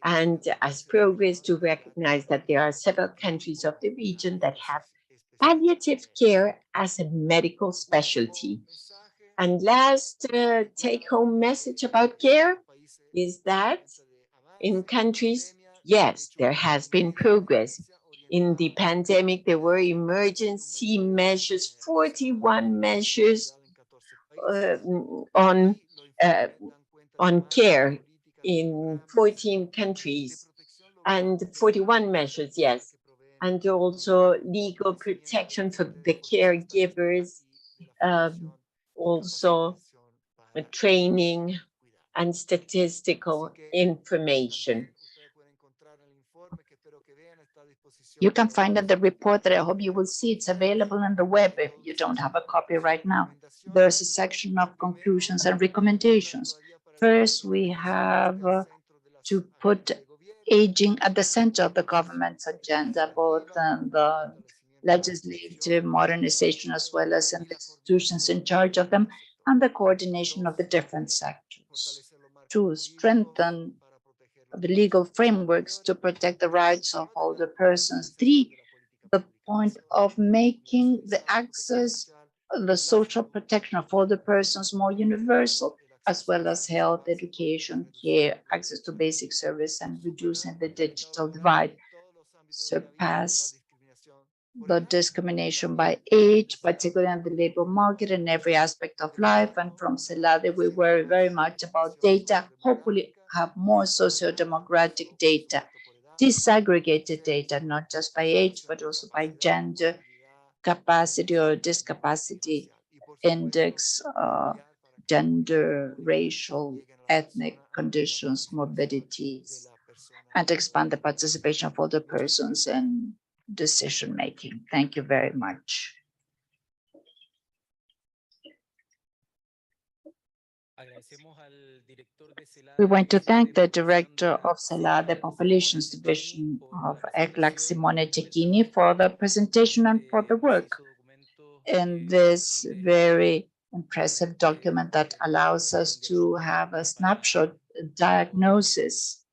And as progress to recognize that there are several countries of the region that have palliative care as a medical specialty. And last take-home message about care is that in countries, yes, there has been progress. In the pandemic, there were emergency measures, 41 measures on care in 14 countries, and 41 measures, yes. And also legal protection for the caregivers, also training and statistical information. You can find in the report that I hope you will see. It's available on the web if you don't have a copy right now. There's a section of conclusions and recommendations. First, we have to put aging at the center of the government's agenda, both in the legislative modernization, as well as in the institutions in charge of them, and the coordination of the different sectors to strengthen the legal frameworks to protect the rights of older persons. Three, the point of making the access, the social protection of older persons more universal, as well as health, education, care, access to basic service, and reducing the digital divide, surpass the discrimination by age, particularly in the labor market and every aspect of life. And from CELADE, we worry very much about data, hopefully have more socio-demographic data, disaggregated data, not just by age, but also by gender, capacity or discapacity index, gender, racial, ethnic conditions, morbidities, and expand the participation of older persons in decision making. Thank you very much. We want to thank the director of CELADE Populations Division of ECLAC, Simone Cecchini, for the presentation and for the work in this very impressive document that allows us to have a snapshot diagnosis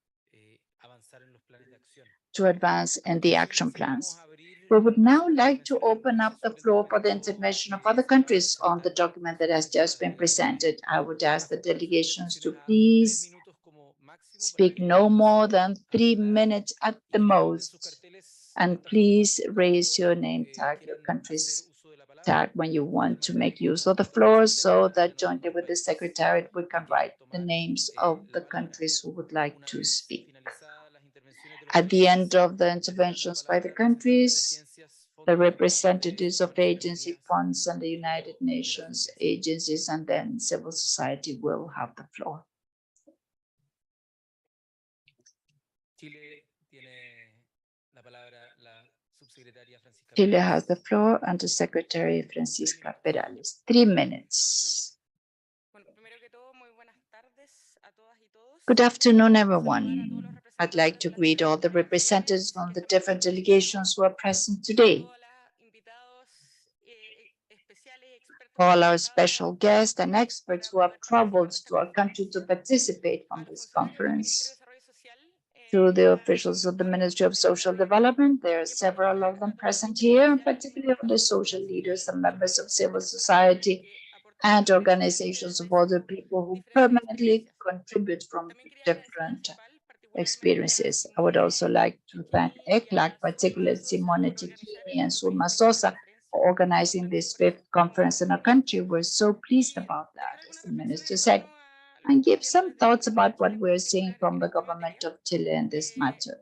to advance in the action plans. We would now like to open up the floor for the intervention of other countries on the document that has just been presented. I would ask the delegations to please speak no more than 3 minutes at the most. And please raise your name tag, your country's tag when you want to make use of the floor, so that jointly with the secretariat, we can write the names of the countries who would like to speak. At the end of the interventions by the countries, the representatives of agency funds and the United Nations agencies and then civil society will have the floor. Chile has the floor, and the Secretary Francisca Perales. 3 minutes. Good afternoon, everyone. I'd like to greet all the representatives from the different delegations who are present today, all our special guests and experts who have traveled to our country to participate from this conference. To the officials of the Ministry of Social Development, there are several of them present here, particularly the social leaders and members of civil society and organizations of other people who permanently contribute from different experiences. I would also like to thank ECLAC, particularly Simone Cecchini and Sulma Sosa, for organizing this 5th conference in our country. We're so pleased about that, as the minister said, and give some thoughts about what we're seeing from the government of Chile in this matter.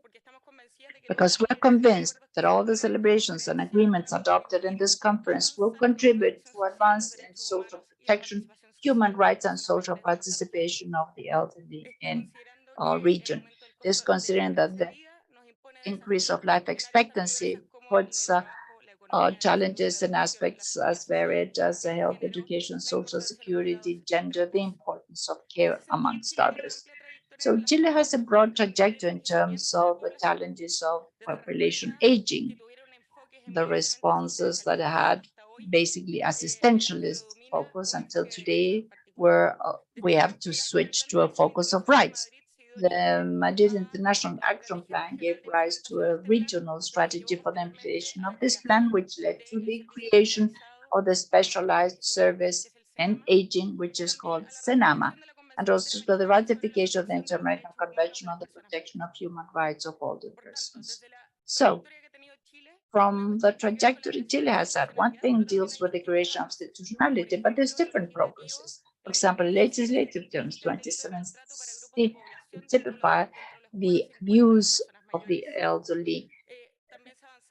Because we're convinced that all the celebrations and agreements adopted in this conference will contribute to advance in social protection, human rights, and social participation of the elderly in our region. This considering that the increase of life expectancy puts challenges and aspects as varied as health, education, social security, gender, the importance of care, amongst others. So Chile has a broad trajectory in terms of the challenges of population aging. The responses that had basically assistentialist focus until today, where we have to switch to a focus of rights. The Madrid International Action Plan gave rise to a regional strategy for the implementation of this plan, which led to the creation of the specialized service in aging, which is called SENAMA, and also to the ratification of the Inter-American Convention on the Protection of Human Rights of Older Persons. So, from the trajectory Chile has had, one thing deals with the creation of institutionality, but there's different progresses. For example, legislative terms 2760 typify the abuse of the elderly,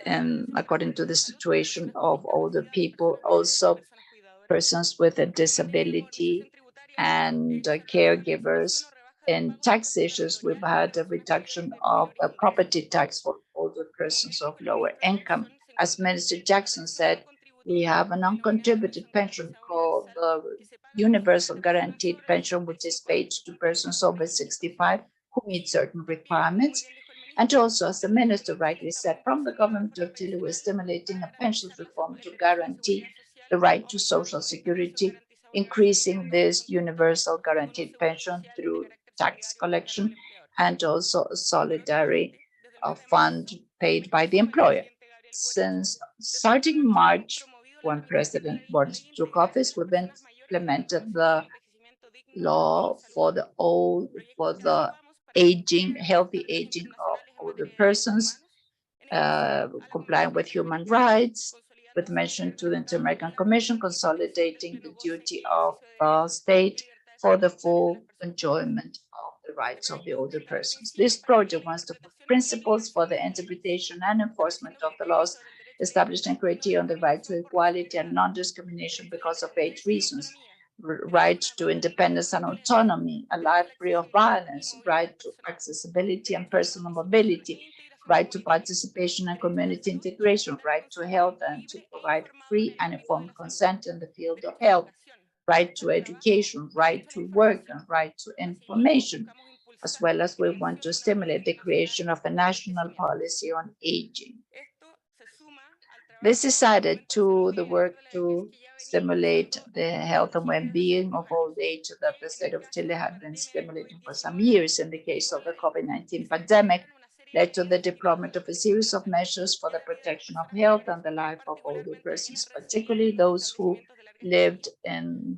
and according to the situation of older people, also persons with a disability and caregivers. In tax issues, we've had a reduction of a property tax for older persons of lower income. As Minister Jackson said, we have an uncontributed pension called the Universal Guaranteed Pension, which is paid to persons over 65 who meet certain requirements. And also, as the minister rightly said, from the government of Chile, we're stimulating a pensions reform to guarantee the right to social security, increasing this universal guaranteed pension through tax collection, and also a solidarity fund paid by the employer. Since starting March, when President Boris took office, we've implemented the law for the healthy aging of older persons, complying with human rights, with mention to the Inter-American Commission, consolidating the duty of the state for the full enjoyment of the rights of the older persons. This project wants to put principles for the interpretation and enforcement of the laws, establishing criteria on the right to equality and non-discrimination because of age reasons, right to independence and autonomy, a life free of violence, right to accessibility and personal mobility, right to participation and community integration, right to health and to provide free and informed consent in the field of health, right to education, right to work, and right to information, as well as we want to stimulate the creation of a national policy on aging. This is added to the work to stimulate the health and well-being of old age that the state of Chile had been stimulating for some years in the case of the COVID-19 pandemic, led to the deployment of a series of measures for the protection of health and the life of older persons, particularly those who lived in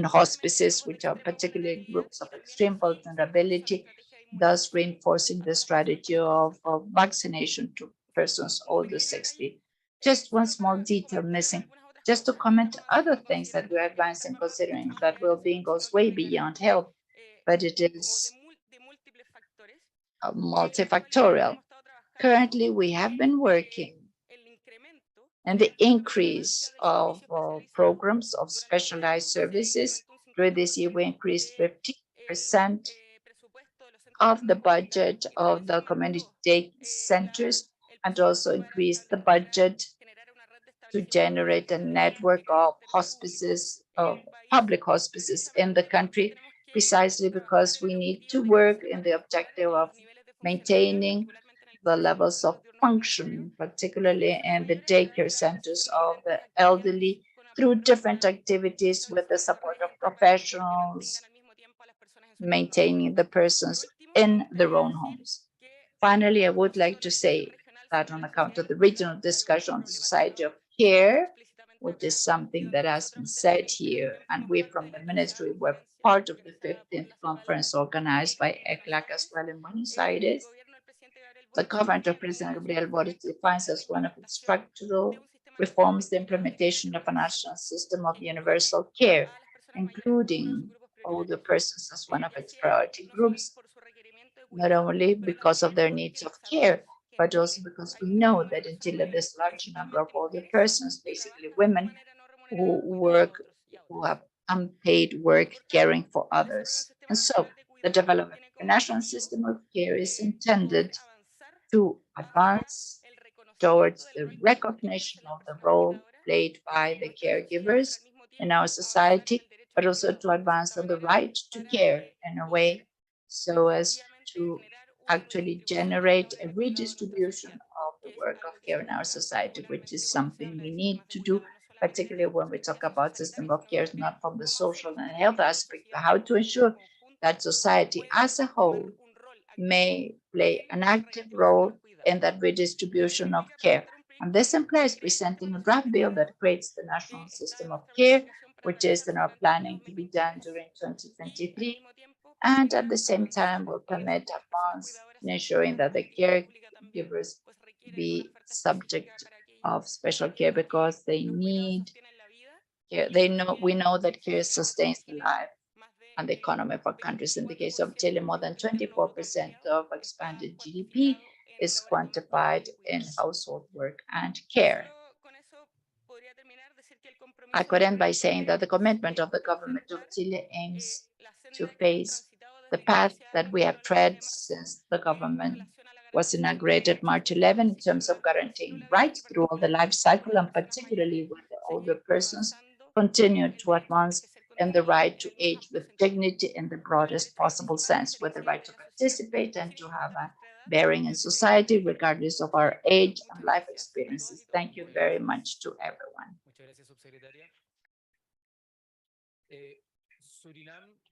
hospices, which are particularly groups of extreme vulnerability, thus reinforcing the strategy of vaccination to persons older 60. Just one small detail missing, just to comment other things that we're advancing, considering that well-being goes way beyond health, but it is multifactorial. Currently, we have been working and the increase of programs of specialized services. During this year, we increased 15% of the budget of the community day centers and also increased the budget to generate a network of hospices, of public hospices in the country, precisely because we need to work in the objective of maintaining the levels of function, particularly in the daycare centers of the elderly, through different activities with the support of professionals, maintaining the persons in their own homes. Finally, I would like to say that on account of the regional discussion on the society of care, which is something that has been said here, and we from the ministry were part of the 15th conference organized by ECLAC as well in Buenos Aires. The government of President Gabriel Boric defines as one of its structural reforms the implementation of a national system of universal care, including older persons as one of its priority groups, not only because of their needs of care, but also because we know that in Chile there's a large number of older persons, basically women, who have unpaid work caring for others. And so the development of a national system of care is intended to advance towards the recognition of the role played by the caregivers in our society, but also to advance on the right to care in a way so as to actually generate a redistribution of the work of care in our society, which is something we need to do, particularly when we talk about system of care, not from the social and health aspect, but how to ensure that society as a whole may play an active role in that redistribution of care. And this implies presenting a draft bill that creates the national system of care, which is in our planning to be done during 2023, and at the same time will permit advance in ensuring that the caregivers be subject of special care because they need care. We know that care sustains the life and the economy of our countries. In the case of Chile, more than 24% of expanded GDP is quantified in household work and care. I could end by saying that the commitment of the government of Chile aims to face the path that we have tread since the government was inaugurated March 11 in terms of guaranteeing rights through all the life cycle, and particularly with the older persons, continue to advance in the right to age with dignity in the broadest possible sense, with the right to participate and to have a bearing in society, regardless of our age and life experiences. Thank you very much to everyone.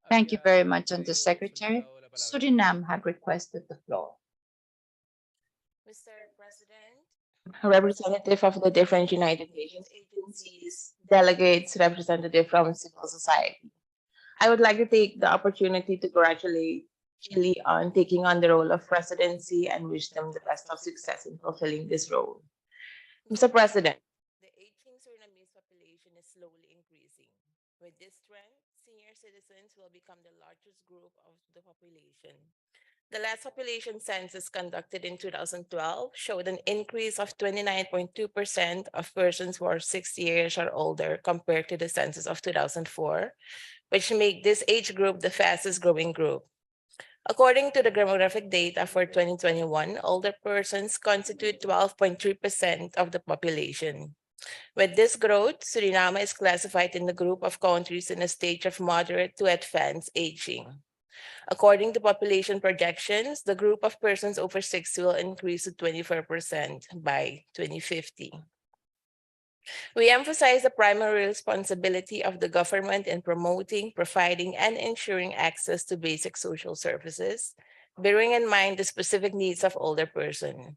Thank you very much, Undersecretary. Suriname had requested the floor. Mr. President, representative of the different United Nations agencies, delegates, representative from civil society. I would like to take the opportunity to congratulate Chile on taking on the role of presidency and wish them the best of success in fulfilling this role. Mr. President, the aging Surinamese population is slowly increasing. With this trend, senior citizens will become the largest group of the population. The last population census conducted in 2012 showed an increase of 29.2% of persons who are 60 years or older compared to the census of 2004, which make this age group the fastest growing group. According to the demographic data for 2021, older persons constitute 12.3% of the population. With this growth, Suriname is classified in the group of countries in a stage of moderate to advanced aging. According to population projections, the group of persons over 60 will increase to 24% by 2050. We emphasize the primary responsibility of the government in promoting, providing, and ensuring access to basic social services, bearing in mind the specific needs of older persons.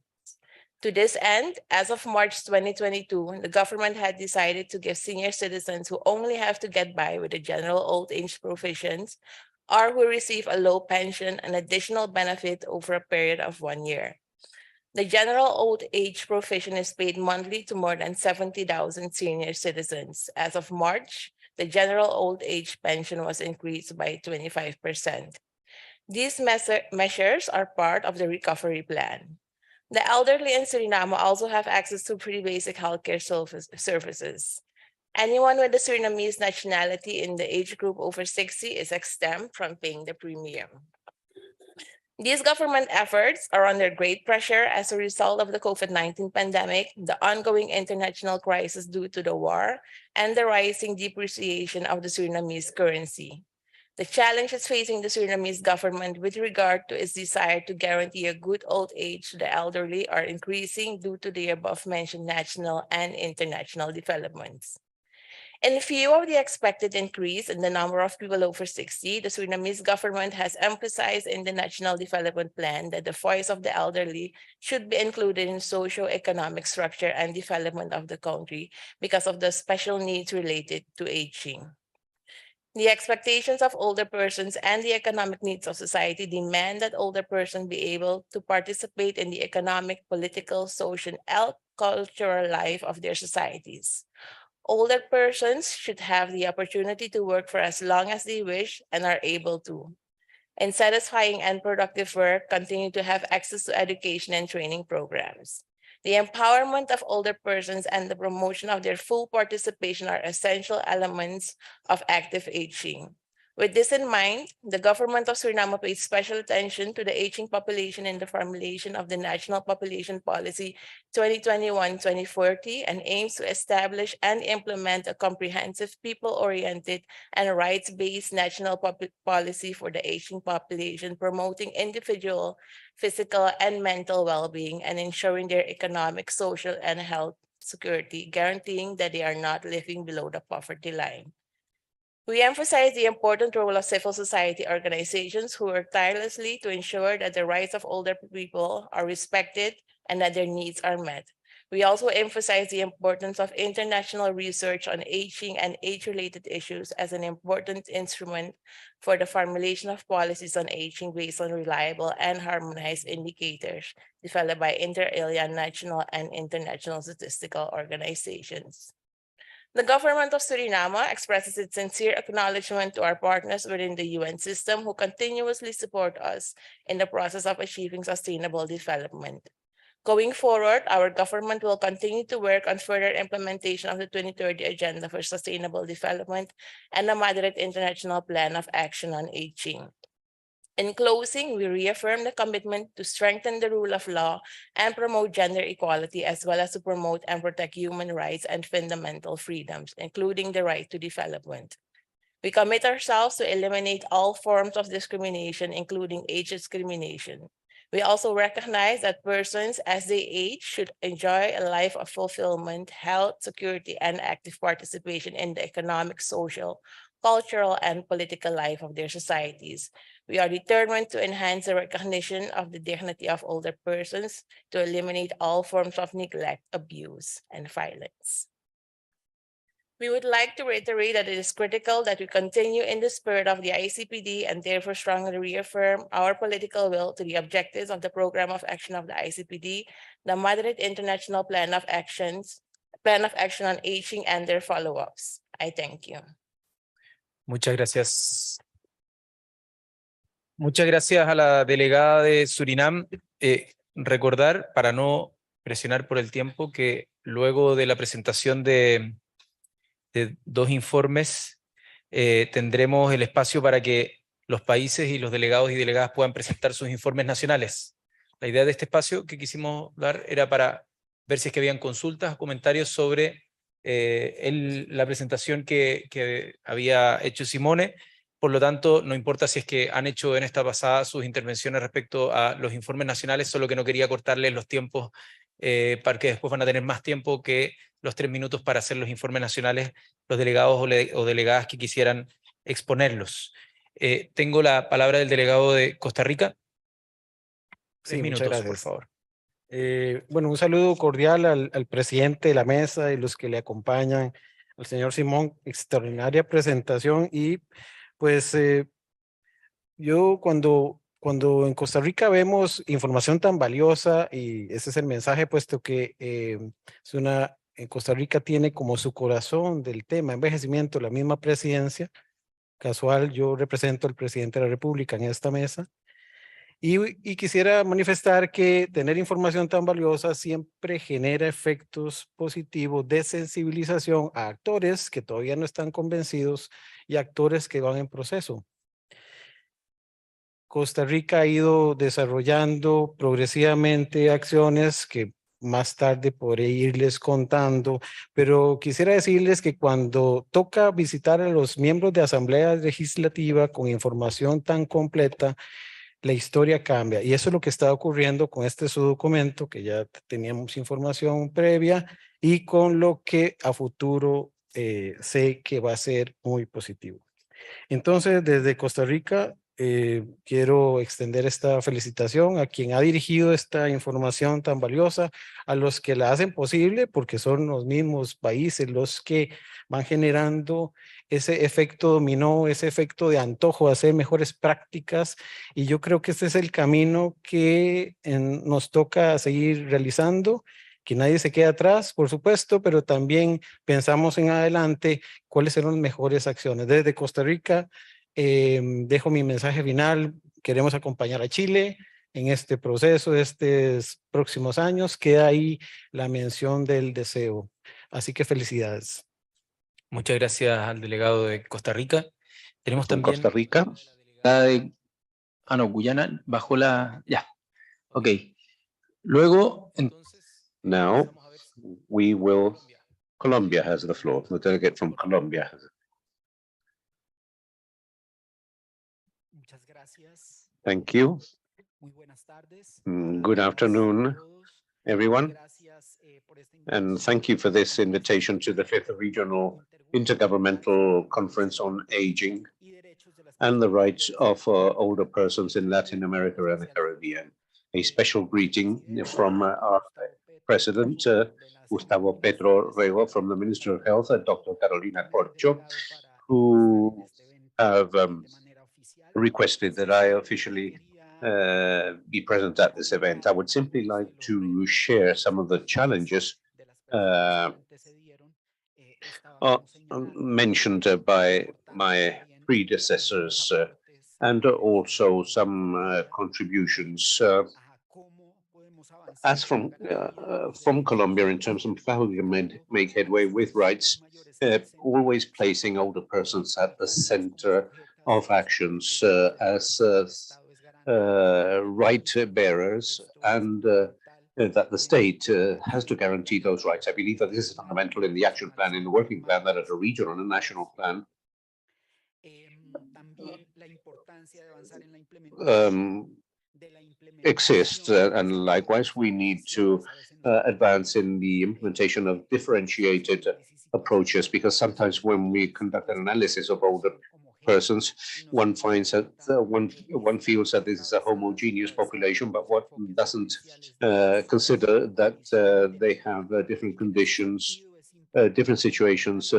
To this end, as of March 2022, the government had decided to give senior citizens who only have to get by with the general old age provisions or who receive a low pension an additional benefit over a period of 1 year. The general old age provision is paid monthly to more than 70,000 senior citizens. As of March, the general old age pension was increased by 25%. These measures are part of the recovery plan. The elderly in Suriname also have access to free basic healthcare services. Anyone with a Surinamese nationality in the age group over 60 is exempt from paying the premium. These government efforts are under great pressure as a result of the COVID-19 pandemic, the ongoing international crisis due to the war, and the rising depreciation of the Surinamese currency. The challenges facing the Surinamese government with regard to its desire to guarantee a good old age to the elderly are increasing due to the above-mentioned national and international developments. In view of the expected increase in the number of people over 60, the Surinamese government has emphasized in the National Development Plan that the voice of the elderly should be included in socio-economic structure and development of the country because of the special needs related to aging. The expectations of older persons and the economic needs of society demand that older persons be able to participate in the economic, political, social, and cultural life of their societies. Older persons should have the opportunity to work for as long as they wish and are able to. In satisfying and productive work, continue to have access to education and training programs. The empowerment of older persons and the promotion of their full participation are essential elements of active aging. With this in mind, the government of Suriname paid special attention to the aging population in the formulation of the National Population Policy 2021-2040 and aims to establish and implement a comprehensive, people-oriented, and rights-based national policy for the aging population, promoting individual, physical, and mental well-being, and ensuring their economic, social, and health security, guaranteeing that they are not living below the poverty line. We emphasize the important role of civil society organizations who work tirelessly to ensure that the rights of older people are respected and that their needs are met. We also emphasize the importance of international research on aging and age-related issues as an important instrument for the formulation of policies on aging based on reliable and harmonized indicators developed by inter alia national and international statistical organizations. The government of Suriname expresses its sincere acknowledgement to our partners within the UN system who continuously support us in the process of achieving sustainable development. Going forward, our government will continue to work on further implementation of the 2030 Agenda for Sustainable Development and a moderate international plan of action on aging. In closing, we reaffirm the commitment to strengthen the rule of law and promote gender equality, as well as to promote and protect human rights and fundamental freedoms, including the right to development. We commit ourselves to eliminate all forms of discrimination, including age discrimination. We also recognize that persons as they age should enjoy a life of fulfillment, health, security, and active participation in the economic, social, cultural, and political life of their societies. We are determined to enhance the recognition of the dignity of older persons to eliminate all forms of neglect, abuse, and violence. We would like to reiterate that it is critical that we continue in the spirit of the ICPD and therefore strongly reaffirm our political will to the objectives of the Program of Action of the ICPD, the Madrid International Plan of Action on Aging, and their follow-ups. I thank you. Muchas gracias. Muchas gracias a la delegada de Surinam. Recordar, para no presionar por el tiempo, que luego de la presentación de dos informes, tendremos el espacio para que los países y los delegados y delegadas puedan presentar sus informes nacionales. La idea de este espacio que quisimos dar era para ver si es que habían consultas o comentarios sobre la presentación que había hecho Simone. Por lo tanto, no importa si es que han hecho en esta pasada sus intervenciones respecto a los informes nacionales, solo que no quería cortarles los tiempos para que después van a tener más tiempo que los 3 minutos para hacer los informes nacionales, los delegados o delegadas que quisieran exponerlos. Tengo la palabra del delegado de Costa Rica. 3 minutos, por favor. Bueno, un saludo cordial al presidente de la mesa y los que le acompañan, al señor Simón, extraordinaria presentación. Y pues yo cuando en Costa Rica vemos información tan valiosa, y ese es el mensaje, puesto que en Costa Rica tiene como su corazón del tema envejecimiento la misma presidencia. Casual, yo represento al presidente de la República en esta mesa. Y quisiera manifestar que tener información tan valiosa siempre genera efectos positivos de sensibilización a actores que todavía no están convencidos y actores que van en proceso. Costa Rica ha ido desarrollando progresivamente acciones que más tarde podré irles contando, pero quisiera decirles que cuando toca visitar a los miembros de Asamblea Legislativa con información tan completa, la historia cambia. Y eso es lo que está ocurriendo con este su documento, que ya teníamos información previa, y con lo que a futuro sé que va a ser muy positivo. Entonces, desde Costa Rica, quiero extender esta felicitación a quien ha dirigido esta información tan valiosa, a los que la hacen posible, porque son los mismos países los que van generando ese efecto dominó, ese efecto de antojo de hacer mejores prácticas. Y yo creo que este es el camino que nos toca seguir realizando, que nadie se quede atrás, por supuesto, pero también pensamos en adelante cuáles serán las mejores acciones. Desde Costa Rica, dejo mi mensaje final. Queremos acompañar a Chile en este proceso de estos próximos años. Queda ahí la mención del deseo. Así que felicidades. Muchas gracias al delegado de Costa Rica. Tenemos From también Costa Rica. la de Guyana bajo la... Ya, ok. Luego, Now, we will... Colombia has the floor. The delegate from Colombia has it. Thank you. Good afternoon, everyone. And thank you for this invitation to the 5th Regional Intergovernmental Conference on Aging and the Rights of Older Persons in Latin America and the Caribbean. A special greeting from our President, Gustavo Petro Rego, from the Minister of Health, Dr. Carolina Corcho, who have requested that I officially be present at this event. I would simply like to share some of the challenges mentioned by my predecessors and also some contributions as from Colombia in terms of how we can make headway with rights, always placing older persons at the center of actions as right bearers, and that the state has to guarantee those rights. I believe that this is fundamental in the action plan, in the working plan, that at a regional and a national plan, exist. And likewise, we need to advance in the implementation of differentiated approaches, because sometimes when we conduct an analysis of older persons, one finds that one feels that this is a homogeneous population, but what doesn't consider that they have different conditions, different situations,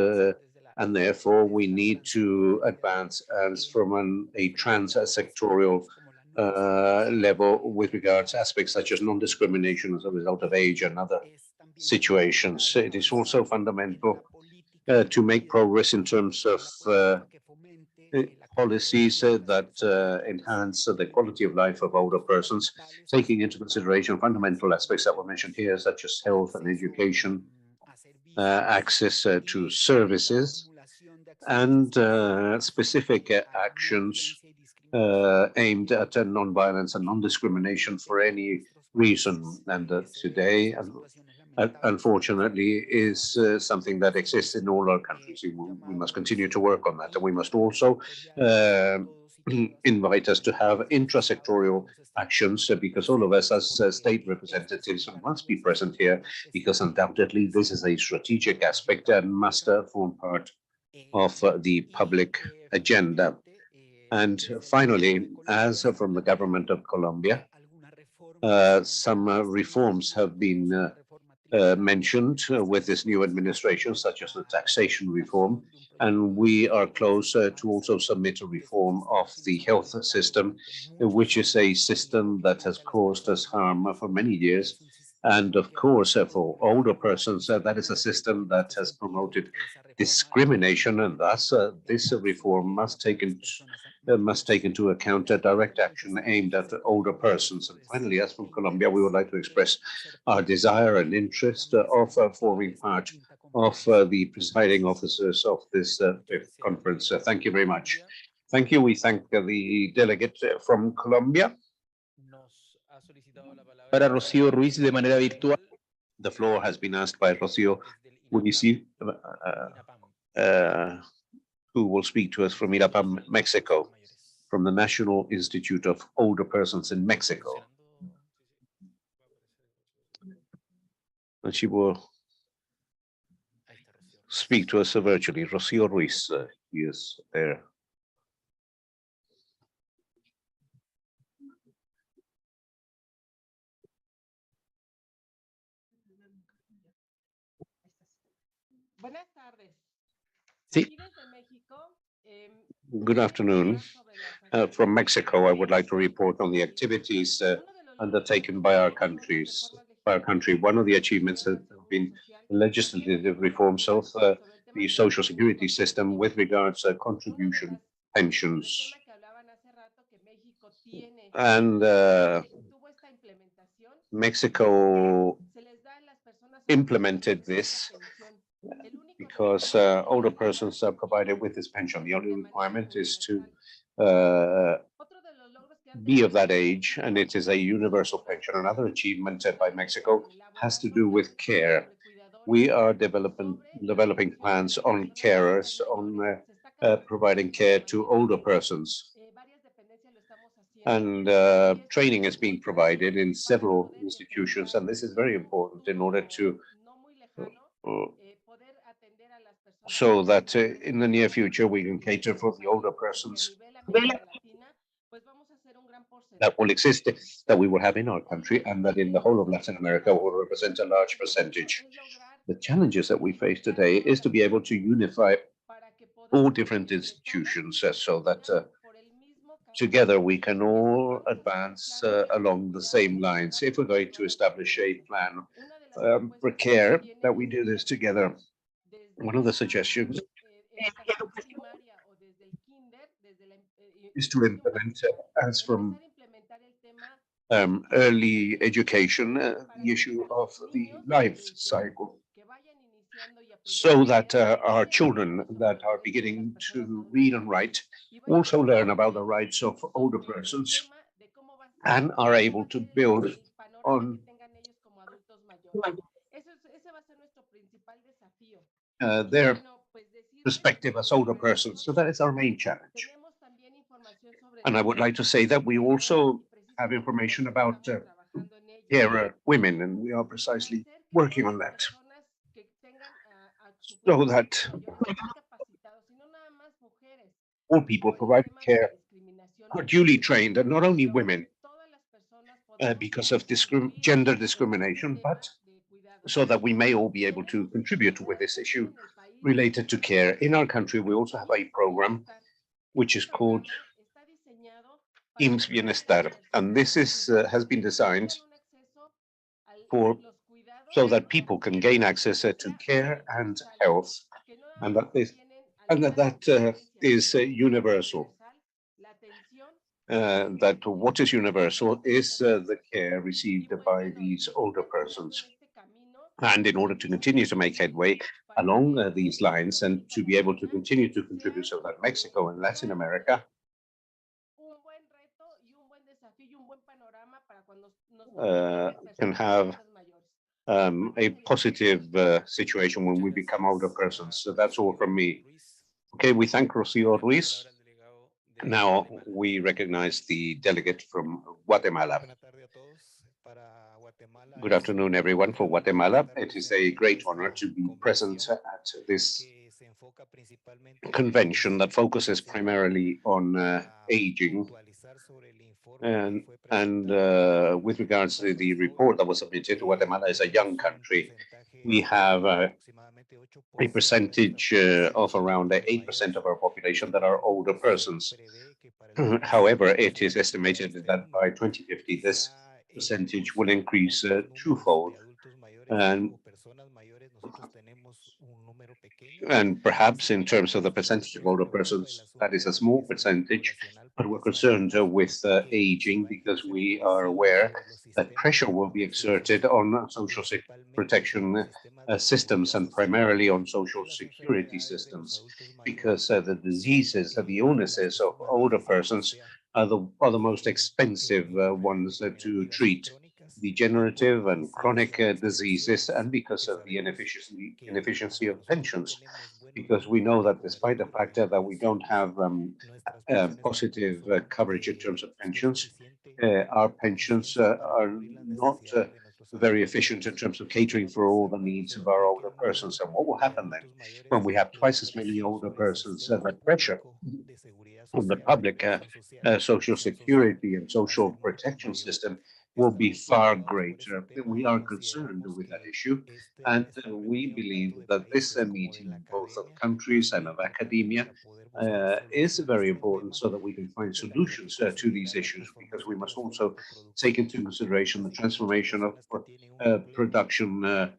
and therefore we need to advance as from a trans-sectorial level with regards to aspects such as non-discrimination as a result of age and other situations. It is also fundamental to make progress in terms of policies that enhance the quality of life of older persons, taking into consideration fundamental aspects that were mentioned here, such as health and education, access to services, and specific actions aimed at non-violence and non-discrimination for any reason. And today, unfortunately, is something that exists in all our countries. We must continue to work on that, and we must also invite us to have intrasectorial actions, because all of us as state representatives must be present here, because undoubtedly this is a strategic aspect and must form part of the public agenda. And finally, as from the government of Colombia, some reforms have been mentioned with this new administration, such as the taxation reform, and we are close to also submit a reform of the health system, which is a system that has caused us harm for many years. And of course, for older persons, that is a system that has promoted discrimination, and thus this reform must take into account a direct action aimed at older persons. And finally, as from Colombia, we would like to express our desire and interest of forming part of the presiding officers of this conference. Thank you very much. Thank you. We thank the delegate from Colombia. Para Rocío Ruiz de manera virtual. The floor has been asked by Rocío Ruiz, who will speak to us from Irapam, Mexico, from the National Institute of Older Persons in Mexico. And she will speak to us virtually. Rocío Ruiz, is there. Sí. Good afternoon. From Mexico, I would like to report on the activities undertaken by our country. One of the achievements has been legislative reforms of the social security system with regards to contribution pensions. And Mexico implemented this because older persons are provided with this pension. The only requirement is to be of that age, and it is a universal pension. Another achievement by Mexico has to do with care. We are developing plans on carers, on providing care to older persons. And training is being provided in several institutions, and this is very important in order to so that in the near future we can cater for the older persons that will exist, that we will have in our country, and that in the whole of Latin America will represent a large percentage. The challenges that we face today is to be able to unify all different institutions so that together we can all advance along the same lines. If we're going to establish a plan for care, that we do this together. One of the suggestions is to implement, as from early education, the issue of the life cycle, so that our children that are beginning to read and write also learn about the rights of older persons and are able to build on their perspective as older persons. So that is our main challenge. And I would like to say that we also have information about carer women, and we are precisely working on that so that all people providing care are duly trained, and not only women because of gender discrimination, but so that we may all be able to contribute with this issue related to care. In our country, we also have a program which is called IMSS Bienestar, and this has been designed for so that people can gain access to care and health, and that is universal. That what is universal is the care received by these older persons. And in order to continue to make headway along these lines and to be able to continue to contribute so that Mexico and Latin America can have a positive situation when we become older persons. So that's all from me. Okay, we thank Rocio Ruiz. Now we recognize the delegate from Guatemala. Good afternoon, everyone. For Guatemala, it is a great honor to be present at this convention that focuses primarily on aging. And with regards to the report that was submitted, Guatemala is a young country. We have a percentage of around 8% of our population that are older persons. However, it is estimated that by 2050, this percentage will increase twofold. And perhaps in terms of the percentage of older persons, that is a small percentage, but we're concerned with aging because we are aware that pressure will be exerted on social protection systems and primarily on social security systems, because the diseases, the illnesses of older persons are the most expensive ones to treat. Degenerative and chronic diseases, and because of the inefficiency of pensions, because we know that despite the fact that we don't have positive coverage in terms of pensions, our pensions are not very efficient in terms of catering for all the needs of our older persons. And what will happen then when we have twice as many older persons? That pressure on the public social security and social protection system will be far greater. We are concerned with that issue, and we believe that this meeting, both of countries and of academia, is very important so that we can find solutions to these issues, because we must also take into consideration the transformation of production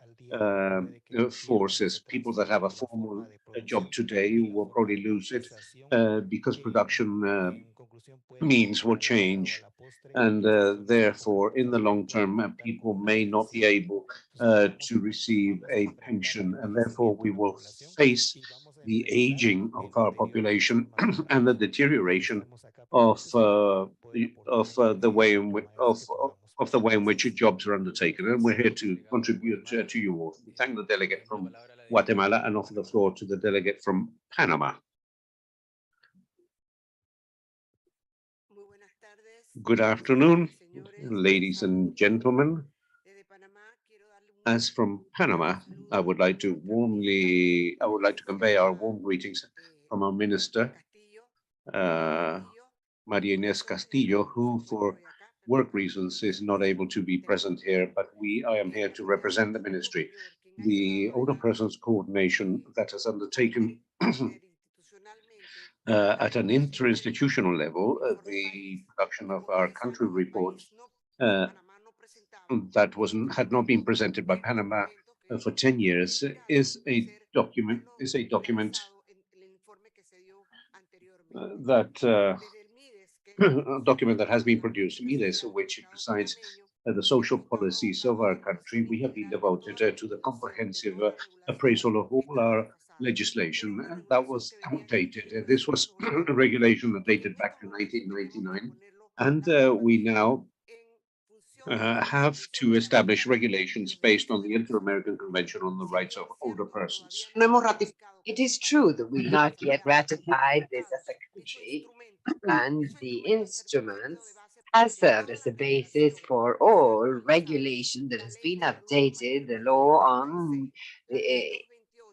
forces. People that have a formal job today will probably lose it because production means will change, and therefore in the long term people may not be able to receive a pension, and therefore we will face the aging of our population and the deterioration of the way in which of the way in which jobs are undertaken. And we're here to contribute to you all. We thank the delegate from Guatemala and offer the floor to the delegate from Panama. Good afternoon, ladies and gentlemen. As from Panama, I would like to convey our warm greetings from our minister, Maria Inés Castillo, who for work reasons is not able to be present here, but I am here to represent the ministry. The older persons coordination that has undertaken at an interinstitutional level, the production of our country report that had not been presented by Panama for 10 years is a document that has been produced. Mides, which presides the social policies of our country, we have been devoted to the comprehensive appraisal of all our legislation that was outdated. This was a regulation that dated back to 1999, and we now have to establish regulations based on the Inter-American Convention on the Rights of Older Persons. It is true that we've not yet ratified this as a country, and the instruments has served as a basis for all regulation that has been updated, the law on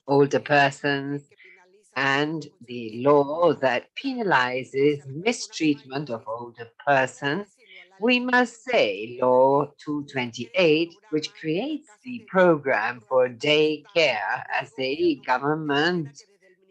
older persons, and the law that penalizes mistreatment of older persons. We must say Law 228, which creates the program for day care as a government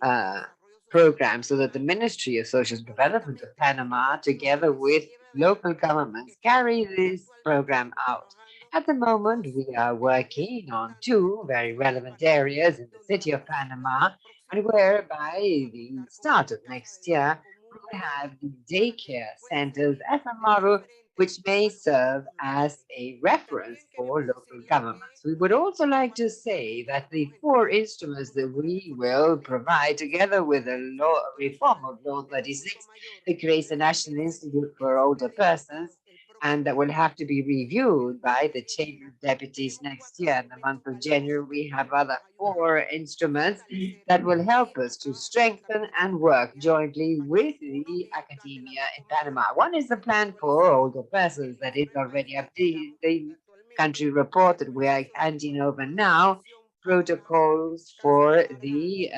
uh, program so that the Ministry of Social Development of Panama, together with local governments, carry this program out. At the moment, we are working on two very relevant areas in the city of Panama, and whereby the start of next year, we will have the daycare centers as a model which may serve as a reference for local governments. We would also like to say that the four instruments that we will provide, together with a law reform of Law 36, that creates a National Institute for Older Persons, and that will have to be reviewed by the Chamber of Deputies next year. In the month of January, we have other four instruments that will help us to strengthen and work jointly with the academia in Panama. One is the plan for older persons that is already updated. The country report that we are handing over now, protocols for the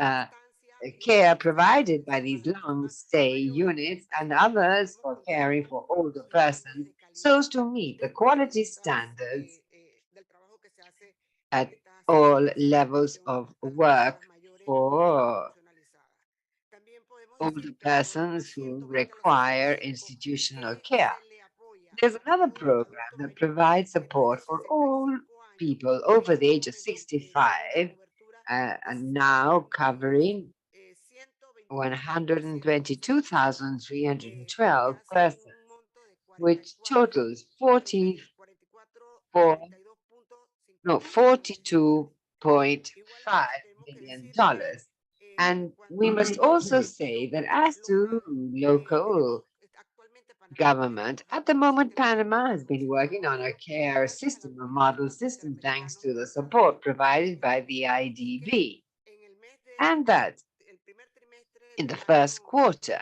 care provided by these long stay units and others for caring for older persons so as to meet the quality standards at all levels of work for older persons who require institutional care. There's another program that provides support for all people over the age of 65, and now covering 122,312 persons, which totals 42.5 million dollars. And we must also say that as to local government, at the moment, Panama has been working on a care system, a model system, thanks to the support provided by the IDB. And that in the first quarter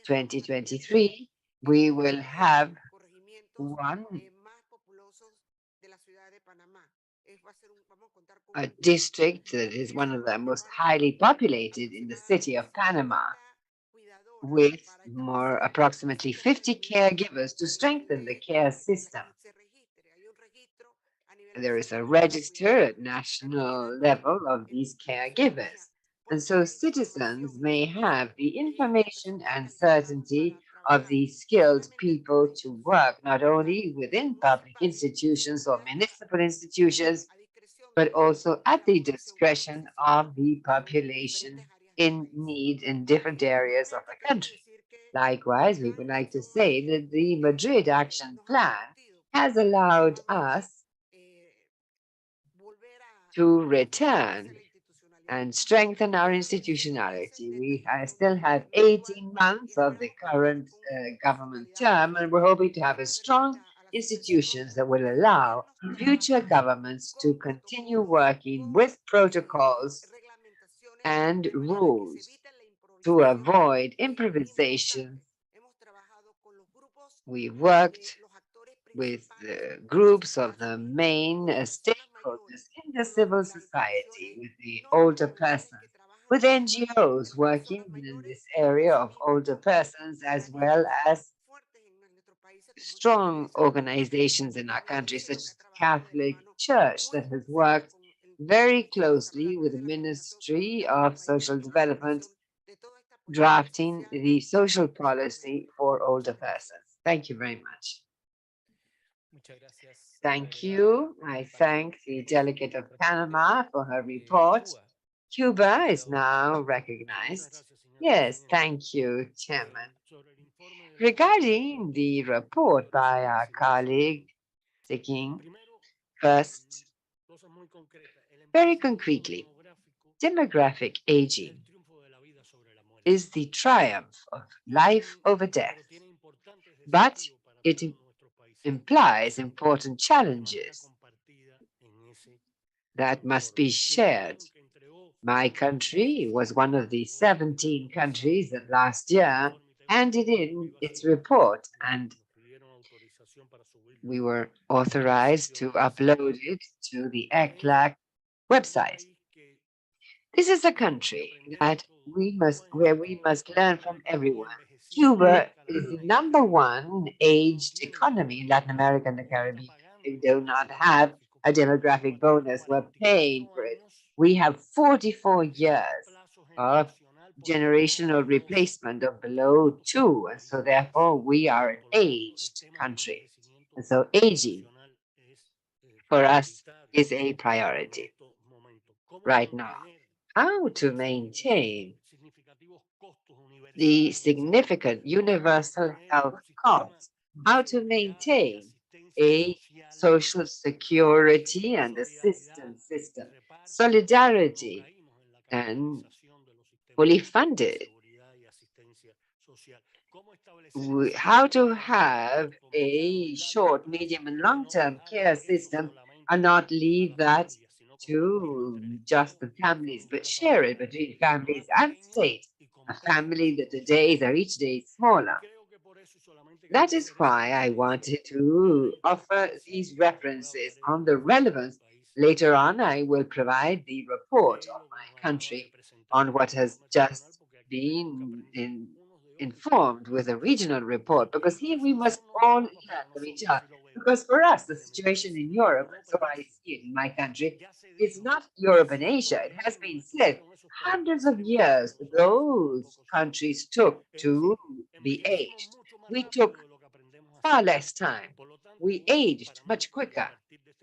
2023, we will have a district that is one of the most highly populated in the city of Panama, with more approximately 50 caregivers to strengthen the care system. There is a register at national level of these caregivers. And so citizens may have the information and certainty of these skilled people to work not only within public institutions or municipal institutions, but also at the discretion of the population in need in different areas of the country. Likewise, we would like to say that the Madrid Action Plan has allowed us to return and strengthen our institutionality. We still have 18 months of the current government term, and we're hoping to have a strong institutions that will allow future governments to continue working with protocols and rules to avoid improvisation. We worked with the groups of the main stakeholders in the civil society, with the older persons, with NGOs working in this area of older persons, as well as strong organizations in our country, such as the Catholic Church, that has worked very closely with the Ministry of Social Development, drafting the social policy for older persons. Thank you very much. Thank you. I thank the delegate of Panama for her report. Cuba is now recognized. Yes, thank you, Chairman. Regarding the report by our colleague, King, first, very concretely, demographic aging is the triumph of life over death, but it implies important challenges that must be shared. My country was one of the 17 countries that last year handed in its report, and we were authorized to upload it to the ECLAC website. This is a country where we must learn from everyone. Cuba is the #1 aged economy in Latin America and the Caribbean. We do not have a demographic bonus. We're paying for it. We have 44 years of generational replacement of below 2. And so therefore we are an aged country. And so aging for us is a priority right now. How to maintain the significant universal health costs, how to maintain a social security and assistance system, solidarity, and fully funded. How to have a short, medium, and long-term care system and not leave that to just the families, but share it between families and state. A family that the days are each day smaller. That is why I wanted to offer these references on the relevance. Later on, I will provide the report of my country on what has just been informed with a regional report, because here we must all learn from each other. Because for us, the situation in Europe, and so I see it in my country, is not Europe and Asia. It has been said hundreds of years those countries took to be aged. We took far less time. We aged much quicker.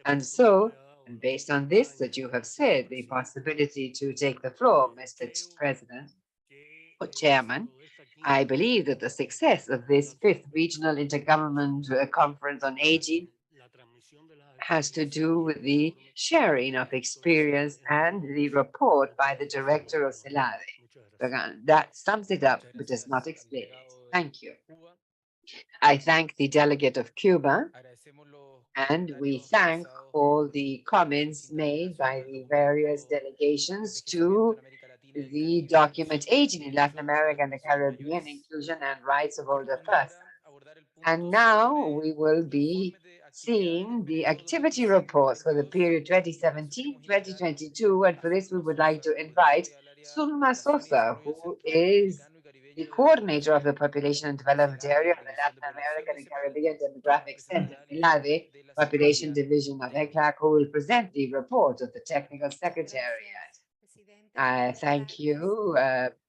And so, and based on this that you have said, the possibility to take the floor, Mr. President or Chairman, I believe that the success of this 5th Regional Intergovernmental Conference on Aging has to do with the sharing of experience and the report by the director of CELADE. That sums it up, but does not explain it. Thank you. I thank the delegate of Cuba, and we thank all the comments made by the various delegations to the document Aging in Latin America and the Caribbean, Inclusion and Rights of Older Persons. And now we will be seeing the activity reports for the period 2017-2022. And for this, we would like to invite Sulma Sosa, who is the coordinator of the Population and Development Area of the Latin American and Caribbean Demographic Center, LADE, Population Division of ECLAC, who will present the report of the Technical Secretariat. Thank you,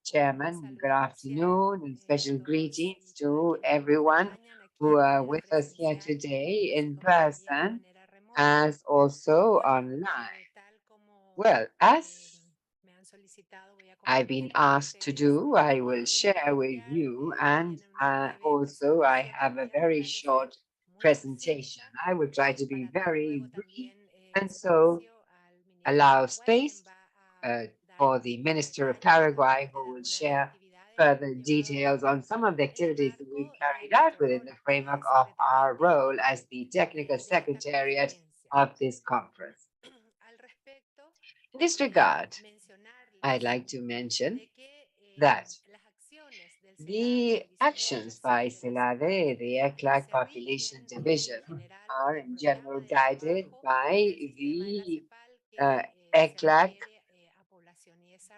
Chairman. Good afternoon, and special greetings to everyone who are with us here today in person, as also online. Well, as I've been asked to do, I will share with you, and also I have a very short presentation. I will try to be very brief, and so allow space for the Minister of Paraguay, who will share further details on some of the activities that we've carried out within the framework of our role as the Technical Secretariat of this conference. In this regard, I'd like to mention that the actions by CELADE, the ECLAC Population Division, are in general guided by the ECLAC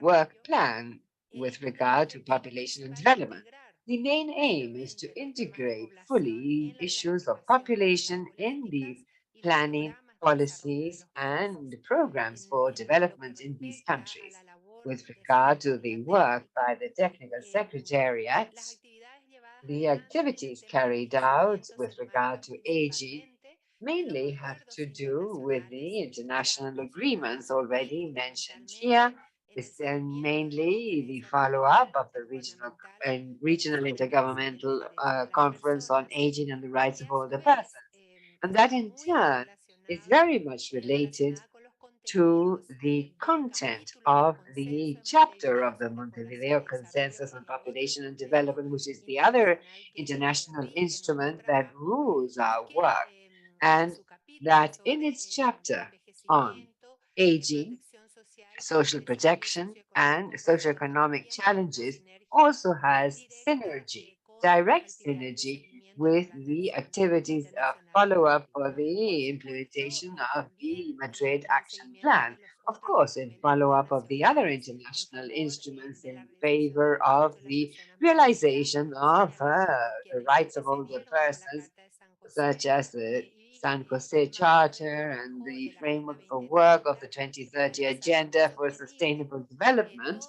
work plan with regard to population and development. The main aim is to integrate fully issues of population in the planning, policies, and programs for development in these countries. With regard to the work by the Technical Secretariat, the activities carried out with regard to aging mainly have to do with the international agreements already mentioned here. This is mainly the follow-up of the regional intergovernmental conference on aging and the rights of older persons. And that in turn is very much related to the content of the chapter of the Montevideo Consensus on Population and Development, which is the other international instrument that rules our work, and that in its chapter on aging, social protection, and socioeconomic challenges also has synergy, direct synergy with the activities of follow-up for the implementation of the Madrid Action Plan. Of course, in follow-up of the other international instruments in favor of the realization of the rights of older persons, such as the San Jose Charter and the framework for work of the 2030 Agenda for Sustainable Development.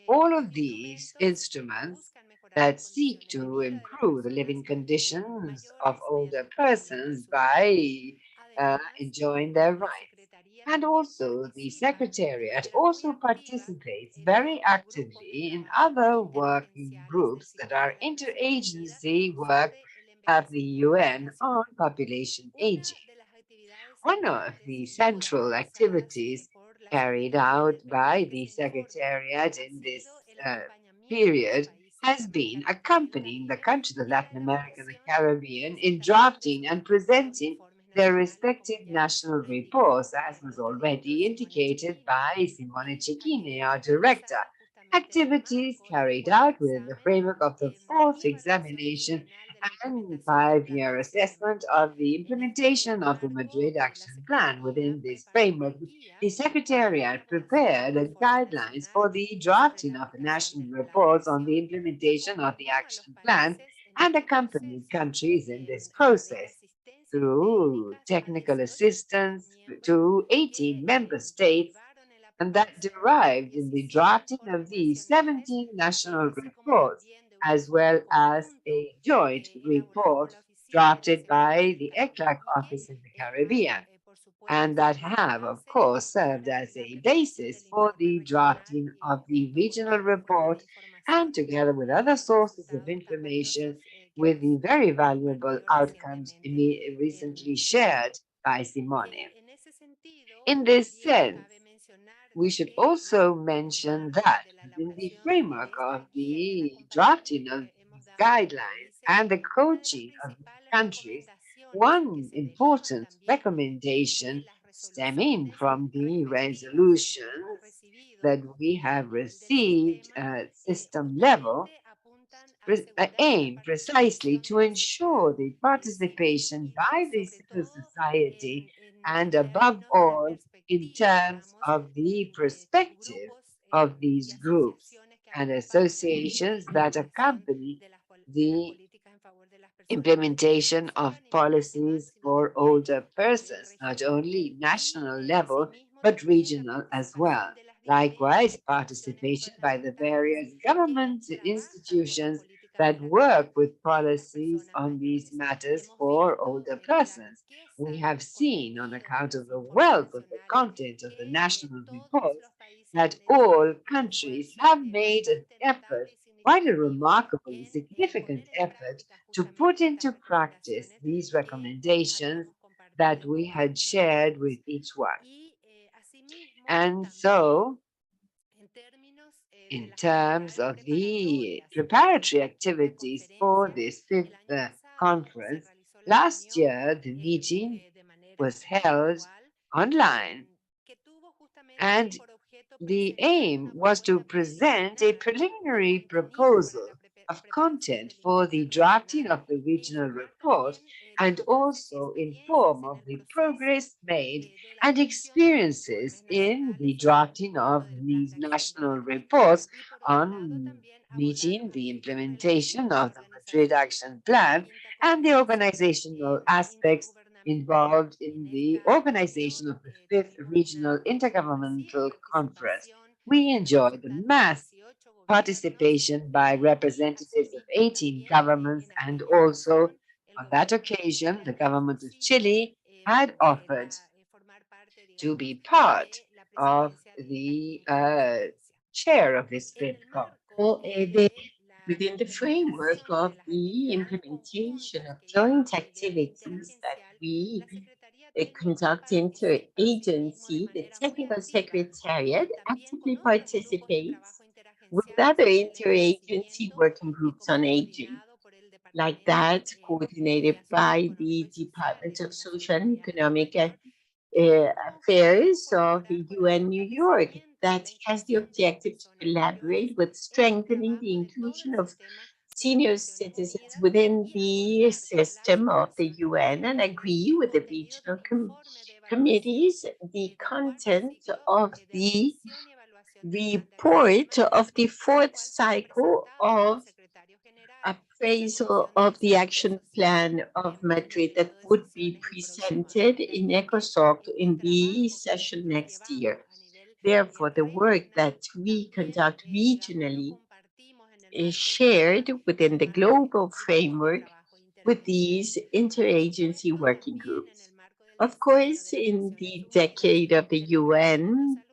All of these instruments that seek to improve the living conditions of older persons by enjoying their rights. And also, the Secretariat also participates very actively in other working groups that are interagency work of the UN on population aging. One of the central activities carried out by the Secretariat in this period has been accompanying the countries of Latin America and the Caribbean in drafting and presenting their respective national reports, as was already indicated by Simone Cecchini, our director. Activities carried out within the framework of the fourth examination and 5-year assessment of the implementation of the Madrid Action Plan. Within this framework, the Secretariat prepared guidelines for the drafting of the national reports on the implementation of the action plan and accompanied countries in this process through technical assistance to 18 member states, and that derived in the drafting of the 17 national reports, as well as a joint report drafted by the ECLAC office in the Caribbean, and that have, of course, served as a basis for the drafting of the regional report, and together with other sources of information, with the very valuable outcomes recently shared by Simone. In this sense, we should also mention that within the framework of the drafting of these guidelines and the coaching of countries, one important recommendation stemming from the resolutions that we have received at system level aim precisely to ensure the participation by the civil society and above all in terms of the perspective of these groups and associations that accompany the implementation of policies for older persons, not only national level, but regional as well. Likewise, participation by the various government institutions that work with policies on these matters for older persons. We have seen, on account of the wealth of the content of the national reports, that all countries have made an effort, quite a remarkable and significant effort, to put into practice these recommendations that we had shared with each one. And so, in terms of the preparatory activities for this fifth conference, last year the meeting was held online, and the aim was to present a preliminary proposal of content for the drafting of the regional report and also inform of the progress made and experiences in the drafting of these national reports on meeting the implementation of the Madrid Action Plan and the organizational aspects involved in the organization of the fifth regional intergovernmental conference. We enjoyed the mass participation by representatives of 18 governments, and also on that occasion, the government of Chile had offered to be part of the chair of this fifth conference. Within the framework of the implementation of joint activities that we conduct interagency, the technical secretariat actively participates with other interagency working groups on aging, like that coordinated by the Department of Social and Economic Affairs of the UN New York, that has the objective to collaborate with strengthening the inclusion of senior citizens within the system of the UN and agree with the regional committees the content of the report of the fourth cycle of appraisal of the action plan of Madrid that would be presented in ECOSOC in the session next year. Therefore, the work that we conduct regionally is shared within the global framework with these interagency working groups. Of course, in the decade of the UN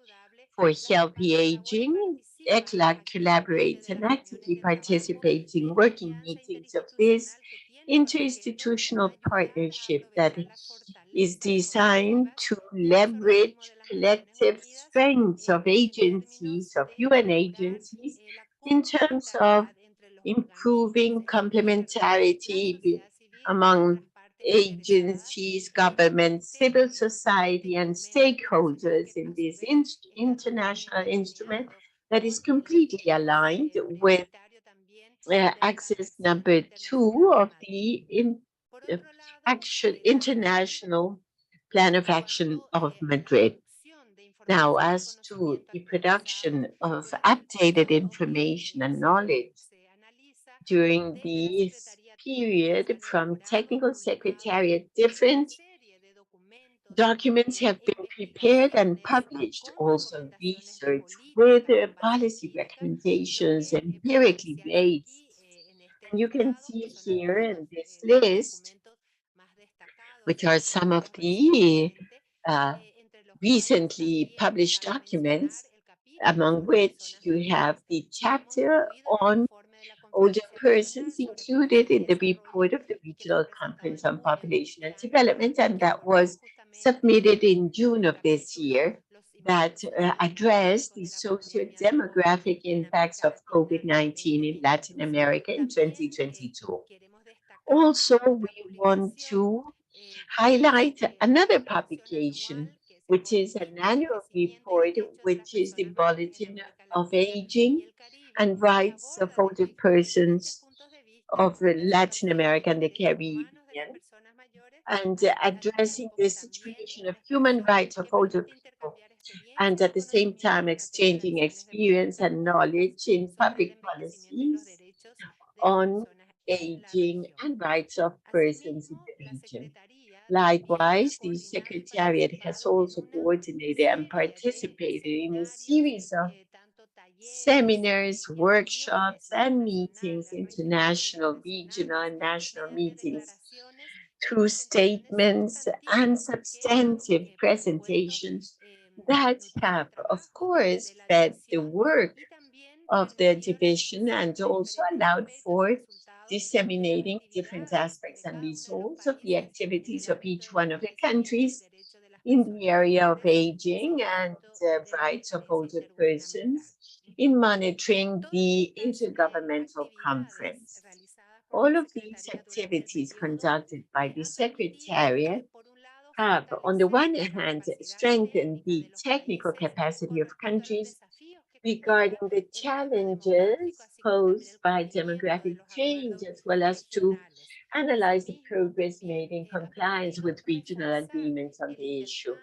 for healthy aging, ECLAC collaborates and actively participates in working meetings of this interinstitutional partnership that is designed to leverage collective strengths of agencies, of UN agencies, in terms of improving complementarity among agencies, governments, civil society, and stakeholders in this international instrument that is completely aligned with axis number 2 of the international plan of action of Madrid. Now, as to the production of updated information and knowledge during this period from technical secretariat, different documents have been prepared and published, also research with policy recommendations empirically based. And you can see here in this list, which are some of the recently published documents, among which you have the chapter on older persons included in the report of the Regional Conference on Population and Development, and that was submitted in June of this year, that addressed the socio-demographic impacts of COVID-19 in Latin America in 2022. Also, we want to highlight another publication, which is an annual report, which is the Bulletin of Aging and Rights of Older Persons of Latin America and the Caribbean, and addressing the situation of human rights of older people, and at the same time exchanging experience and knowledge in public policies on aging and rights of persons in the region. Likewise, the Secretariat has also coordinated and participated in a series of seminars, workshops, and meetings, international, regional, and national meetings, through statements and substantive presentations that have, of course, fed the work of the division and also allowed for disseminating different aspects and results of the activities of each one of the countries in the area of aging and rights of older persons in monitoring the Intergovernmental Conference. All of these activities conducted by the Secretariat have, on the one hand, strengthened the technical capacity of countries regarding the challenges posed by demographic change, as well as to analyze the progress made in compliance with regional agreements on the issue.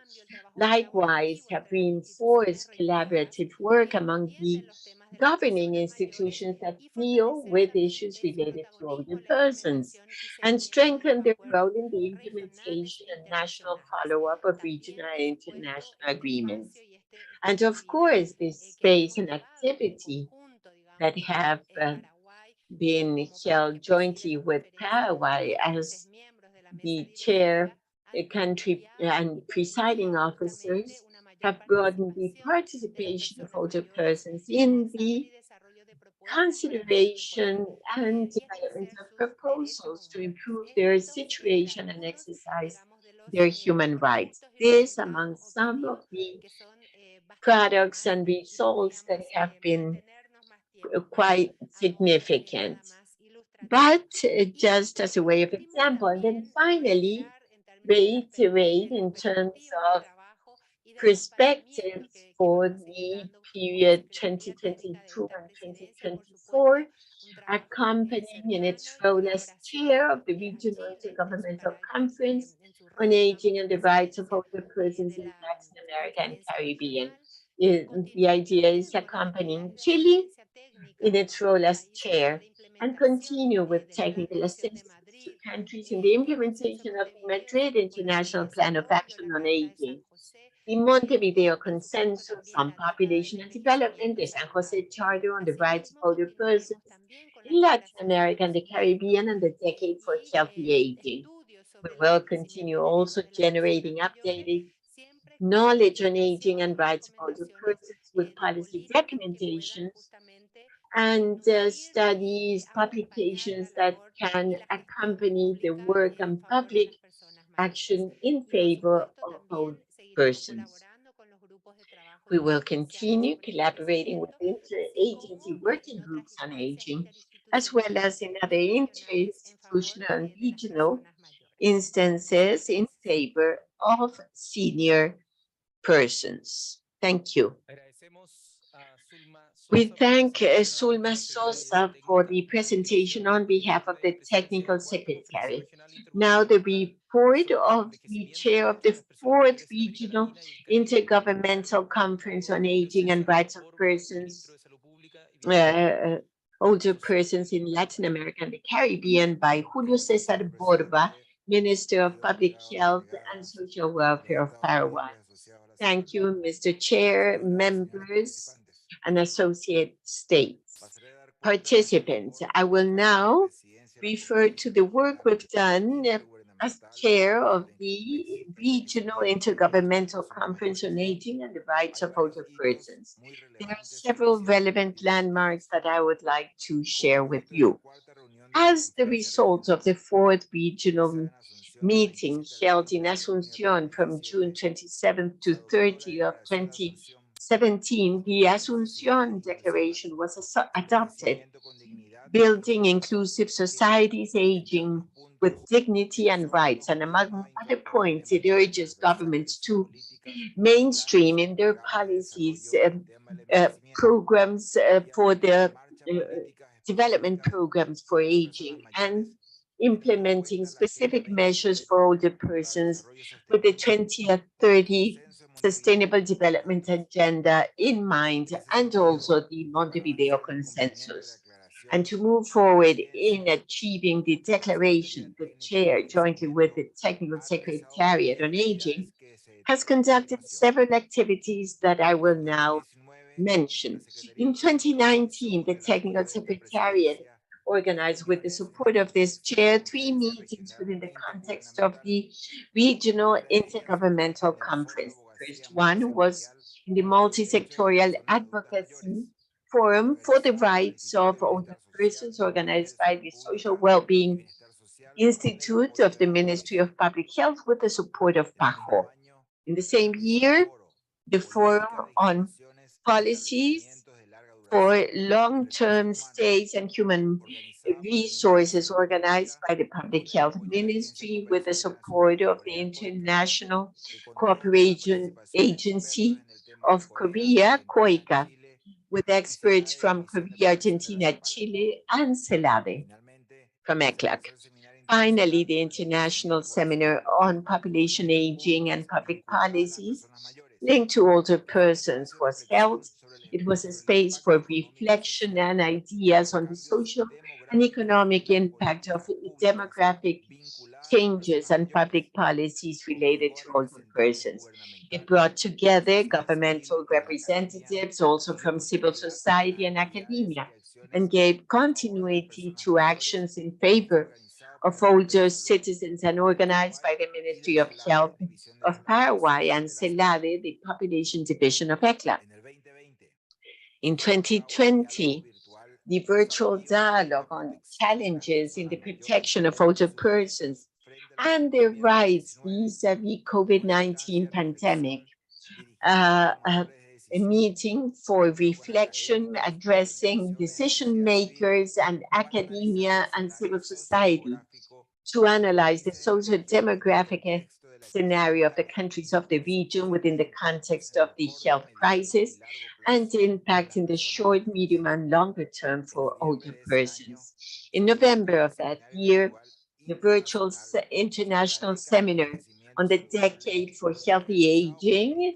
Likewise, have reinforced collaborative work among the governing institutions that deal with issues related to older persons, and strengthen their role in the implementation and national follow-up of regional and international agreements. And of course, this space and activity that have been held jointly with Paraguay as the chair, country, and presiding officers have broadened the participation of older persons in the consideration and development of proposals to improve their situation and exercise their human rights. This among some of the products and results that have been quite significant. But just as a way of example, and then finally reiterate in terms of perspectives for the period 2022 and 2024, accompanying in its role as chair of the Regional Intergovernmental Conference on Aging and the Rights of Older Persons in Latin America and Caribbean. The idea is accompanying Chile in its role as chair and continue with technical assistance to countries in the implementation of the Madrid International Plan of Action on Aging, the Montevideo Consensus on Population and Development, the San Jose Charter on the Rights of Older Persons in Latin America and the Caribbean, and the Decade for Healthy Aging. We will continue also generating updated knowledge on aging and rights of older persons with policy recommendations and studies, publications that can accompany the work and public action in favor of old persons. We will continue collaborating with interagency working groups on aging, as well as in other interinstitutional and regional instances in favor of senior persons. Thank you. We thank Zulma Sosa for the presentation on behalf of the Technical Secretary. Now the report of the chair of the 4th Regional Intergovernmental Conference on Aging and Rights of Persons, Older Persons in Latin America and the Caribbean by Julio Cesar Borba, Minister of Public Health and Social Welfare of Paraguay. Thank you, Mr. Chair, members, and associate states. Participants, I will now refer to the work we've done as chair of the Regional Intergovernmental Conference on Aging and the Rights of Older Persons. There are several relevant landmarks that I would like to share with you. As the result of the 4th regional meeting held in Asunción from June 27th to 30th of 2017, the Asunción Declaration was adopted, building inclusive societies, aging with dignity and rights. And among other points, it urges governments to mainstream in their policies programs for the development programs for aging and implementing specific measures for older persons with the 2030 Sustainable Development Agenda in mind, and also the Montevideo Consensus. And to move forward in achieving the declaration, the chair, jointly with the Technical Secretariat on Aging, has conducted several activities that I will now mention. In 2019, the Technical Secretariat organized, with the support of this chair, 3 meetings within the context of the Regional Intergovernmental Conference. The first one was in the Multi-Sectorial Advocacy Forum for the Rights of Older Persons, organized by the Social Wellbeing Institute of the Ministry of Public Health with the support of PAHO. In the same year, the Forum on Policies for Long-Term Stays and Human Resources, organized by the Public Health Ministry with the support of the International Cooperation Agency of Korea, COICA, with experts from Korea, Argentina, Chile, and CELADE from ECLAC. Finally, the International Seminar on Population Aging and Public Policies linked to older persons was held. It was a space for reflection and ideas on the social and economic impact of demographic changes and public policies related to older persons. It brought together governmental representatives, also from civil society and academia, and gave continuity to actions in favor of older citizens, and organized by the Ministry of Health of Paraguay and CELADE, the Population Division of ECLA. In 2020, the virtual dialogue on challenges in the protection of older persons and their rights vis-a-vis COVID-19 pandemic, a meeting for reflection addressing decision makers and academia and civil society to analyze the social demographic scenario of the countries of the region within the context of the health crisis and the impact in the short, medium, and longer term for older persons. In November of that year, the virtual international seminar on the decade for healthy aging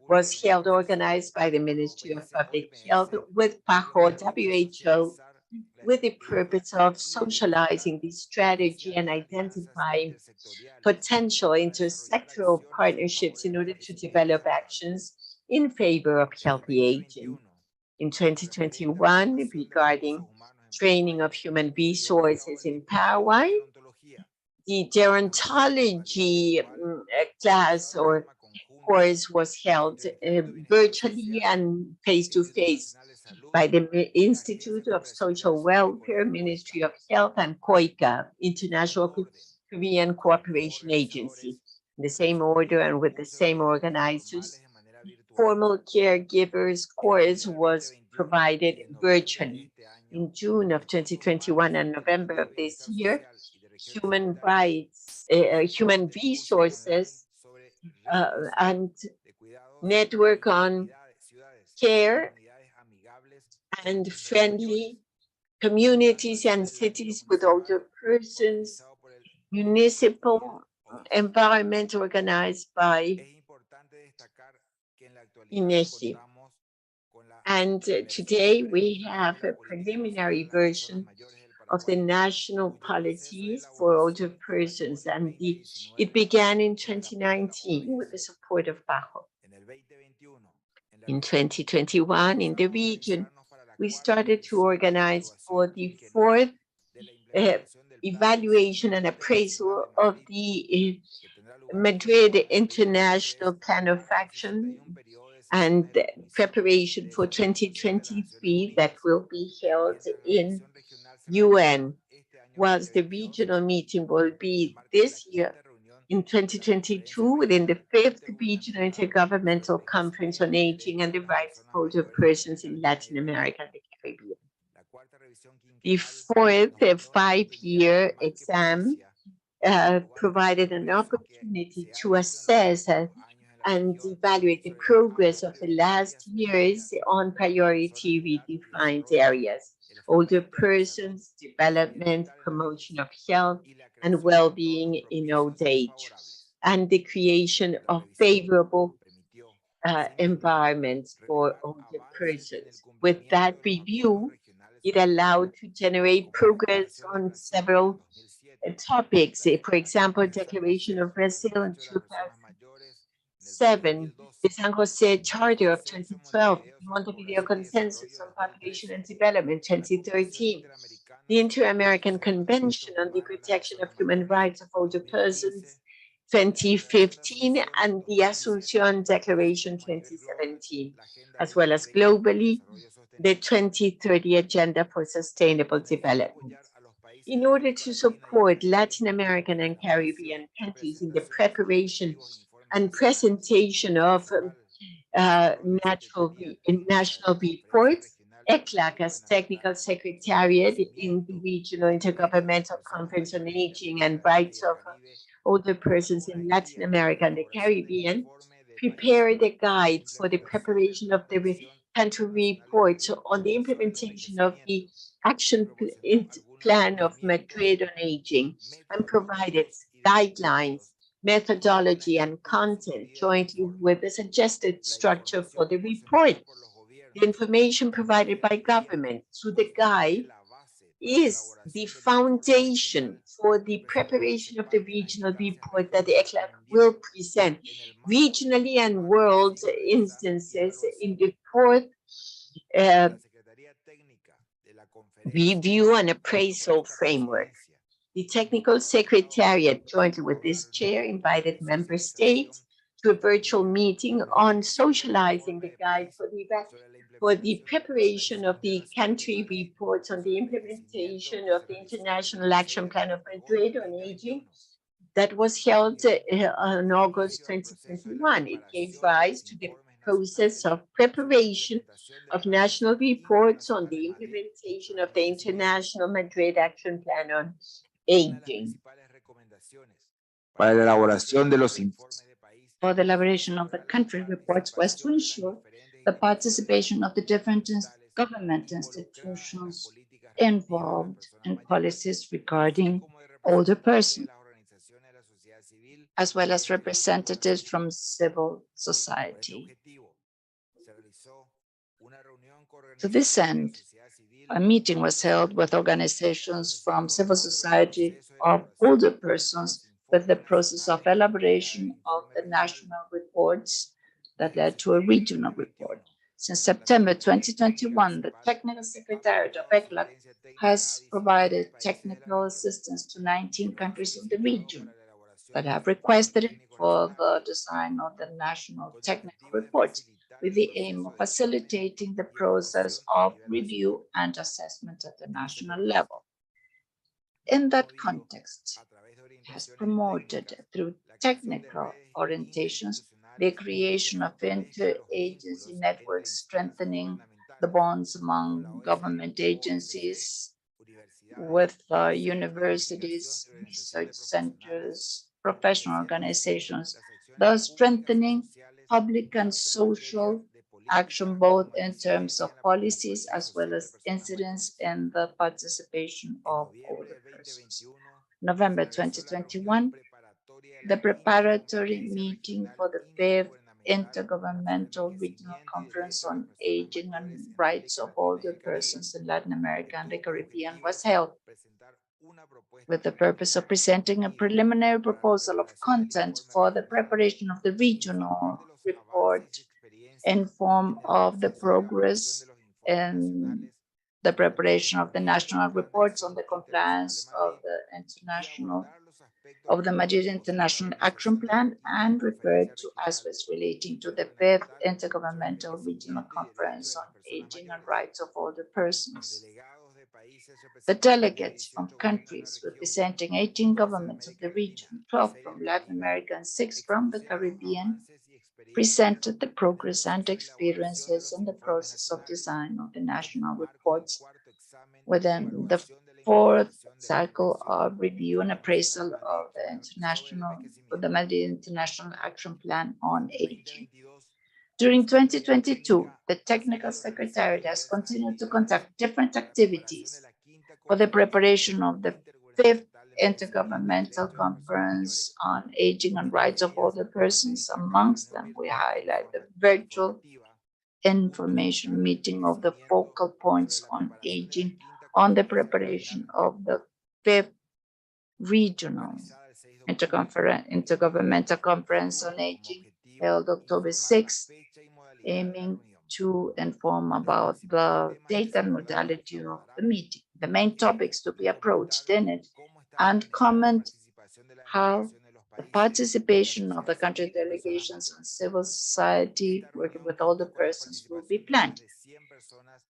was held, organized by the Ministry of Public Health with PAHO, WHO, with the purpose of socializing this strategy and identifying potential intersectoral partnerships in order to develop actions in favor of healthy aging. In 2021, regarding training of human resources in Paraguay, the gerontology class or course was held virtually and face-to-face by the Institute of Social Welfare, Ministry of Health, and COICA, International Korean Cooperation Agency. In the same order and with the same organizers, formal caregivers course was provided virtually. In June of 2021 and November of this year, human rights, human resources, and network on care and friendly communities and cities with older persons, municipal environment organized by INEGI. And today we have a preliminary version of the national policies for older persons, and it began in 2019 with the support of PAHO. In 2021, in the region, we started to organize for the fourth evaluation and appraisal of the Madrid International Plan of Action and preparation for 2023 that will be held in UN, whilst the regional meeting will be this year in 2022 within the 5th Regional Intergovernmental Conference on Aging and the Rights of Older Persons in Latin America and the Caribbean. The fourth five-year exam provided an opportunity to assess and evaluate the progress of the last years on priority redefined areas: older persons, development, promotion of health and well-being in old age, and the creation of favorable environments for older persons. With that review, it allowed to generate progress on several topics. For example, Declaration of Brazil in 2007, the San Jose Charter of 2012, the Montevideo Consensus on Population and Development 2013, the Inter-American Convention on the Protection of Human Rights of Older Persons 2015, and the Asunción Declaration 2017, as well as globally, the 2030 Agenda for Sustainable Development. In order to support Latin American and Caribbean countries in the preparation and presentation of national reports, ECLAC as Technical Secretariat in the Regional Intergovernmental Conference on Aging and Rights of Older Persons in Latin America and the Caribbean, prepared a guide for the preparation of the country reports on the implementation of the action plan of Madrid on aging, and provided guidelines, methodology, and content jointly with the suggested structure for the report. The information provided by government through the guide is the foundation for the preparation of the regional report that the ECLAC will present regionally and world instances in the fourth review and appraisal framework. The Technical Secretariat, jointly with this chair, invited member states to a virtual meeting on socializing the guide for the preparation of the country reports on the implementation of the International Action Plan of Madrid on Aging that was held on August 2021. It gave rise to the process of preparation of national reports on the implementation of the International Madrid Action Plan on Aging. para la elaboración de los informes for the elaboration of the country reports was to ensure the participation of the different government institutions involved in policies regarding older persons, as well as representatives from civil society. To this end, a meeting was held with organizations from civil society of older persons with the process of elaboration of the national reports that led to a regional report. Since September 2021, the Technical Secretariat of ECLAC has provided technical assistance to 19 countries of the region that have requested it for the design of the national technical reports, with the aim of facilitating the process of review and assessment at the national level. In that context, it has promoted through technical orientations the creation of interagency networks, strengthening the bonds among government agencies with universities, research centers, professional organizations, thus strengthening public and social action both in terms of policies as well as incidents in the participation of older persons. November 2021, the preparatory meeting for the 5th Intergovernmental Regional Conference on Aging and Rights of Older Persons in Latin America and the Caribbean was held with the purpose of presenting a preliminary proposal of content for the preparation of the regional report in form of the progress in the preparation of the national reports on the compliance of the Madrid International Action Plan and referred to aspects relating to the 5th Intergovernmental Regional Conference on Aging and Rights of Older Persons. The delegates from countries representing 18 governments of the region, 12 from Latin America and 6 from the Caribbean, presented the progress and experiences in the process of design of the national reports within the 4th cycle of review and appraisal of the Madrid International Action Plan on Aging. During 2022, the Technical Secretariat has continued to conduct different activities for the preparation of the 5th Intergovernmental Conference on Aging and Rights of Older Persons. Amongst them, we highlight the virtual information meeting of the focal points on aging on the preparation of the 5th Regional Intergovernmental Conference on Aging held October 6th, aiming to inform about the date and modality of the meeting, the main topics to be approached in it, and comment how the participation of the country delegations and civil society working with older persons will be planned.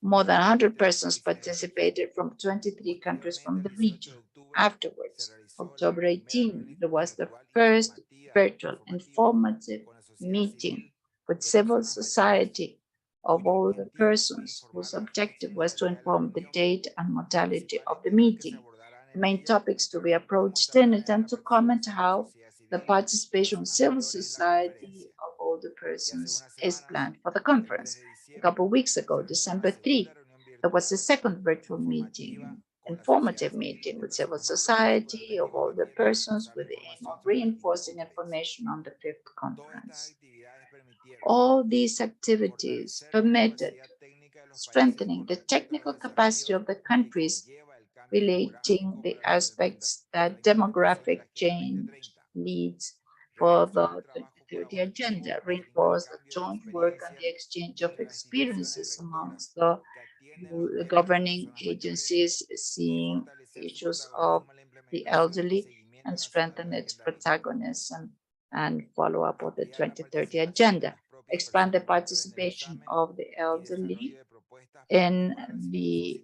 More than 100 persons participated from 23 countries from the region. Afterwards, October 18, there was the first virtual informative meeting with civil society of older persons, whose objective was to inform the date and modality of the meeting, the main topics to be approached in it, and to comment how the participation of civil society of older persons is planned for the conference. A couple of weeks ago, December 3, there was a second virtual meeting, informative meeting with civil society of older persons with the aim of reinforcing information on the 5th conference. All these activities permitted strengthening the technical capacity of the countries relating the aspects that demographic change leads for the 2030 agenda, reinforce the joint work and the exchange of experiences amongst the governing agencies seeing issues of the elderly, and strengthen its protagonism and follow up with the 2030 agenda, expand the participation of the elderly in the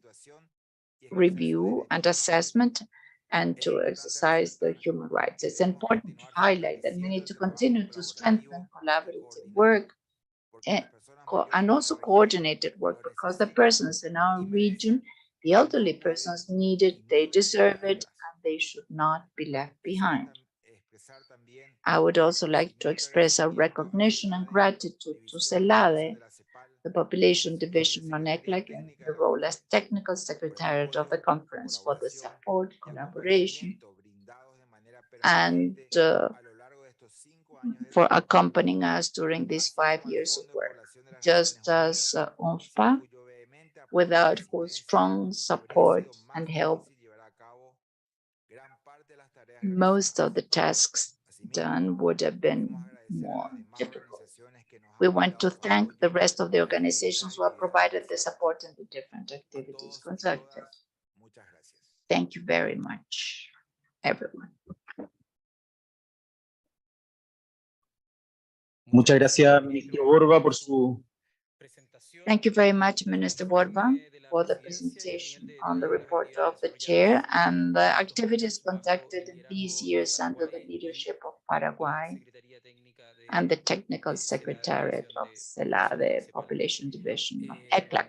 review and assessment, and to exercise the human rights. It's important to highlight that we need to continue to strengthen collaborative work and also coordinated work, because the persons in our region, the elderly persons, need it, they deserve it, and they should not be left behind. I would also like to express our recognition and gratitude to CELADE, the Population Division on ECLAC, and the role as Technical Secretariat of the conference for the support, collaboration, and for accompanying us during these 5 years of work. Just as ONFPA, without whose strong support and help, most of the tasks done would have been more difficult. We want to thank the rest of the organizations who have provided the support in the different activities conducted. Thank you very much, everyone. Muchas gracias, ministro Borba, por su Thank you very much, Minister Borba, for the presentation on the report of the chair and the activities conducted in these years under the leadership of Paraguay and the Technical Secretariat of CELADE Population Division of ECLAC.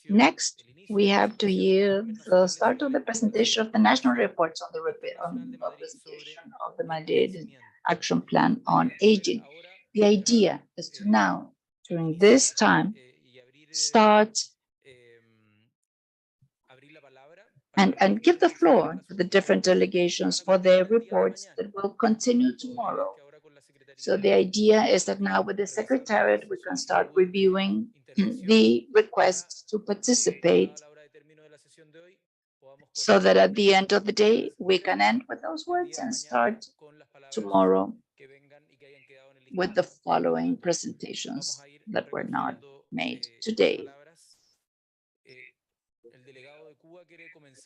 Next, we have to hear the start of the presentation of the national reports on the presentation of the mandated action plan on aging. The idea is to now, during this time, start and give the floor to the different delegations for their reports that will continue tomorrow. So the idea is that now with the Secretariat, we can start reviewing the requests to participate so that at the end of the day, we can end with those words and start tomorrow with the following presentations that were not made today.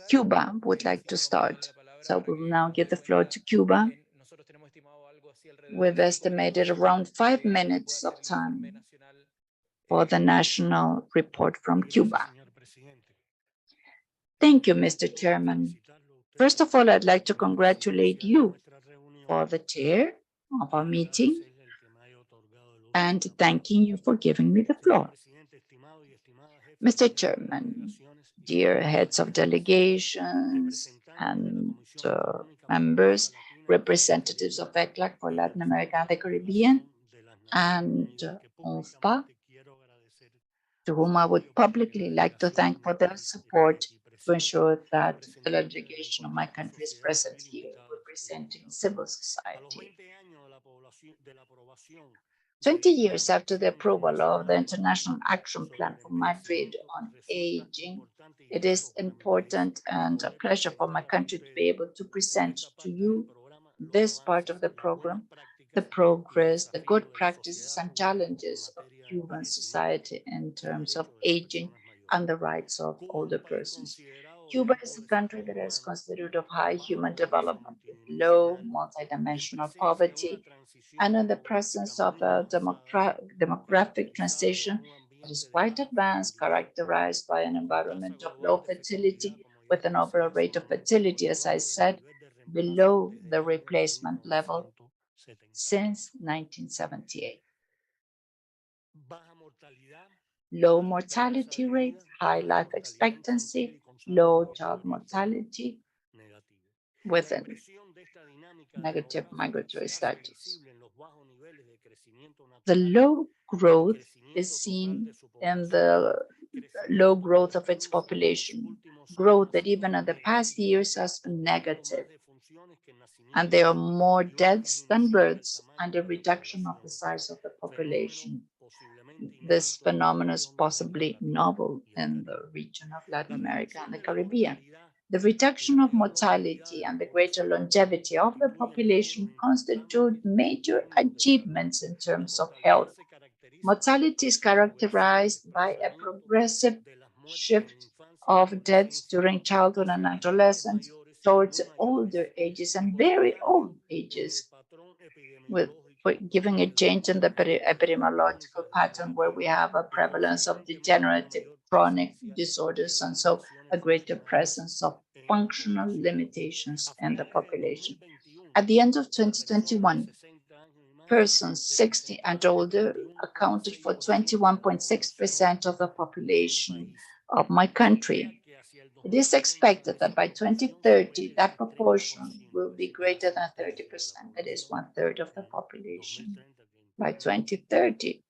Cuba would like to start. So we will now give the floor to Cuba. We've estimated around 5 minutes of time for the national report from Cuba. Thank you, Mr. Chairman. First of all, I'd like to congratulate you for the chair of our meeting and thanking you for giving me the floor. Mr. Chairman, dear heads of delegations and members, representatives of ECLAC for Latin America and the Caribbean, and ONFPA, to whom I would publicly like to thank for their support to ensure that the delegation of my country is present here, representing civil society. 20 years after the approval of the International Action Plan for Madrid on aging, it is important and a pleasure for my country to be able to present to you this part of the program, the progress, the good practices and challenges of Cuban society in terms of aging and the rights of older persons. Cuba is a country that is considered of high human development, with low multidimensional poverty, and in the presence of a demographic transition that is quite advanced, characterized by an environment of low fertility, with an overall rate of fertility, as I said, below the replacement level since 1978. Low mortality rate, high life expectancy, low child mortality, with a negative migratory status. The low growth is seen in the low growth of its population, growth that even in the past years has been negative. And there are more deaths than births and a reduction of the size of the population. This phenomenon is possibly novel in the region of Latin America and the Caribbean. The reduction of mortality and the greater longevity of the population constitute major achievements in terms of health. Mortality is characterized by a progressive shift of deaths during childhood and adolescence towards older ages and very old ages, with giving a change in the epidemiological pattern where we have a prevalence of degenerative chronic disorders and so a greater presence of functional limitations in the population. At the end of 2021, persons 60 and older accounted for 21.6% of the population of my country, It is expected that by 2030, that proportion will be greater than 30%, that is 1/3 of the population. By 2030,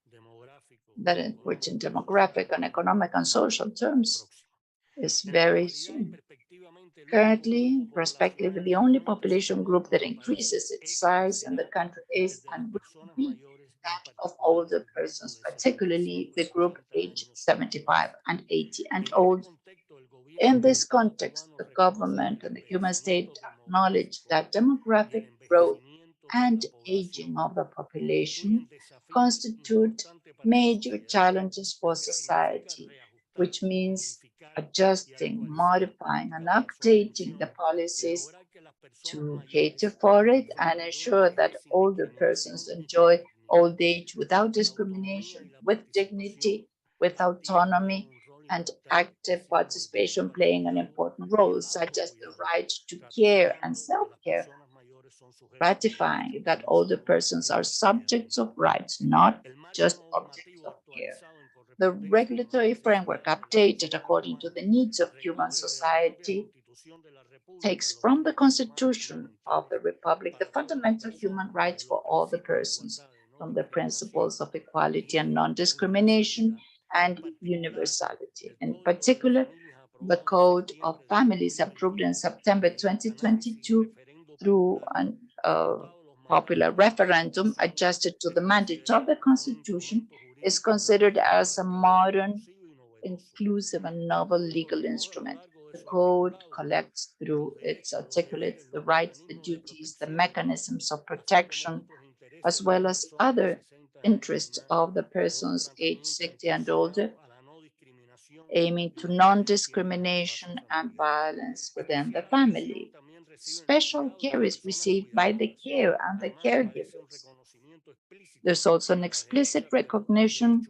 which in demographic and economic and social terms is very soon. Currently, prospectively, the only population group that increases its size in the country is and will be that of older persons, particularly the group aged 75 and 80 and old. In this context, the government and the Cuban state acknowledge that demographic growth and aging of the population constitute major challenges for society, which means adjusting, modifying, and updating the policies to cater for it and ensure that older persons enjoy old age without discrimination, with dignity, with autonomy, and active participation playing an important role, such as the right to care and self-care, ratifying that older persons are subjects of rights, not just objects of care. The regulatory framework, updated according to the needs of Cuban society, takes from the Constitution of the Republic the fundamental human rights for all the persons, from the principles of equality and non-discrimination and universality. In particular, the Code of Families approved in September 2022 through a popular referendum adjusted to the mandate of the Constitution is considered as a modern, inclusive, and novel legal instrument. The code collects through its articulates the rights, the duties, the mechanisms of protection, as well as other interests of the persons aged 60 and older, aiming to non-discrimination and violence within the family. Special care is received by the care and the caregivers. There's also an explicit recognition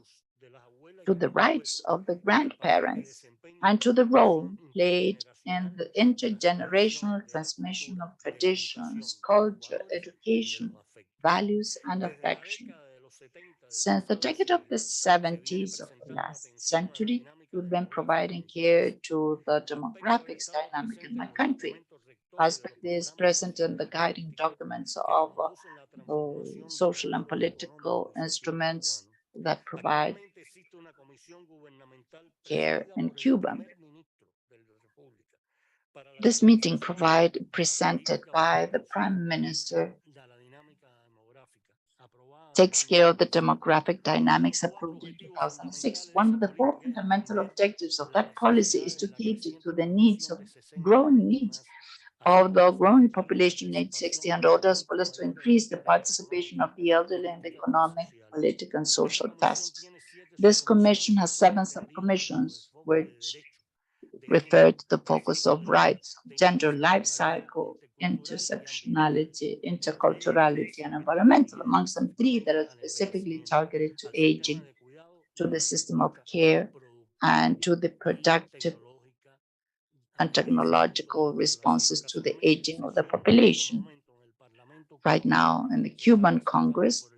to the rights of the grandparents and to the role played in the intergenerational transmission of traditions, culture, education, values, and affection. Since the decade of the 70s of the last century, we've been providing care to the demographics dynamic in my country. Aspect is present in the guiding documents of social and political instruments that provide care in Cuba. This meeting presented by the Prime Minister takes care of the demographic dynamics approved in 2006. One of the four fundamental objectives of that policy is to cater to the growing needs of the growing population aged 60 and older, as well as to increase the participation of the elderly in the economic, political, and social tasks. This commission has 7 subcommissions, which refer to the focus of rights, gender, life cycle, intersectionality, interculturality, and environmental, amongst them 3 that are specifically targeted to aging, to the system of care, and to the productive and technological responses to the aging of the population. Right now, in the Cuban Congress,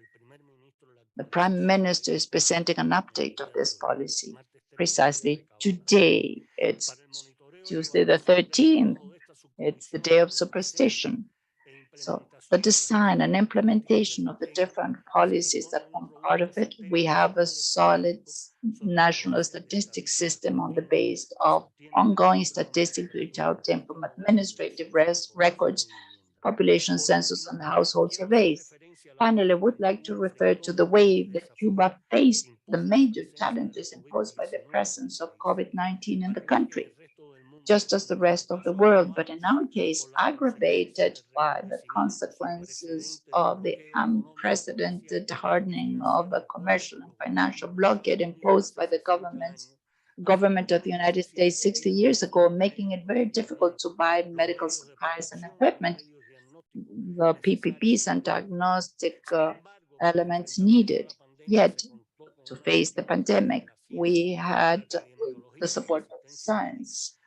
the Prime Minister is presenting an update of this policy. Precisely today, it's Tuesday the 13th. It's the day of superstition. So the design and implementation of the different policies that form part of it, we have a solid national statistics system on the base of ongoing statistics which are obtained from administrative records, population census, and household surveys. Finally, I would like to refer to the way that Cuba faced the major challenges imposed by the presence of COVID-19 in the country, just as the rest of the world, but in our case, aggravated by the consequences of the unprecedented hardening of the commercial and financial blockade imposed by the government of the United States 60 years ago, making it very difficult to buy medical supplies and equipment, the PPPs and diagnostic elements needed. Yet, to face the pandemic, we had the support of science,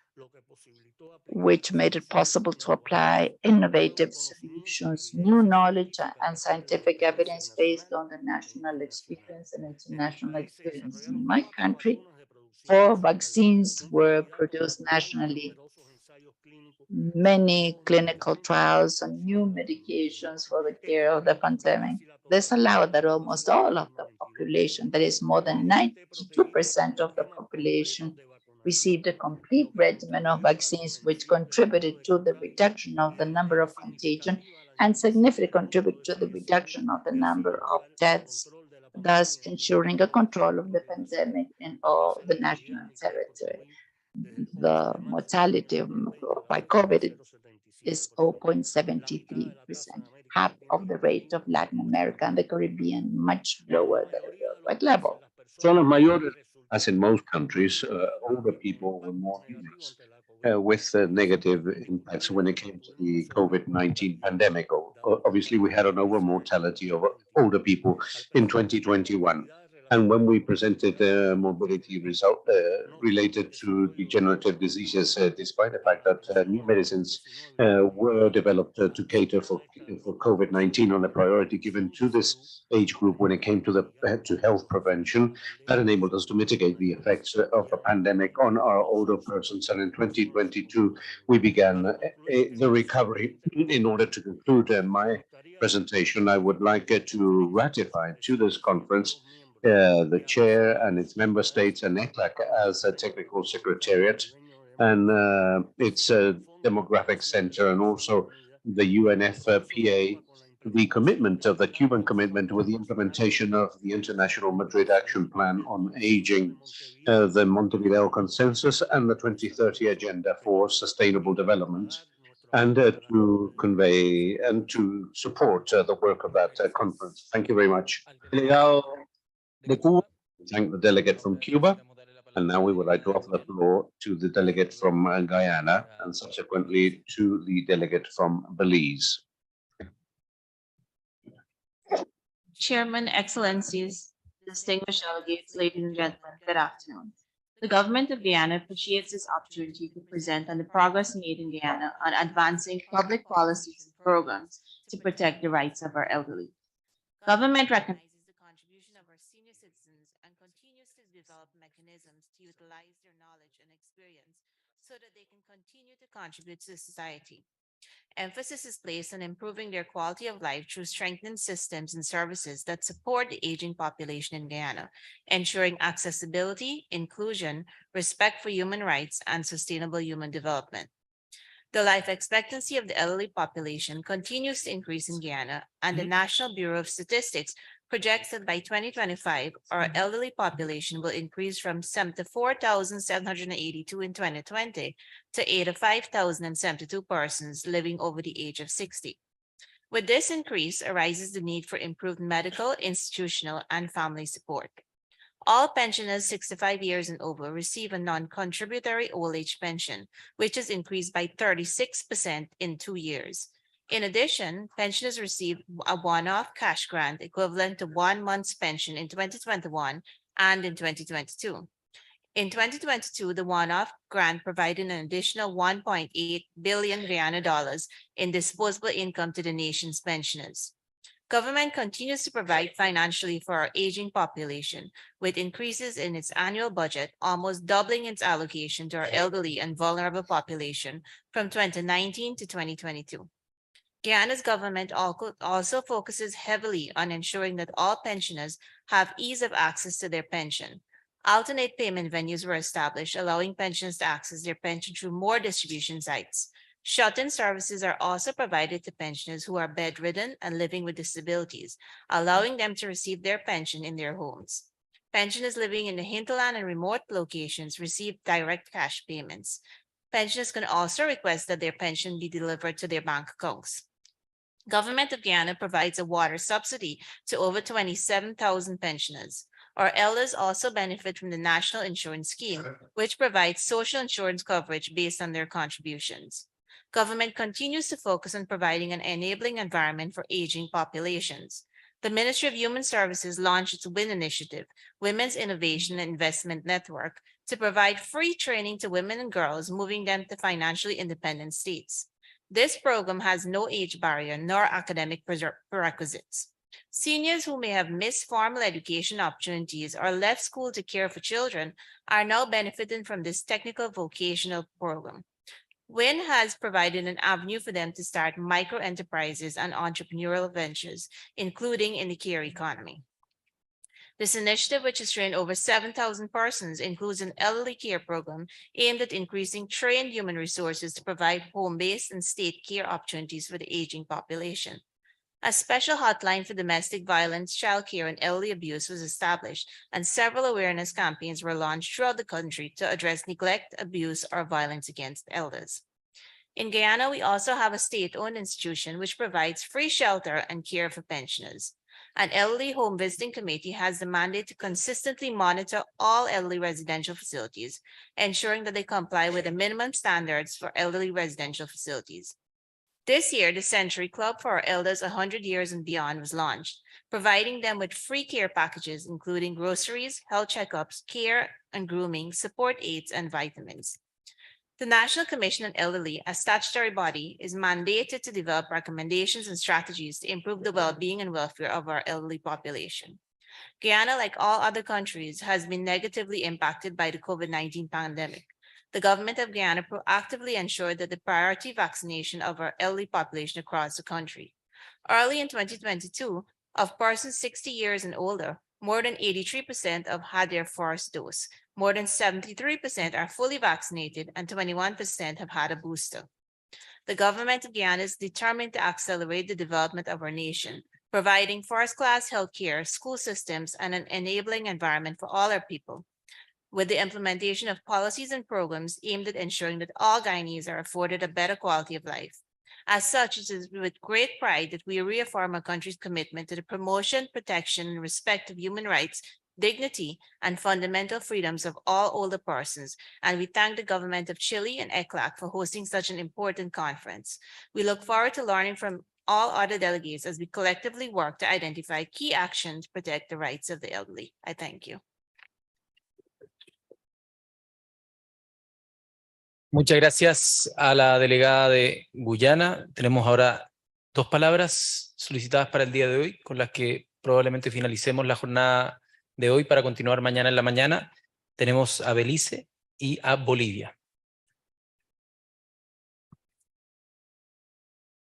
which made it possible to apply innovative solutions, new knowledge, and scientific evidence based on the national experience and international experience. In my country, 4 vaccines were produced nationally. Many clinical trials on new medications for the care of the pandemic. This allowed that almost all of the population, that is more than 92% of the population, received a complete regimen of vaccines, which contributed to the reduction of the number of contagion and significantly contributed to the reduction of the number of deaths, thus ensuring a control of the pandemic in all the national territory. The mortality by COVID is 0.73%, half of the rate of Latin America and the Caribbean, much lower than the worldwide level. Zonas mayores, as in most countries, older people were more numerous, with negative impacts when it came to the COVID-19 pandemic. Obviously, we had an over-mortality of older people in 2021. And when we presented the mobility result related to degenerative diseases, despite the fact that new medicines were developed to cater for COVID-19 on the priority given to this age group when it came to health prevention, that enabled us to mitigate the effects of the pandemic on our older persons. And in 2022, we began the recovery. In order to conclude my presentation, I would like to ratify to this conference the chair and its member states and ECLAC as a technical secretariat and its demographic center, and also the UNFPA, the commitment of the Cuban commitment with the implementation of the International Madrid Action Plan on Aging, the Montevideo Consensus, and the 2030 Agenda for Sustainable Development, and to convey and to support the work of that conference. Thank you very much. Thank the delegate from Cuba. And now we would like to offer the floor to the delegate from Guyana and subsequently to the delegate from Belize. Chairman, Excellencies, distinguished delegates, ladies and gentlemen, good afternoon. The government of Guyana appreciates this opportunity to present on the progress made in Guyana on advancing public policies and programs to protect the rights of our elderly. Government recognizes the contribution of our senior citizens and continues to develop mechanisms to utilize their knowledge and experience so that they can continue to contribute to society. Emphasis is placed on improving their quality of life through strengthened systems and services that support the aging population in Guyana, ensuring accessibility, inclusion, respect for human rights, and sustainable human development. The life expectancy of the elderly population continues to increase in Guyana, and the National Bureau of Statistics projects that by 2025, our elderly population will increase from 74,782 in 2020 to 85,072 persons living over the age of 60. With this increase arises the need for improved medical, institutional, and family support. All pensioners 65 years and over receive a non-contributory old age pension, which has increased by 36% in 2 years. In addition, pensioners receive a one-off cash grant equivalent to 1 month's pension in 2021 and in 2022. In 2022, the one-off grant provided an additional $1.8 billion Guyana dollars in disposable income to the nation's pensioners. Government continues to provide financially for our aging population, with increases in its annual budget, almost doubling its allocation to our elderly and vulnerable population from 2019 to 2022. Guyana's government also focuses heavily on ensuring that all pensioners have ease of access to their pension. Alternate payment venues were established, allowing pensioners to access their pension through more distribution sites. Shut-in services are also provided to pensioners who are bedridden and living with disabilities, allowing them to receive their pension in their homes. Pensioners living in the hinterland and remote locations receive direct cash payments. Pensioners can also request that their pension be delivered to their bank accounts. Government of Guyana provides a water subsidy to over 27,000 pensioners. Our elders also benefit from the National Insurance Scheme, which provides social insurance coverage based on their contributions. Government continues to focus on providing an enabling environment for aging populations. The Ministry of Human Services launched its WIN initiative, Women's Innovation and Investment Network, to provide free training to women and girls, moving them to financially independent states. This program has no age barrier nor academic prerequisites. Seniors who may have missed formal education opportunities or left school to care for children are now benefiting from this technical vocational program. WIN has provided an avenue for them to start micro enterprises and entrepreneurial ventures, including in the care economy. This initiative, which has trained over 7,000 persons, includes an elderly care program aimed at increasing trained human resources to provide home-based and state care opportunities for the aging population. A special hotline for domestic violence, child care, and elderly abuse was established, and several awareness campaigns were launched throughout the country to address neglect, abuse, or violence against elders. In Guyana, we also have a state-owned institution which provides free shelter and care for pensioners. An elderly home visiting committee has the mandate to consistently monitor all elderly residential facilities, ensuring that they comply with the minimum standards for elderly residential facilities. This year, the Century Club for our elders 100 years and beyond was launched, providing them with free care packages, including groceries, health checkups, care and grooming, support aids, and vitamins. The National Commission on Elderly, a statutory body, is mandated to develop recommendations and strategies to improve the well-being and welfare of our elderly population. Guyana, like all other countries, has been negatively impacted by the COVID-19 pandemic. The government of Guyana proactively ensured that the priority vaccination of our elderly population across the country. Early in 2022, of persons 60 years and older, more than 83% have had their first dose. More than 73% are fully vaccinated and 21% have had a booster. The government of Guyana is determined to accelerate the development of our nation, providing first-class healthcare, school systems, and an enabling environment for all our people, with the implementation of policies and programs aimed at ensuring that all Guyanese are afforded a better quality of life. As such, it is with great pride that we reaffirm our country's commitment to the promotion, protection, and respect of human rights, dignity, and fundamental freedoms of all older persons, and we thank the government of Chile and ECLAC for hosting such an important conference. We look forward to learning from all other delegates as we collectively work to identify key actions to protect the rights of the elderly. I thank you. Muchas gracias a la delegada de Guyana. Tenemos ahora 2 palabras solicitadas para el día de hoy, con las que probablemente finalicemos la jornada de hoy para continuar mañana en la mañana. Tenemos a Belice y a Bolivia.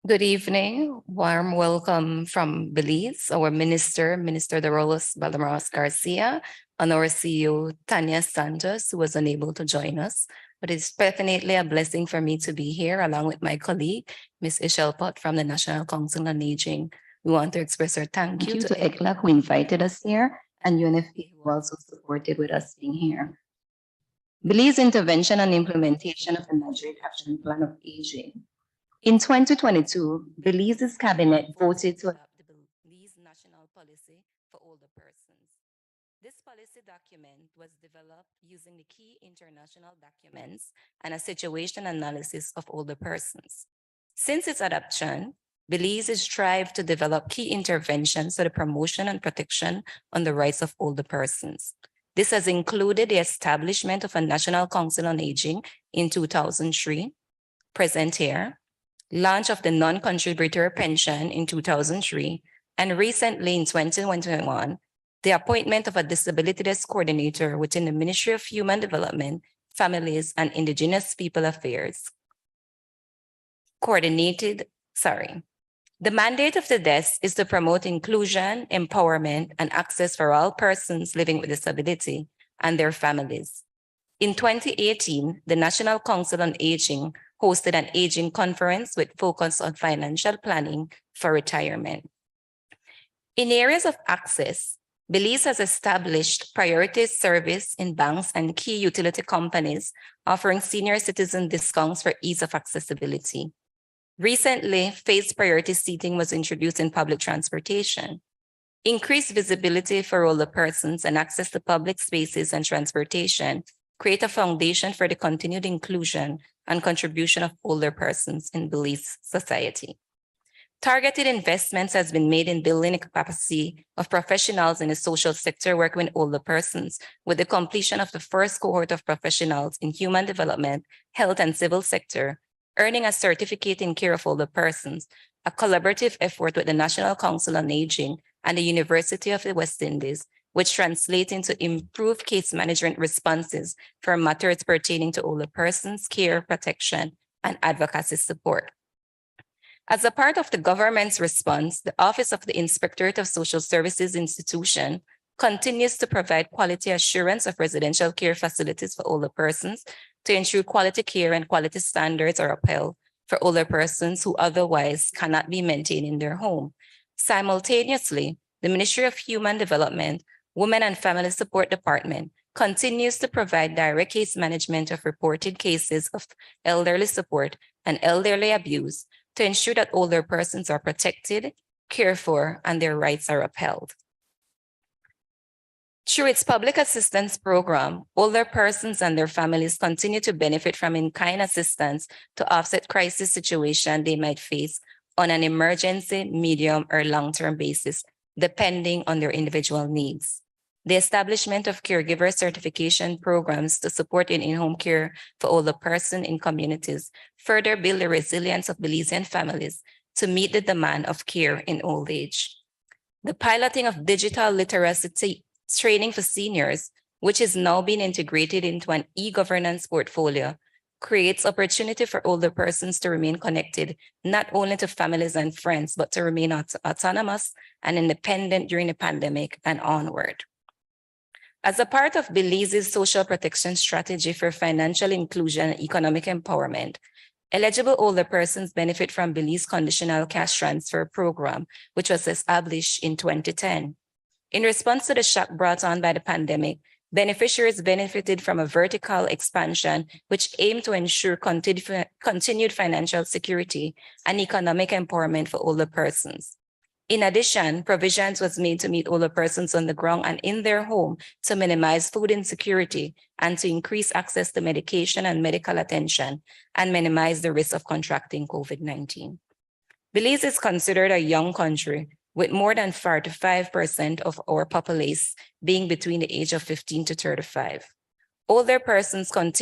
Good evening. Warm welcome from Belize, our Minister de Rolos Balderas Garcia, and our CEO, Tanya Santos, who was unable to join us. But it's definitely a blessing for me to be here along with my colleague, Ms. Ishel Pot from the National Council on Aging. We want to express our thank you to ECLAC who invited us here and UNFPA who also supported with us being here. Belize intervention and implementation of the Nigeria Action Plan of Aging. In 2022, Belize's cabinet voted to adopt the Belize National Policy for Older Persons. This policy document was developed using the key international documents and a situation analysis of older persons. Since its adoption, Belize has strived to develop key interventions for the promotion and protection on the rights of older persons. This has included the establishment of a National Council on Aging in 2003, present year, launch of the non-contributory pension in 2003, and recently in 2021, the appointment of a disability desk coordinator within the Ministry of Human Development, Families, and Indigenous People Affairs. The mandate of the desk is to promote inclusion, empowerment, and access for all persons living with disability and their families. In 2018, the National Council on Aging hosted an aging conference with focus on financial planning for retirement. In areas of access, Belize has established priority service in banks and key utility companies offering senior citizen discounts for ease of accessibility. Recently, phased priority seating was introduced in public transportation. Increased visibility for older persons and access to public spaces and transportation create a foundation for the continued inclusion and contribution of older persons in Belize society. Targeted investments has been made in building the capacity of professionals in the social sector working with older persons, with the completion of the first cohort of professionals in human development, health, and civil sector, earning a certificate in care of older persons, a collaborative effort with the National Council on Aging and the University of the West Indies, which translate into improved case management responses for matters pertaining to older persons, care, protection, and advocacy support. As a part of the government's response, the Office of the Inspectorate of Social Services Institution continues to provide quality assurance of residential care facilities for older persons to ensure quality care and quality standards are upheld for older persons who otherwise cannot be maintained in their home. Simultaneously, the Ministry of Human Development, Women and Family Support Department continues to provide direct case management of reported cases of elderly support and elderly abuse to ensure that older persons are protected, cared for, and their rights are upheld. Through its public assistance program, older persons and their families continue to benefit from in-kind assistance to offset crisis situations they might face on an emergency, medium, or long-term basis, depending on their individual needs. The establishment of caregiver certification programs to support in-home care for older persons in communities further build the resilience of Belizean families to meet the demand of care in old age. The piloting of digital literacy training for seniors, which is now being integrated into an e-governance portfolio, creates opportunity for older persons to remain connected, not only to families and friends, but to remain autonomous and independent during the pandemic and onward. As a part of Belize's social protection strategy for financial inclusion and economic empowerment, eligible older persons benefit from Belize Conditional Cash Transfer Program, which was established in 2010. In response to the shock brought on by the pandemic, beneficiaries benefited from a vertical expansion which aimed to ensure continued financial security and economic empowerment for older persons. In addition, provisions was made to meet older persons on the ground and in their home to minimize food insecurity and to increase access to medication and medical attention and minimize the risk of contracting COVID-19. Belize is considered a young country with more than 45% of our populace being between the age of 15 to 35. Older persons account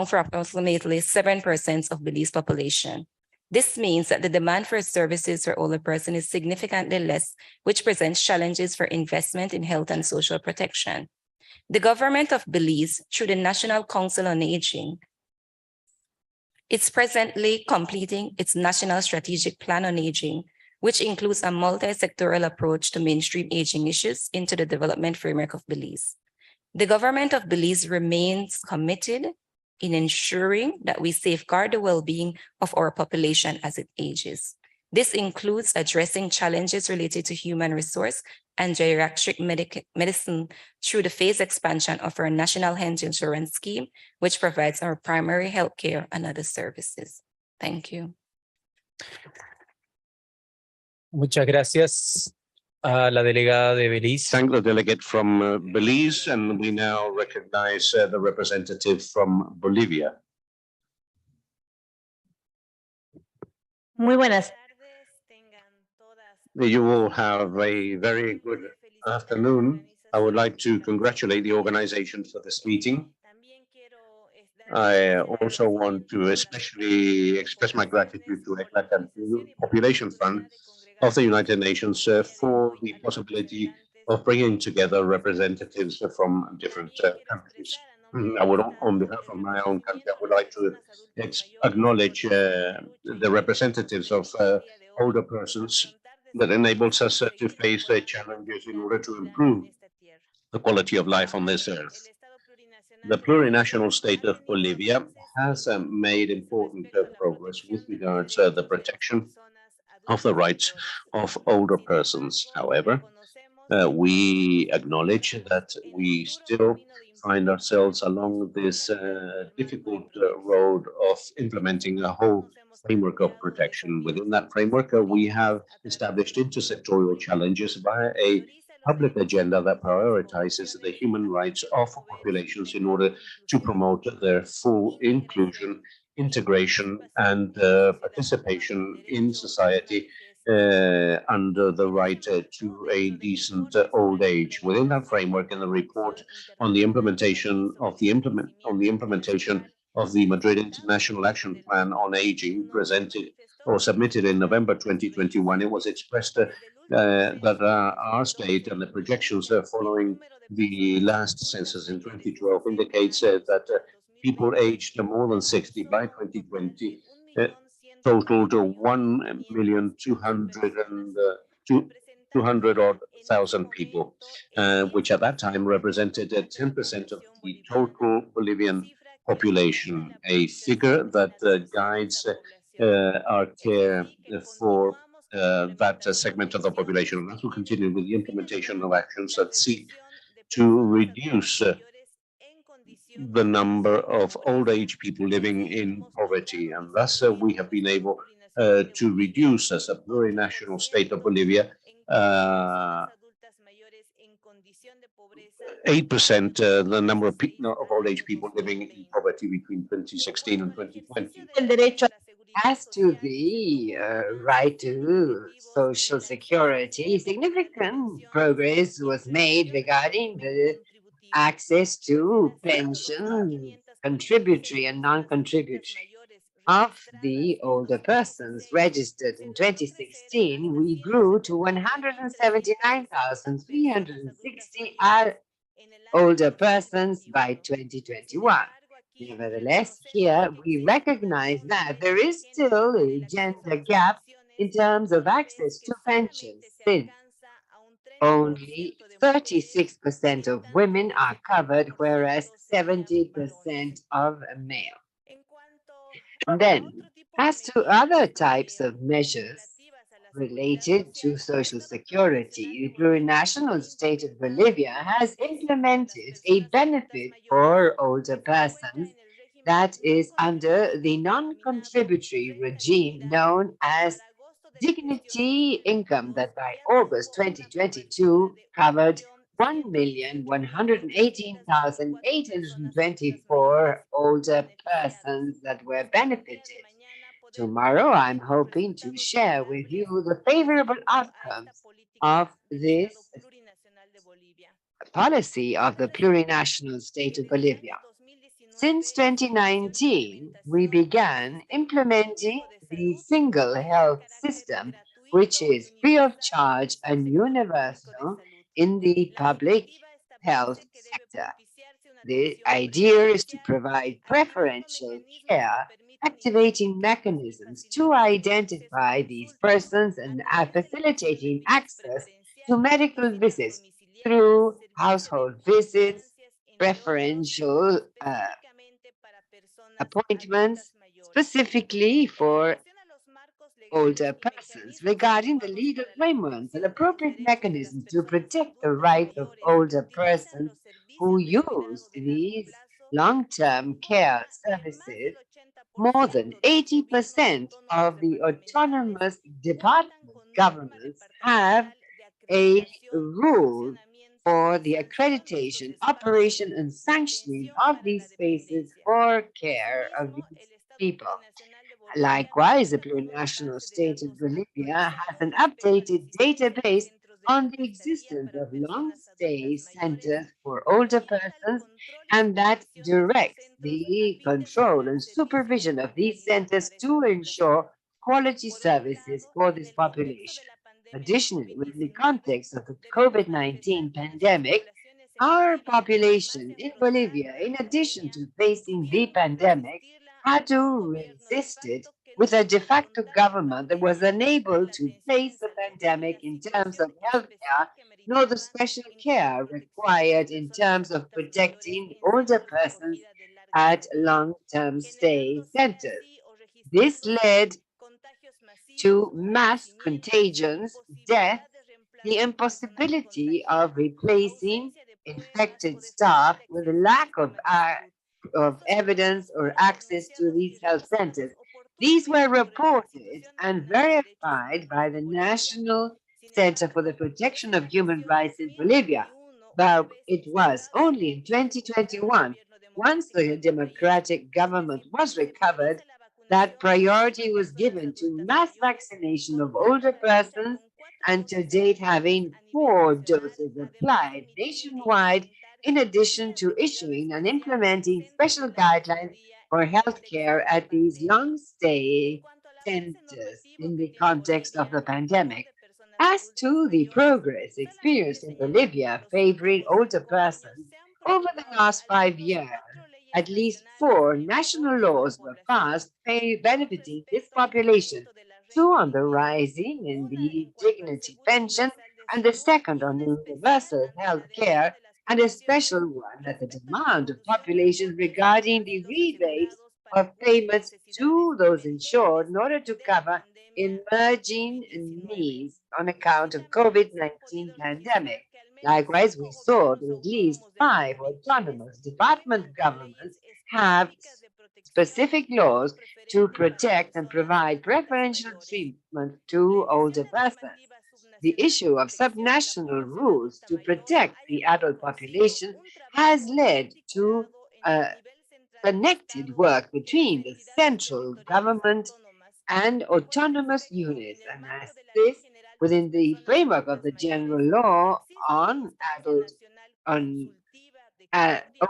for approximately 7% of Belize population. This means that the demand for services for older persons is significantly less, which presents challenges for investment in health and social protection. The government of Belize, through the National Council on Aging, is presently completing its National Strategic Plan on Aging, which includes a multi-sectoral approach to mainstream aging issues into the development framework of Belize. The government of Belize remains committed in ensuring that we safeguard the well-being of our population as it ages. This includes addressing challenges related to human resource and geriatric medicine through the phased expansion of our National Health Insurance Scheme, which provides our primary health care and other services. Thank you. Muchas gracias a la delegada de Belice. Thank the delegate from Belize, and we now recognize the representative from Bolivia. Muy buenas. You all have a very good afternoon. I would like to congratulate the organization for this meeting. I also want to especially express my gratitude to ECLAC and the Population Fund of the United Nations for the possibility of bringing together representatives from different countries. I would, on behalf of my own country, I would like to acknowledge the representatives of older persons that enables us to face their challenges in order to improve the quality of life on this earth. The plurinational state of Bolivia has made important progress with regards to the protection of the rights of older persons. However, we acknowledge that we still find ourselves along this difficult road of implementing a whole framework of protection. Within that framework, we have established intersectoral challenges via a public agenda that prioritizes the human rights of populations in order to promote their full inclusion, integration, and participation in society under the right to a decent old age. Within that framework, in the report on the implementation of the Madrid International Action Plan on Aging, presented or submitted in November 2021, it was expressed that our state and the projections following the last census in 2012 indicates that people aged more than 60 by 2020 totaled 1,200,000 odd thousand people, which at that time represented 10% of the total Bolivian population, a figure that guides our care for that segment of the population. And as we continue with the implementation of actions that seek to reduce the number of old age people living in poverty. And thus we have been able to reduce as a plurinational state of Bolivia 8% the number of old age people living in poverty between 2016 and 2020. As to the right to social security, significant progress was made regarding the access to pension, contributory and non-contributory. Of the older persons registered in 2016, we grew to 179,360 older persons by 2021. Nevertheless, here we recognize that there is still a gender gap in terms of access to pensions, since only 36% of women are covered, whereas 70% of male. And then, as to other types of measures related to Social Security, the plurinational state of Bolivia has implemented a benefit for older persons that is under the non-contributory regime known as dignity income, that by August 2022 covered 1,118,824 older persons that were benefited. Tomorrow, I'm hoping to share with you the favorable outcomes of this policy of the plurinational state of Bolivia. Since 2019, we began implementing the single health system, which is free of charge and universal in the public health sector. The idea is to provide preferential care, activating mechanisms to identify these persons and facilitating access to medical visits through household visits, preferential appointments, specifically for older persons, regarding the legal frameworks and appropriate mechanisms to protect the rights of older persons who use these long-term care services. More than 80% of the autonomous department governments have a rule for the accreditation, operation, and sanctioning of these spaces for care of these people. Likewise, the plurinational state of Bolivia has an updated database on the existence of long-stay centers for older persons, and that directs the control and supervision of these centers to ensure quality services for this population. Additionally, within the context of the COVID-19 pandemic, our population in Bolivia, in addition to facing the pandemic, had to resist it with a de facto government that was unable to face the pandemic in terms of healthcare, nor the special care required in terms of protecting older persons at long-term stay centers. This led to mass contagions, death, the impossibility of replacing infected staff with a lack of evidence or access to these health centers. These were reported and verified by the National Center for the Protection of Human Rights in Bolivia, but it was only in 2021, once the democratic government was recovered, that priority was given to mass vaccination of older persons, and to date having 4 doses applied nationwide, in addition to issuing and implementing special guidelines for healthcare at these long-stay centers in the context of the pandemic. As to the progress experienced in Bolivia favoring older persons, over the last 5 years, at least 4 national laws were passed benefiting this population, two on the rising in the dignity pension and the second on universal health care, and a special one at the demand of population regarding the rebate of payments to those insured in order to cover emerging needs on account of COVID-19 pandemic. Likewise, we saw that at least 5 autonomous department governments have specific laws to protect and provide preferential treatment to older persons. The issue of subnational rules to protect the adult population has led to connected work between the central government and autonomous units, and as this within the framework of the general law on adult on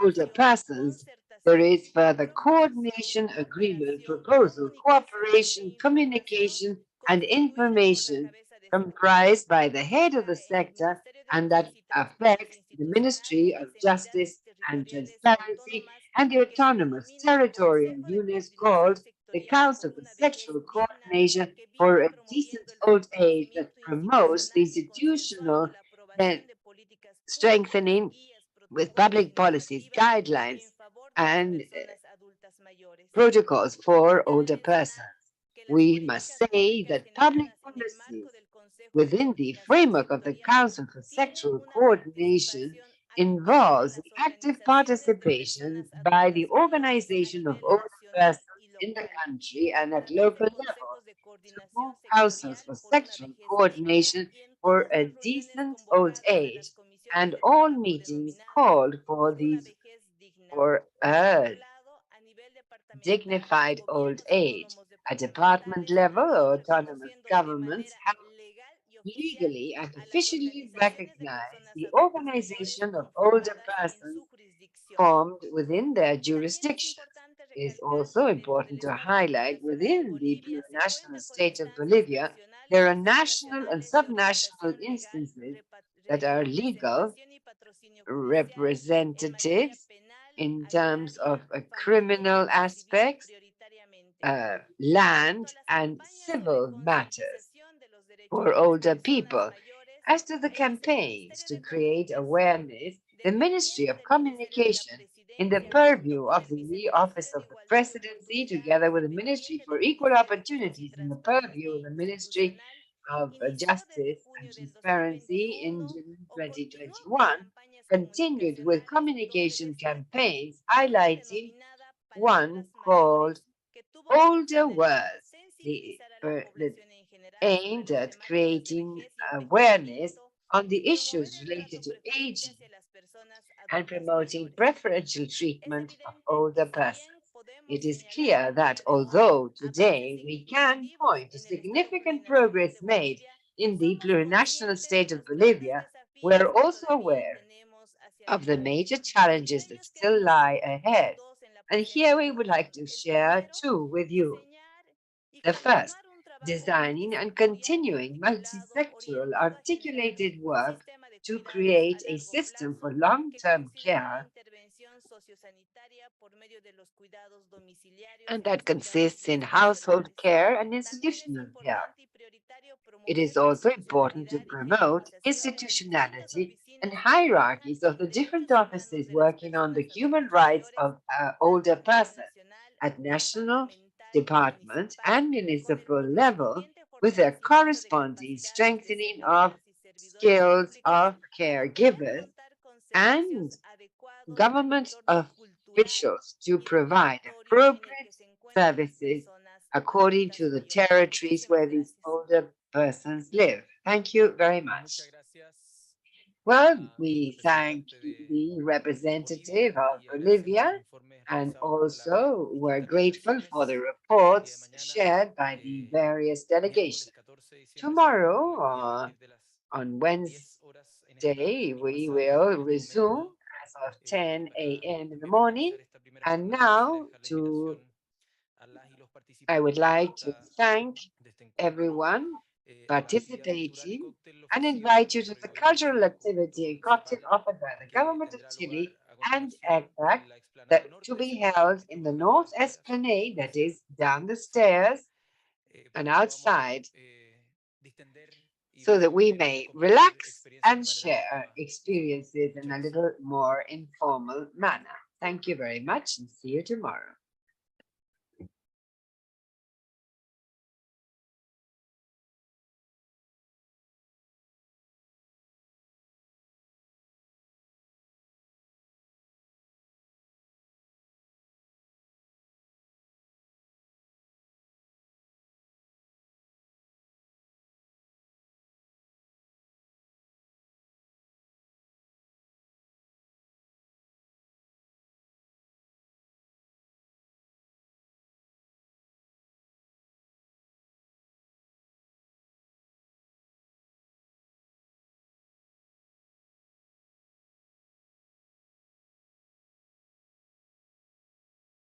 older persons, there is further coordination, agreement, proposal, cooperation, communication, and information comprised by the head of the sector and that affects the Ministry of Justice and Transparency and the autonomous territorial units called the Council for Sexual Coordination for a Decent Old Age that promotes the institutional strengthening with public policies, guidelines, and protocols for older persons. We must say that public policies within the framework of the Council for Sexual Coordination involves the active participation by the organization of older persons in the country and at local level through councils for sexual coordination for a decent old age and all meetings called for these for a dignified old age. At department level, autonomous governments have legally and officially recognized the organization of older persons formed within their jurisdictions. It is also important to highlight within the plurinational state of Bolivia, there are national and subnational instances that are legal representatives in terms of criminal aspects, land, and civil matters for older people. As to the campaigns to create awareness, the Ministry of Communication, in the purview of the Office of the Presidency, together with the Ministry for Equal Opportunities in the purview of the Ministry of Justice and Transparency in June 2021, continued with communication campaigns highlighting one called Older Words, the aimed at creating awareness on the issues related to aging and promoting preferential treatment of older persons. It is clear that although today we can point to significant progress made in the plurinational state of Bolivia, we are also aware of the major challenges that still lie ahead. And here we would like to share two with you. The first, designing and continuing multi-sectoral articulated work to create a system for long-term care and that consists in household care and institutional care. It is also important to promote institutionality and hierarchies of the different offices working on the human rights of older persons at national, department, and municipal level with a corresponding strengthening of skills of caregivers and government officials to provide appropriate services according to the territories where these older persons live. Thank you very much. Well, we thank the representative of Bolivia and also we're grateful for the reports shared by the various delegations. Tomorrow, on Wednesday, we will resume as of 10 a.m. in the morning. And now to I would like to thank everyone participating and invite you to the cultural activity and cocktail offered by the government of Chile and ECPAC that to be held in the North Esplanade, that is down the stairs and outside, so that we may relax and share experiences in a little more informal manner. Thank you very much and see you tomorrow.